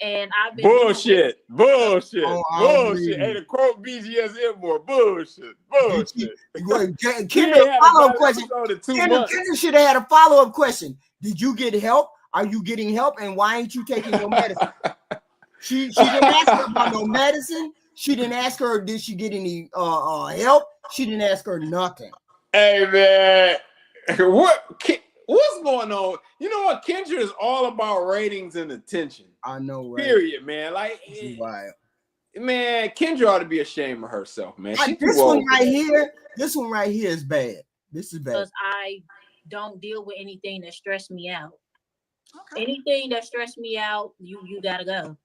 [SPEAKER 6] And I've been
[SPEAKER 4] bullshit. Hey, to quote BGS more bullshit.
[SPEAKER 1] Kendra, follow-up question. Kendra should have had a follow-up question. Did you get help? Are you getting help? And why ain't you taking your medicine? She didn't ask her about no medicine. She didn't ask her, did she get any help? She didn't ask her nothing.
[SPEAKER 4] Hey, man. What's going on? You know what? Kendra is all about ratings and attention.
[SPEAKER 1] I know, right?
[SPEAKER 4] Period, man. Like, man, Kendra ought to be ashamed of herself, man.
[SPEAKER 1] This one right here is bad. This is bad.
[SPEAKER 6] Because I don't deal with anything that stressed me out. Okay. Anything that stressed me out, you gotta go.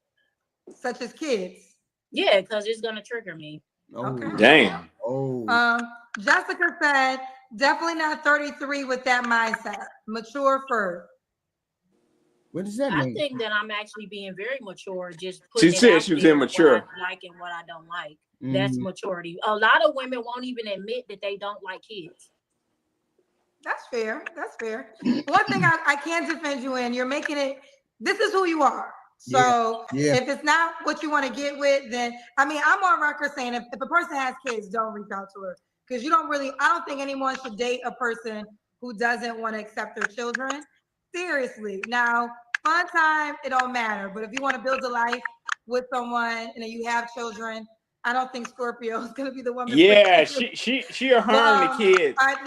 [SPEAKER 2] Such as kids.
[SPEAKER 6] Yeah, because it's gonna trigger me.
[SPEAKER 2] Okay.
[SPEAKER 4] Damn.
[SPEAKER 2] Jessica said, definitely not 33 with that mindset. Mature first.
[SPEAKER 1] What does that mean?
[SPEAKER 6] I think that I'm actually being very mature. Just
[SPEAKER 4] she said she was immature.
[SPEAKER 6] What I like and what I don't like. That's maturity. A lot of women won't even admit that they don't like kids.
[SPEAKER 2] That's fair. One thing I can defend you in, you're making it, this is who you are. So if it's not what you want to get with, then, I mean, I'm on record saying if a person has kids, don't reach out to her. Because I don't think anyone should date a person who doesn't want to accept their children. Seriously. Now, fun time, it don't matter. But if you want to build a life with someone and you have children, I don't think Scorpio is going to be the one.
[SPEAKER 4] Yeah, she'll harm the kids.
[SPEAKER 2] All right,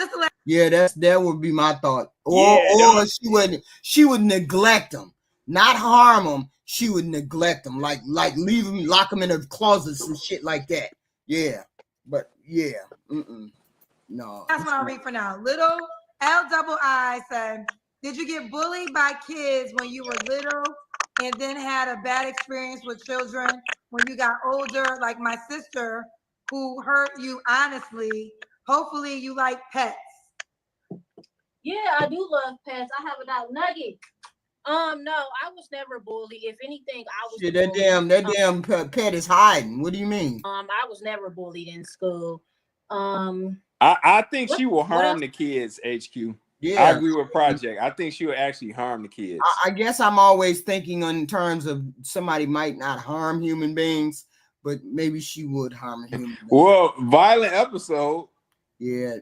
[SPEAKER 1] Yeah, that would be my thought.
[SPEAKER 4] Yeah,
[SPEAKER 1] Or she would neglect them, not harm them. She would neglect them, like leave them, lock them in her closets and shit like that. Yeah, but yeah, no.
[SPEAKER 2] That's what I'll read for now. Little LII said, "Did you get bullied by kids when you were little, and then had a bad experience with children when you got older, like my sister, who hurt you honestly? Hopefully, you like pets."
[SPEAKER 6] Yeah, I do love pets. I have a dog Nugget. No, I was never bullied. If anything, I was
[SPEAKER 1] Shit,
[SPEAKER 6] the bully.
[SPEAKER 1] that damn pet is hiding. What do you mean?
[SPEAKER 6] I was never bullied in school.
[SPEAKER 4] I think she will
[SPEAKER 6] what
[SPEAKER 4] harm
[SPEAKER 6] else?
[SPEAKER 4] the kids. HQ. I
[SPEAKER 1] Yeah,
[SPEAKER 4] agree with Project. I think she will actually harm the kids.
[SPEAKER 1] I guess I'm always thinking in terms of somebody might not harm human beings, but maybe she would harm a human being.
[SPEAKER 4] Well, violent episode.
[SPEAKER 1] Yeah,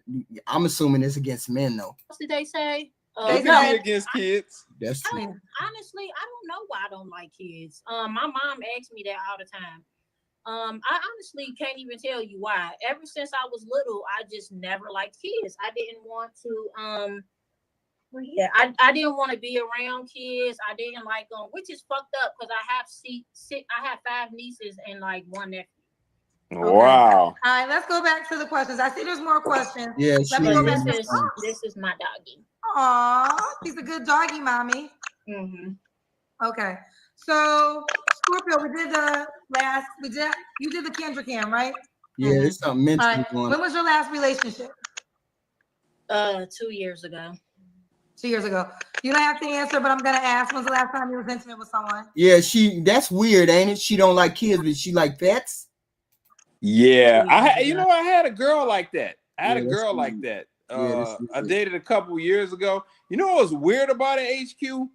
[SPEAKER 1] I'm assuming it's against men though.
[SPEAKER 6] What did they say?
[SPEAKER 4] It
[SPEAKER 2] no.
[SPEAKER 4] could be against kids.
[SPEAKER 1] That's true.
[SPEAKER 6] Honestly, I don't know why I don't like kids. My mom asks me that all the time. I honestly can't even tell you why. Ever since I was little, I just never liked kids. I didn't want to. I didn't want to be around kids. I didn't like them, which is fucked up because I have 5 nieces and like 1 nephew.
[SPEAKER 4] Wow.
[SPEAKER 2] All right, let's go back to the questions. I see there's more questions.
[SPEAKER 1] Yeah,
[SPEAKER 2] Let me go back to
[SPEAKER 6] This is my doggy.
[SPEAKER 2] Aw, she's a good doggy, mommy.
[SPEAKER 6] Mm-hmm.
[SPEAKER 2] Okay, so Scorpio, you did the Kendra Cam, right?
[SPEAKER 1] Yeah, it's something mentally
[SPEAKER 2] All right.
[SPEAKER 1] going.
[SPEAKER 2] When was your last relationship?
[SPEAKER 6] 2 years ago.
[SPEAKER 2] 2 years ago. You don't have to answer, but I'm gonna ask. When's the last time you was intimate with someone?
[SPEAKER 1] Yeah, that's weird, ain't it? She don't like kids, but she like pets.
[SPEAKER 4] Yeah, I had a girl like that. I had
[SPEAKER 1] Yeah,
[SPEAKER 4] a
[SPEAKER 1] that's
[SPEAKER 4] girl
[SPEAKER 1] weird.
[SPEAKER 4] like that.
[SPEAKER 1] Yeah,
[SPEAKER 4] I dated a couple years ago. You know what was weird about it, HQ?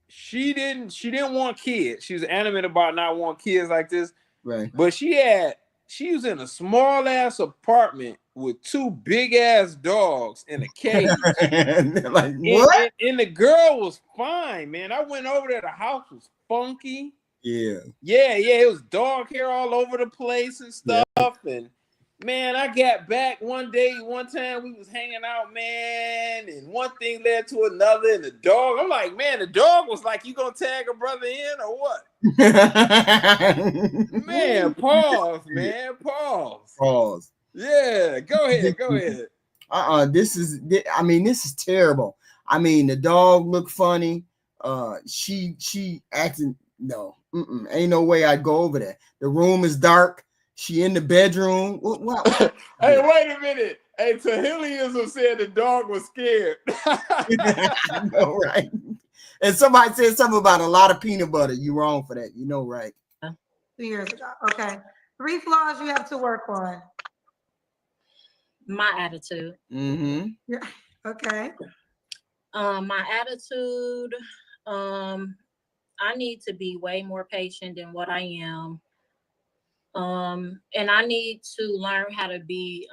[SPEAKER 4] She didn't want kids. She was adamant about not wanting kids like this.
[SPEAKER 1] Right.
[SPEAKER 4] But she was in a small ass apartment with 2 big ass dogs in a cage.
[SPEAKER 1] Like what?
[SPEAKER 4] And the girl was fine, man. I went over there. The house was funky.
[SPEAKER 1] Yeah.
[SPEAKER 4] It was dog hair all over the place and stuff. Yeah. And man, I got back one time we was hanging out, man, and one thing led to another. And the dog, I'm like, man, the dog was like, "You gonna tag a brother in or what?" Man, pause, man, pause. Yeah, go ahead.
[SPEAKER 1] This is terrible. I mean, the dog looked funny. She acting no. Ain't no way I'd go over there. The room is dark. She in the bedroom. What?
[SPEAKER 4] Hey, wait a minute. Hey, Tahiliism said the dog was scared.
[SPEAKER 1] I know, right? And somebody said something about a lot of peanut butter. You wrong for that. You know, right?
[SPEAKER 2] 2 years ago. Okay. 3 flaws you have to work on.
[SPEAKER 6] My attitude.
[SPEAKER 1] Mm-hmm.
[SPEAKER 2] Yeah. Okay.
[SPEAKER 6] My attitude. I need to be way more patient than what I am. And I need to learn how to be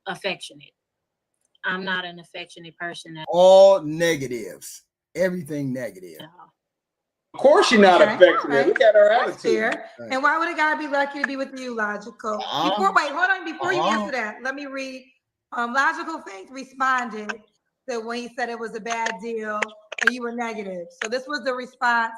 [SPEAKER 6] affectionate. I'm not an affectionate person.
[SPEAKER 1] All negatives. Everything negative.
[SPEAKER 4] Of course you're not affectionate. Right. Look at her attitude.
[SPEAKER 2] Right. And why would a guy be lucky to be with you, Logical? Before you answer that, let me read. Logical Faith responded that when he said it was a bad deal and you were negative. So this was the response.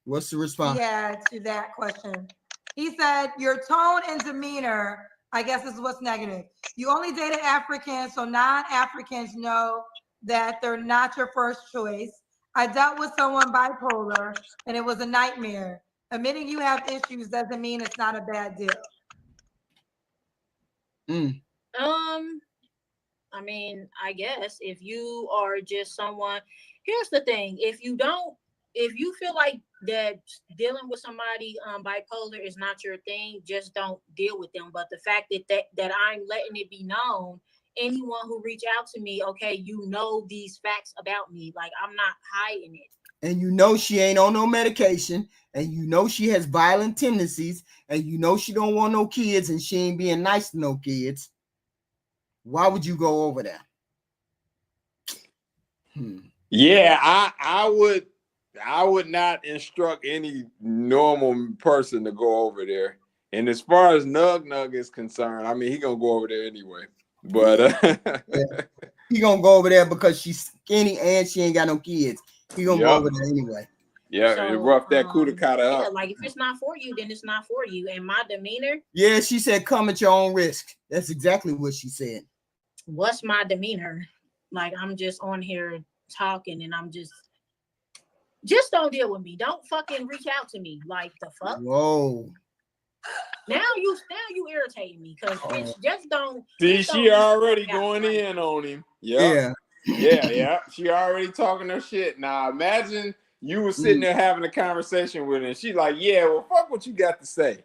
[SPEAKER 1] What's the response?
[SPEAKER 2] Yeah, to that question. He said, your tone and demeanor, I guess this is what's negative. You only dated Africans, so non-Africans know that they're not your first choice. I dealt with someone bipolar, and it was a nightmare. Admitting you have issues doesn't mean it's not a bad deal.
[SPEAKER 6] I mean, I guess if you are just someone, here's the thing. If you feel like that dealing with somebody bipolar is not your thing, just don't deal with them. But the fact that I'm letting it be known, anyone who reach out to me, okay, you know these facts about me. Like, I'm not hiding it.
[SPEAKER 1] And you know she ain't on no medication, and you know she has violent tendencies, and you know she don't want no kids, and she ain't being nice to no kids. Why would you go over there?
[SPEAKER 4] Yeah, I would not instruct any normal person to go over there. And as far as Nug is concerned, I mean, he gonna go over there anyway. But
[SPEAKER 1] Yeah. He gonna go over there because she's skinny and she ain't got no kids. He gonna go
[SPEAKER 4] Yup.
[SPEAKER 1] over there anyway.
[SPEAKER 4] yeah,
[SPEAKER 6] So,
[SPEAKER 4] it roughed that cootie cutter
[SPEAKER 6] yeah,
[SPEAKER 4] up.
[SPEAKER 6] like if it's not for you, then it's not for you. And my demeanor,
[SPEAKER 1] Yeah, she said, "Come at your own risk." That's exactly what she said.
[SPEAKER 6] what's my demeanor? Like I'm just on here talking, and I'm just don't deal with me. Don't fucking reach out to me. Like the fuck.
[SPEAKER 1] Whoa.
[SPEAKER 6] Now you irritating me because bitch, just don't.
[SPEAKER 4] See,
[SPEAKER 6] Just
[SPEAKER 4] she
[SPEAKER 6] don't
[SPEAKER 4] already
[SPEAKER 6] reach out.
[SPEAKER 4] going in on him. Yep.
[SPEAKER 1] Yeah.
[SPEAKER 4] Yeah. She already talking her shit. Now imagine you were sitting there having a conversation with her, and she like, yeah, well, fuck what you got to say.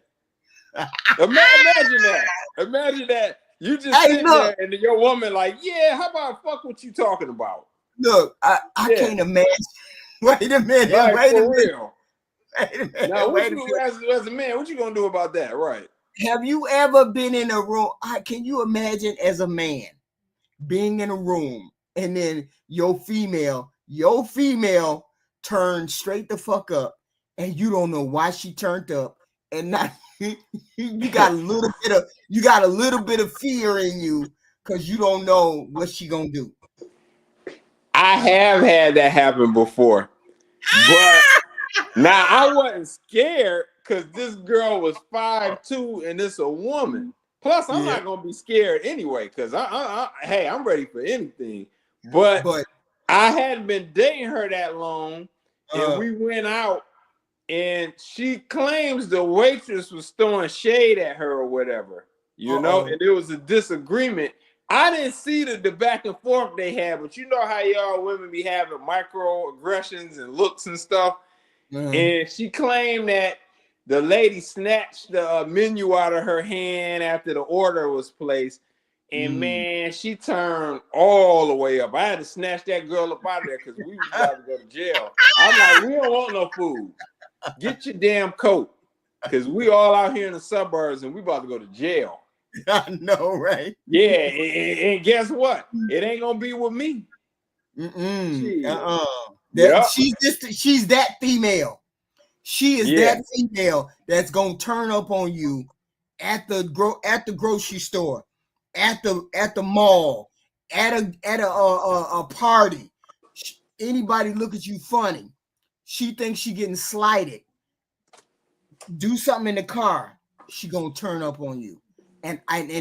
[SPEAKER 4] Imagine that. Imagine that. You just
[SPEAKER 1] Hey,
[SPEAKER 4] sitting
[SPEAKER 1] look.
[SPEAKER 4] there, and your woman like, yeah, how about fuck what you talking about?
[SPEAKER 1] Look, I
[SPEAKER 4] Yeah.
[SPEAKER 1] can't imagine. Wait a minute.
[SPEAKER 4] Like,
[SPEAKER 1] wait a
[SPEAKER 4] for
[SPEAKER 1] minute.
[SPEAKER 4] real.
[SPEAKER 1] Wait a minute.
[SPEAKER 4] Now,
[SPEAKER 1] wait a minute.
[SPEAKER 4] as a man, what you gonna do about that? Right.
[SPEAKER 1] Have you ever been in a room? Can you imagine as a man being in a room and then your female turned straight the fuck up and you don't know why she turned up and not you got a little bit of fear in you because you don't know what she gonna do.
[SPEAKER 4] I have had that happen before, but now I wasn't scared because this girl was 5'2" and it's a woman. Plus, I'm not gonna be scared anyway because hey, I'm ready for anything. But I hadn't been dating her that long, and we went out, and she claims the waitress was throwing shade at her or whatever, you know, and there was a disagreement. I didn't see the back and forth they had, but you know how y'all women be having microaggressions and looks and stuff. And she claimed that the lady snatched the menu out of her hand after the order was placed. And man, she turned all the way up. I had to snatch that girl up out of there because we was about to go to jail. I'm like, we don't want no food. Get your damn coat. Because we all out here in the suburbs and we about to go to jail.
[SPEAKER 1] I know, right?
[SPEAKER 4] Yeah, and guess what? It ain't gonna be with me.
[SPEAKER 1] She's that female. She is that female that's gonna turn up on you at the grocery store, at the mall, at a party. Anybody look at you funny, she thinks she getting slighted. Do something in the car, she gonna turn up on you, and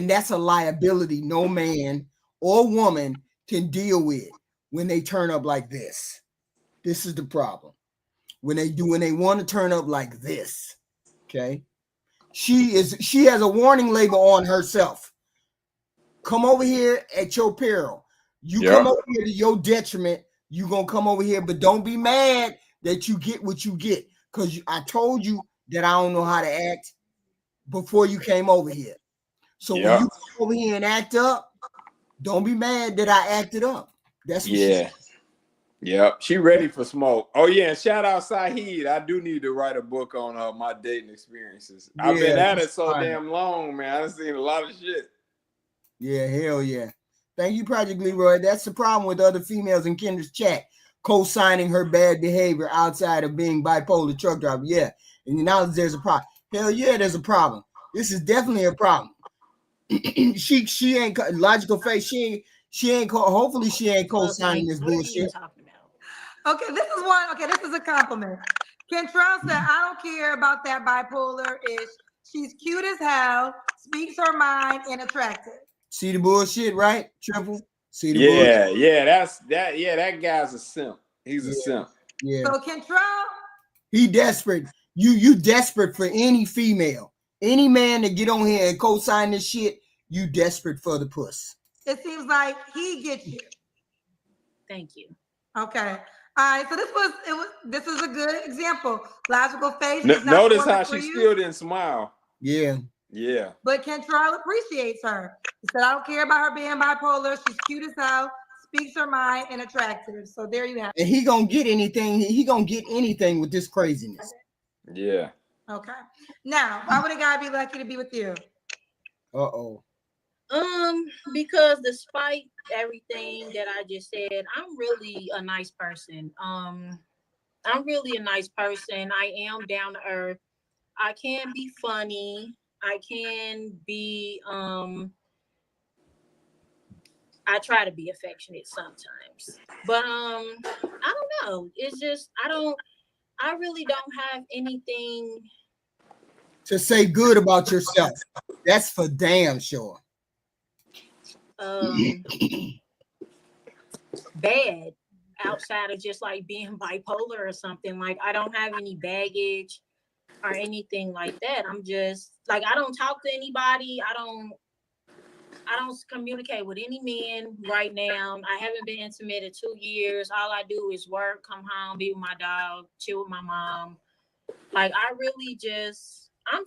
[SPEAKER 1] that's a liability no man or woman can deal with when they turn up like this. This is the problem. When they want to turn up like this, okay? She has a warning label on herself. Come over here at your peril. You come over here to your detriment. You gonna come over here, but don't be mad that you get what you get. Because I told you that I don't know how to act before you came over here. So when you come over here and act up, don't be mad that I acted up. That's what she said.
[SPEAKER 4] Yep, she ready for smoke. Oh yeah, and shout out Saheed. I do need to write a book on my dating experiences. I've been at it so damn long, man. I've seen a lot of shit.
[SPEAKER 1] Yeah, hell yeah. Thank you, Project Leroy. That's the problem with other females in Kendra's chat, co-signing her bad behavior outside of being bipolar truck driver. Yeah, and now there's a problem. Hell yeah, there's a problem. This is definitely a problem. she ain't logical face. She ain't. Hopefully, she ain't co-signing this bullshit.
[SPEAKER 2] Okay, this is one. Okay, this is a compliment. Kentrell said, "I don't care about that bipolar-ish. She's cute as hell, speaks her mind, and attractive."
[SPEAKER 1] See the bullshit, right? Triple. See the
[SPEAKER 4] bullshit. Yeah, that's that. Yeah, that guy's a simp. He's a simp.
[SPEAKER 2] Yeah. So Kentrell,
[SPEAKER 1] he desperate. You desperate for any female, any man to get on here and co-sign this shit. You desperate for the puss.
[SPEAKER 2] It seems like he gets you.
[SPEAKER 6] Thank you.
[SPEAKER 2] Okay. All right. So this is a good example. Logical face.
[SPEAKER 4] Notice how she still didn't smile.
[SPEAKER 1] Yeah.
[SPEAKER 4] Yeah.
[SPEAKER 2] But Kentrell appreciates her. He said, "I don't care about her being bipolar. She's cute as hell, speaks her mind, and attractive." So there you have it.
[SPEAKER 1] And he gonna get anything. He gonna get anything with this craziness.
[SPEAKER 4] Yeah.
[SPEAKER 2] Okay. Now, why would a guy be lucky to be with you?
[SPEAKER 6] Because despite everything that I just said, I'm really a nice person. I'm really a nice person. I am down to earth. I can be funny. I can be I try to be affectionate sometimes, but I don't know. It's just I really don't have anything
[SPEAKER 1] to say good about yourself. That's for damn sure.
[SPEAKER 6] Bad outside of just like being bipolar or something. Like I don't have any baggage or anything like that. I'm just like I don't talk to anybody. I don't communicate with any men right now. I haven't been intimate in 2 years. All I do is work, come home, be with my dog, chill with my mom. Like I'm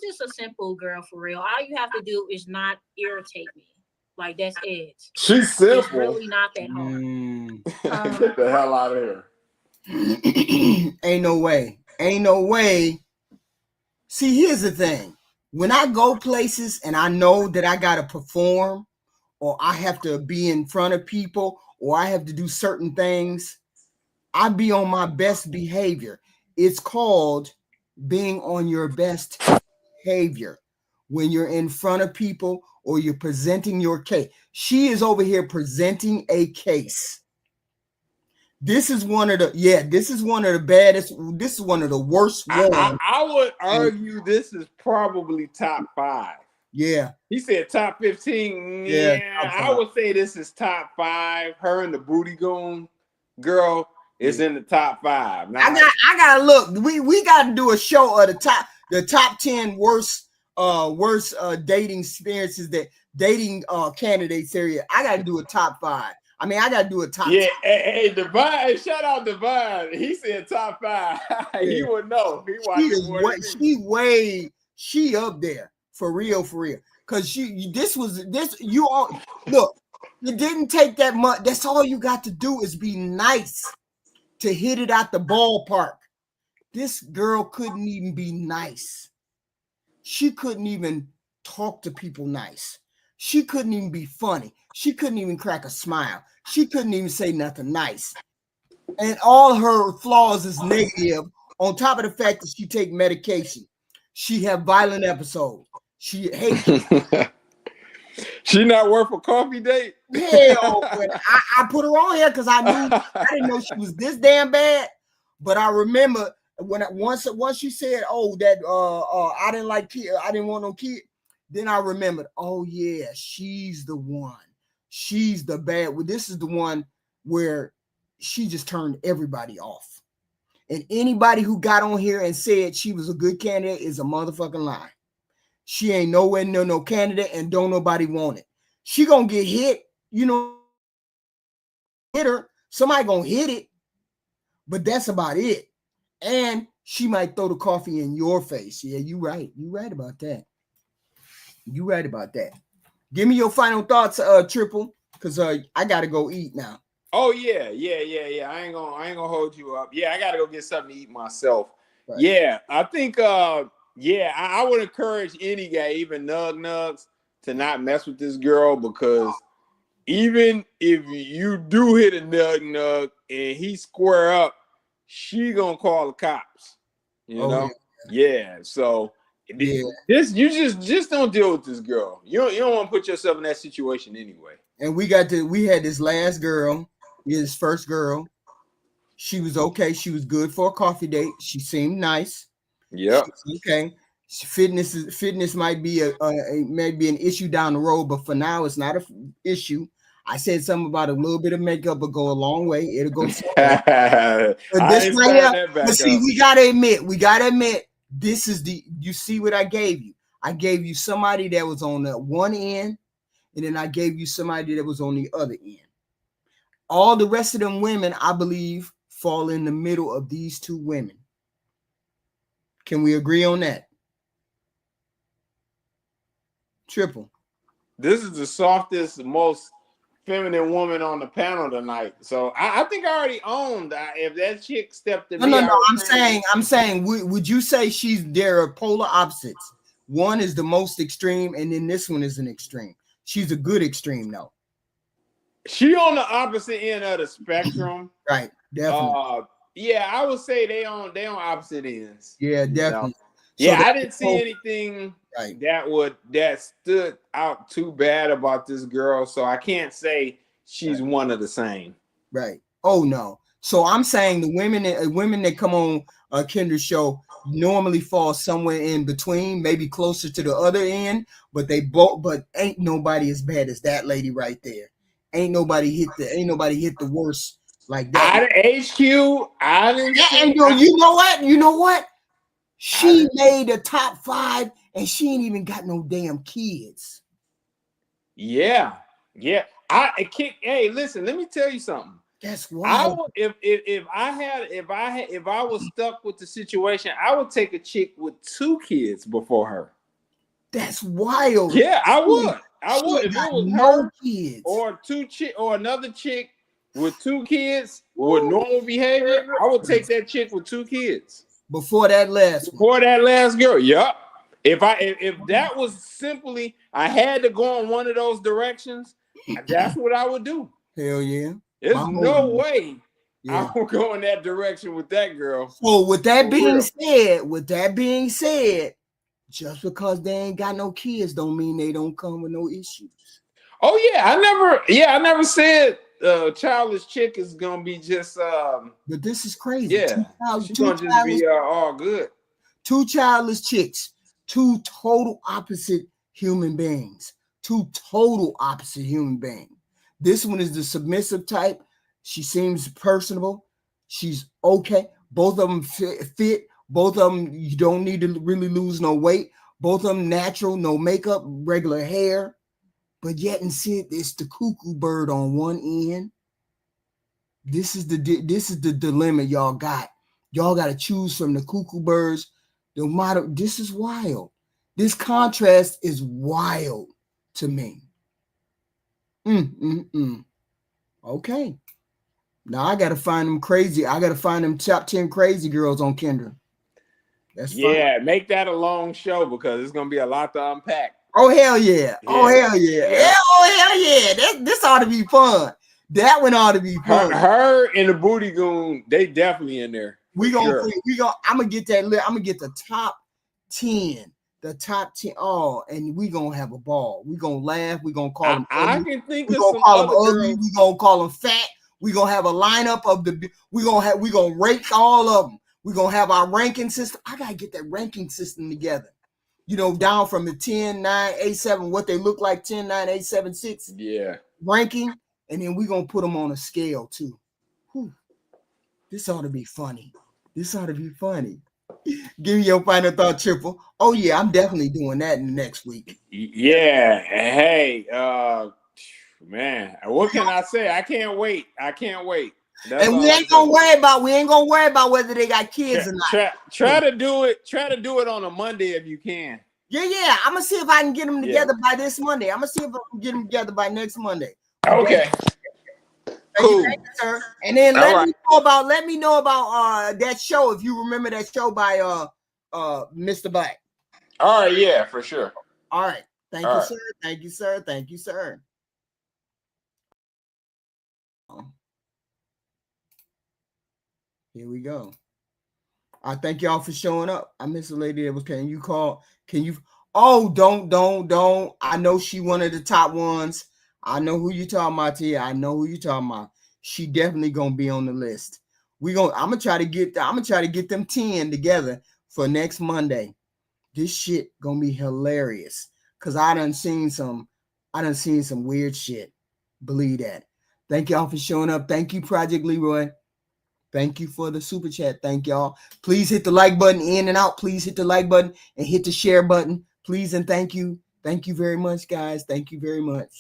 [SPEAKER 6] just a simple girl for real. All you have to do is not irritate me. Like that's it.
[SPEAKER 4] She's simple.
[SPEAKER 6] It's really not that hard.
[SPEAKER 4] Get the hell out of
[SPEAKER 1] here. Ain't no way. Ain't no way. See, here's the thing. When I go places and I know that I got to perform or I have to be in front of people or I have to do certain things, I be on my best behavior. It's called being on your best behavior when you're in front of people or you're presenting your case. She is over here presenting a case. This is one of the baddest. This is one of the worst ones.
[SPEAKER 4] I would argue this is probably top 5.
[SPEAKER 1] Yeah.
[SPEAKER 4] He said top 15. Yeah, I would say this is top 5. Her and the booty goon girl is in the top 5. Now,
[SPEAKER 1] I gotta look. We gotta do a show of the top 10 worst dating experiences that dating candidates area. I gotta do a top 5. I mean, I gotta do a top.
[SPEAKER 4] Yeah, hey, Divine. Hey, shout out Divine. He said top 5. He would know. He watched more than me.
[SPEAKER 1] She up there for real. Cause you all look. It didn't take that much. That's all you got to do is be nice to hit it out the ballpark. This girl couldn't even be nice. She couldn't even talk to people nice. She couldn't even be funny. She couldn't even crack a smile. She couldn't even say nothing nice. And all her flaws is negative on top of the fact that she take medication. She have violent episodes. She hates
[SPEAKER 4] She not worth a coffee date?
[SPEAKER 1] Hell, I put her on here because I didn't know she was this damn bad. But I remember once she said, "Oh, that I didn't like kid, I didn't want no kid." Then I remembered, oh yeah, she's the one. She's the bad one. This is the one where she just turned everybody off. And anybody who got on here and said she was a good candidate is a motherfucking lie. She ain't nowhere near no candidate and don't nobody want it. She gonna get hit, hit her. Somebody gonna hit it, but that's about it. And she might throw the coffee in your face. Yeah, you right. You right about that. You right about that. Give me your final thoughts, Triple, because I gotta go eat now.
[SPEAKER 4] Oh yeah. I ain't gonna hold you up. Yeah, I gotta go get something to eat myself. Right. Yeah, I think I would encourage any guy, even nugs, to not mess with this girl, because even if you do hit a nug and he square up, she gonna call the cops. You know? Yeah. So you just don't deal with this girl. You don't want to put yourself in that situation anyway. And
[SPEAKER 1] we had this last girl, his first girl. She was okay. She was good for a coffee date. She seemed nice.
[SPEAKER 4] Yeah.
[SPEAKER 1] Okay. Fitness might be maybe an issue down the road, but for now it's not an issue. I said something about a little bit of makeup will go a long way. It'll go. But this right here, see, we gotta admit, this is you see what I gave you. I gave you somebody that was on the one end, and then I gave you somebody that was on the other end. All the rest of them women, I believe, fall in the middle of these two women. Can we agree on that? Triple.
[SPEAKER 4] This is the softest, most feminine woman on the panel tonight. So I think I already owned. If that chick stepped in,
[SPEAKER 1] no. I'm saying, would you say they're polar opposites? One is the most extreme, and then this one is an extreme. She's a good extreme, though.
[SPEAKER 4] She on the opposite end of the spectrum,
[SPEAKER 1] right? Definitely.
[SPEAKER 4] Yeah, I would say they on opposite ends.
[SPEAKER 1] Yeah, definitely.
[SPEAKER 4] So I didn't see anything that stood out too bad about this girl. So I can't say she's one of the same.
[SPEAKER 1] Right. Oh no. So I'm saying the women that come on Kendra's show normally fall somewhere in between, maybe closer to the other end, but ain't nobody as bad as that lady right there. Ain't nobody hit the worst like that.
[SPEAKER 4] HQ, I didn't see.
[SPEAKER 1] And you know what? She made the top 5 and she ain't even got no damn kids.
[SPEAKER 4] Yeah. Hey, listen, let me tell you something.
[SPEAKER 1] That's wild.
[SPEAKER 4] If I was stuck with the situation, I would take a chick with 2 kids before her.
[SPEAKER 1] That's wild.
[SPEAKER 4] Yeah, I would. If it was her
[SPEAKER 1] kids
[SPEAKER 4] or or another chick with 2 kids with normal behavior, I would take that chick with 2 kids
[SPEAKER 1] before that last
[SPEAKER 4] girl. Yup. If that was simply I had to go in one of those directions, that's what I would do.
[SPEAKER 1] Hell yeah.
[SPEAKER 4] There's no way I will go in that direction with that girl.
[SPEAKER 1] So with that being said, just because they ain't got no kids don't mean they don't come with no issues.
[SPEAKER 4] Oh yeah, I never said childless chick is gonna be just
[SPEAKER 1] but this is crazy.
[SPEAKER 4] Yeah, she's gonna just be all good.
[SPEAKER 1] 2 childless chicks, 2 total opposite human beings. 2 total opposite human beings. This one is the submissive type. She seems personable. She's okay. Both of them fit. Both of them, you don't need to really lose no weight. Both of them natural, no makeup, regular hair. But yet and see, it's the cuckoo bird on one end. This is the dilemma y'all got. Y'all got to choose from the cuckoo birds. The model. This is wild. This contrast is wild to me. Okay. Now I got to find them crazy. I got to find them top 10 crazy girls on Kendra.
[SPEAKER 4] That's fine. Make that a long show because it's gonna be a lot to unpack.
[SPEAKER 1] Oh hell yeah! Oh hell yeah! Oh hell yeah! This ought to be fun. That one ought to be fun.
[SPEAKER 4] Her and the Booty Goon, they definitely in there.
[SPEAKER 1] I'm gonna get that. I'm gonna get the top 10. The top 10. Oh, and we gonna have a ball. We gonna laugh. We gonna call them.
[SPEAKER 4] I can think
[SPEAKER 1] we
[SPEAKER 4] of
[SPEAKER 1] gonna
[SPEAKER 4] some
[SPEAKER 1] call
[SPEAKER 4] other
[SPEAKER 1] them ugly.
[SPEAKER 4] girls.
[SPEAKER 1] We gonna call them fat. We gonna have a lineup of the. We gonna rake all of them. We gonna have our ranking system. I gotta get that ranking system together. You know, down from the 10, 9, 8, 7, what they look like, 10, 9, 8, 7, 6.
[SPEAKER 4] Yeah.
[SPEAKER 1] Ranking, and then we're gonna put them on a scale too. Whew. This ought to be funny. Give me your final thought, Triple. Oh yeah, I'm definitely doing that in the next week.
[SPEAKER 4] Yeah. Hey, man, what can I say? I can't wait. That's
[SPEAKER 1] and we ain't gonna worry about whether they got kids or not.
[SPEAKER 4] Try to do it on a Monday if you can.
[SPEAKER 1] Yeah. I'm gonna see if I can get them together by this Monday. I'm gonna see if I can get them together by next Monday.
[SPEAKER 4] Okay.
[SPEAKER 1] Cool. Thank you, sir. And then let me know about that show if you remember that show by Mr. Black.
[SPEAKER 4] All right, yeah, for sure.
[SPEAKER 1] All right. Thank you, sir. Thank you, sir. Thank you, sir. Here we go. I thank y'all for showing up. I miss a lady that was, can you? Oh, don't. I know she one of the top ones. I know who you talking about, Tia. I know who you talking about. She definitely gonna be on the list. I'm gonna try to get them 10 together for next Monday. This shit gonna be hilarious. Cause I done seen some weird shit. Believe that. Thank y'all for showing up. Thank you, Project Leroy. Thank you for the super chat. Thank y'all. Please hit the like button in and out. Please hit the like button and hit the share button. Please and thank you. Thank you very much, guys. Thank you very much.